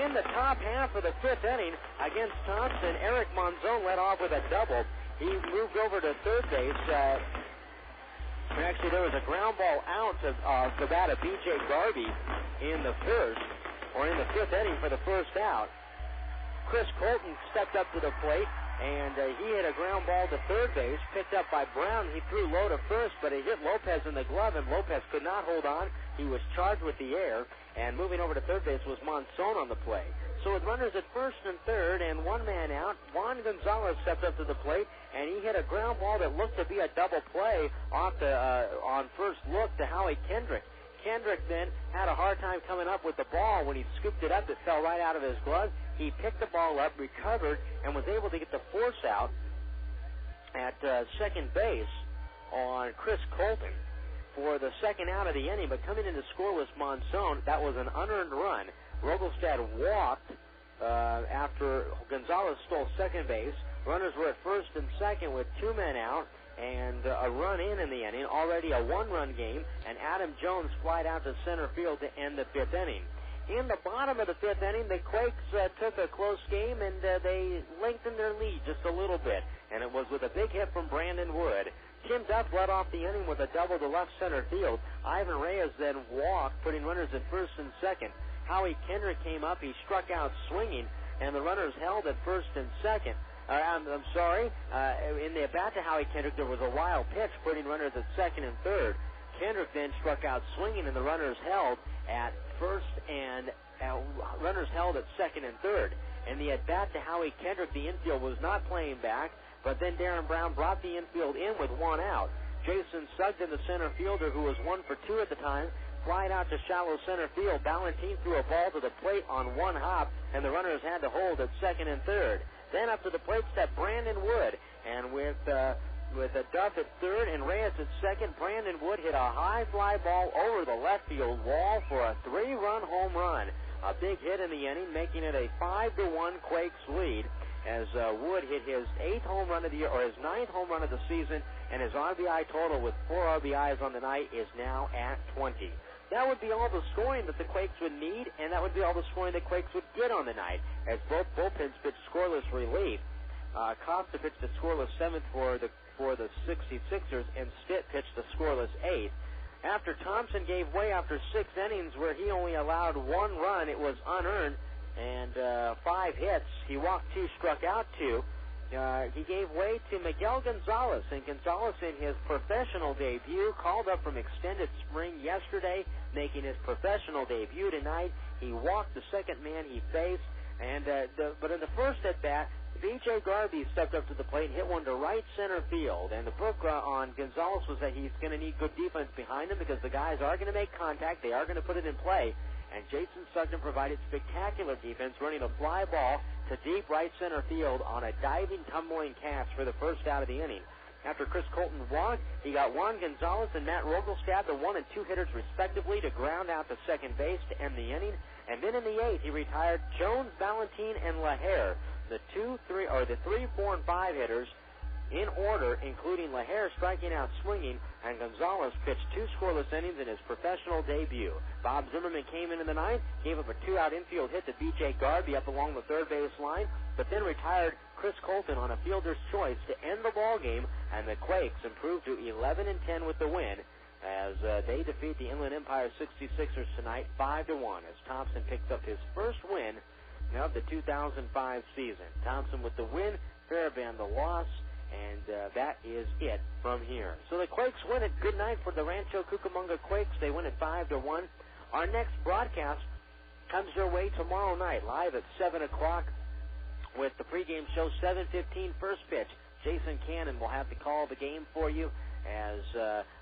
In the top half of the fifth inning, against Thompson, Eric Monzon led off with a double. He moved over to third base. Actually, there was a ground ball out of the bat of B.J. Garvey in the fifth inning for the first out. Chris Colton stepped up to the plate, and he hit a ground ball to third base, picked up by Brown. He threw low to first, but it hit Lopez in the glove, and Lopez could not hold on. He was charged with the air, and moving over to third base was Monzon on the play. So with runners at first and third and one man out, Juan Gonzalez stepped up to the plate, and he hit a ground ball that looked to be a double play off on first look to Howie Kendrick. Kendrick then had a hard time coming up with the ball. When he scooped it up, it fell right out of his glove. He picked the ball up, recovered, and was able to get the force out at second base on Chris Colton for the second out of the inning. But coming into scoreless Monzon, that was an unearned run. Rogelstad walked after Gonzalez stole second base. Runners were at first and second with two men out and a run in the inning. Already a one-run game, and Adam Jones flied out to center field to end the fifth inning. In the bottom of the fifth inning, the Quakes took a close game, and they lengthened their lead just a little bit, and it was with a big hit from Brandon Wood. Tim Duff led off the inning with a double to left center field. Ivan Reyes then walked, putting runners at first and second. Howie Kendrick came up. He struck out swinging, and the runners held at first and second. In the at-bat to Howie Kendrick, there was a wild pitch, putting runners at second and third. Kendrick then struck out swinging, and the runners held at first and runners held at second and third. And the at-bat to Howie Kendrick, the infield was not playing back, but then Darren Brown brought the infield in with one out. Jason Sugden, the center fielder, who was 1 for 2 at the time, flied out to shallow center field. Balentien threw a ball to the plate on one hop, and the runners had to hold at second and third. Then up to the plate stepped Brandon Wood, and with a Duff at third and Reyes at second, Brandon Wood hit a high fly ball over the left field wall for a 3-run home run. A big hit in the inning, making it a 5-1 Quakes lead, as Wood hit his 8th home run of the year, or his 9th home run of the season, and his RBI total with 4 RBIs on the night is now at 20. That would be all the scoring that the Quakes would need, and that would be all the scoring the Quakes would get on the night, as both bullpens pitched scoreless relief. Costa pitched a scoreless 7th for the 66ers, and Stitt pitched a scoreless 8th. After Thompson gave way after 6 innings, where he only allowed 1 run, it was unearned, and 5 hits. He walked 2, struck out 2. He gave way to Miguel Gonzalez, and Gonzalez in his professional debut, called up from extended spring yesterday, making his professional debut tonight. He walked the second man he faced, and but in the first at-bat, B.J. Garvey stepped up to the plate and hit one to right center field. And the book on Gonzalez was that he's going to need good defense behind him because the guys are going to make contact. They are going to put it in play. And Jason Sugden provided spectacular defense, running a fly ball to deep right center field on a diving, tumbling catch for the first out of the inning. After Chris Colton walked, he got Juan Gonzalez and Matt Rogelstad, the 1 and 2 hitters respectively, to ground out to second base to end the inning. And then in the 8th, he retired Jones, Balentien, and Lahair, the 3, 4, and 5 hitters in order, including Lahair striking out swinging, and Gonzalez pitched 2 scoreless innings in his professional debut. Bob Zimmerman came in the 9th, gave up a 2-out infield hit to B.J. Garvey up along the third base line, but then retired Chris Colton on a fielder's choice to end the ball game, and the Quakes improved to 11-10 with the win as they defeat the Inland Empire 66ers tonight 5-1 as Thompson picks up his first win of the 2005 season. Thompson with the win, Feierabend the loss, and that is it from here. So the Quakes win it. Good night for the Rancho Cucamonga Quakes. They win it 5-1. Our next broadcast comes your way tomorrow night, live at 7 o'clock with with the pregame show, 7:15 first pitch. Jason Cannon will have to call the game for you, as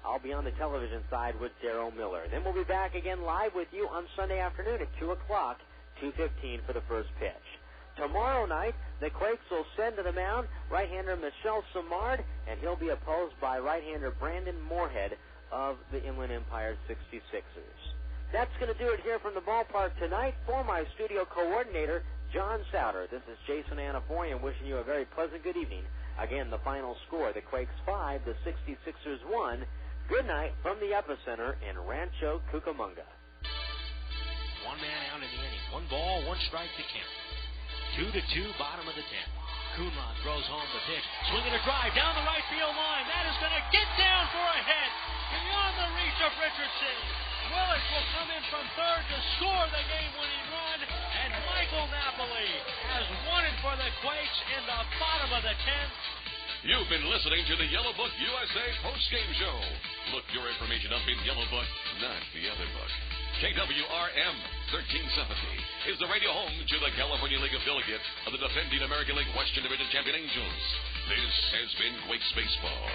I'll be on the television side with Darryl Miller. Then we'll be back again live with you on Sunday afternoon at 2 o'clock, 2:15 for the first pitch. Tomorrow night, the Quakes will send to the mound right-hander Michel Simard, and he'll be opposed by right-hander Brandon Moorhead of the Inland Empire 66ers. That's going to do it here from the ballpark tonight. For my studio coordinator, John Souter, this is Jason Anaforian wishing you a very pleasant good evening. Again, the final score, the Quakes 5, the 66ers 1. Good night from the epicenter in Rancho Cucamonga. One man out in the inning. 1 ball, 1 strike to Kemp. 2-2, bottom of the 10th. Kuhnrod throws home the pitch. Swinging a drive down the right field line. That is going to get down for a hit. Beyond the reach of Richardson. Willis will come in from third to score the game-winning run. And Michael Napoli has won it for the Quakes in the bottom of the 10th. You've been listening to the Yellow Book USA postgame show. Look your information up in Yellow Book, not the other book. KWRM 1370 is the radio home to the California League affiliate of the defending American League Western Division champion Angels. This has been Quakes Baseball.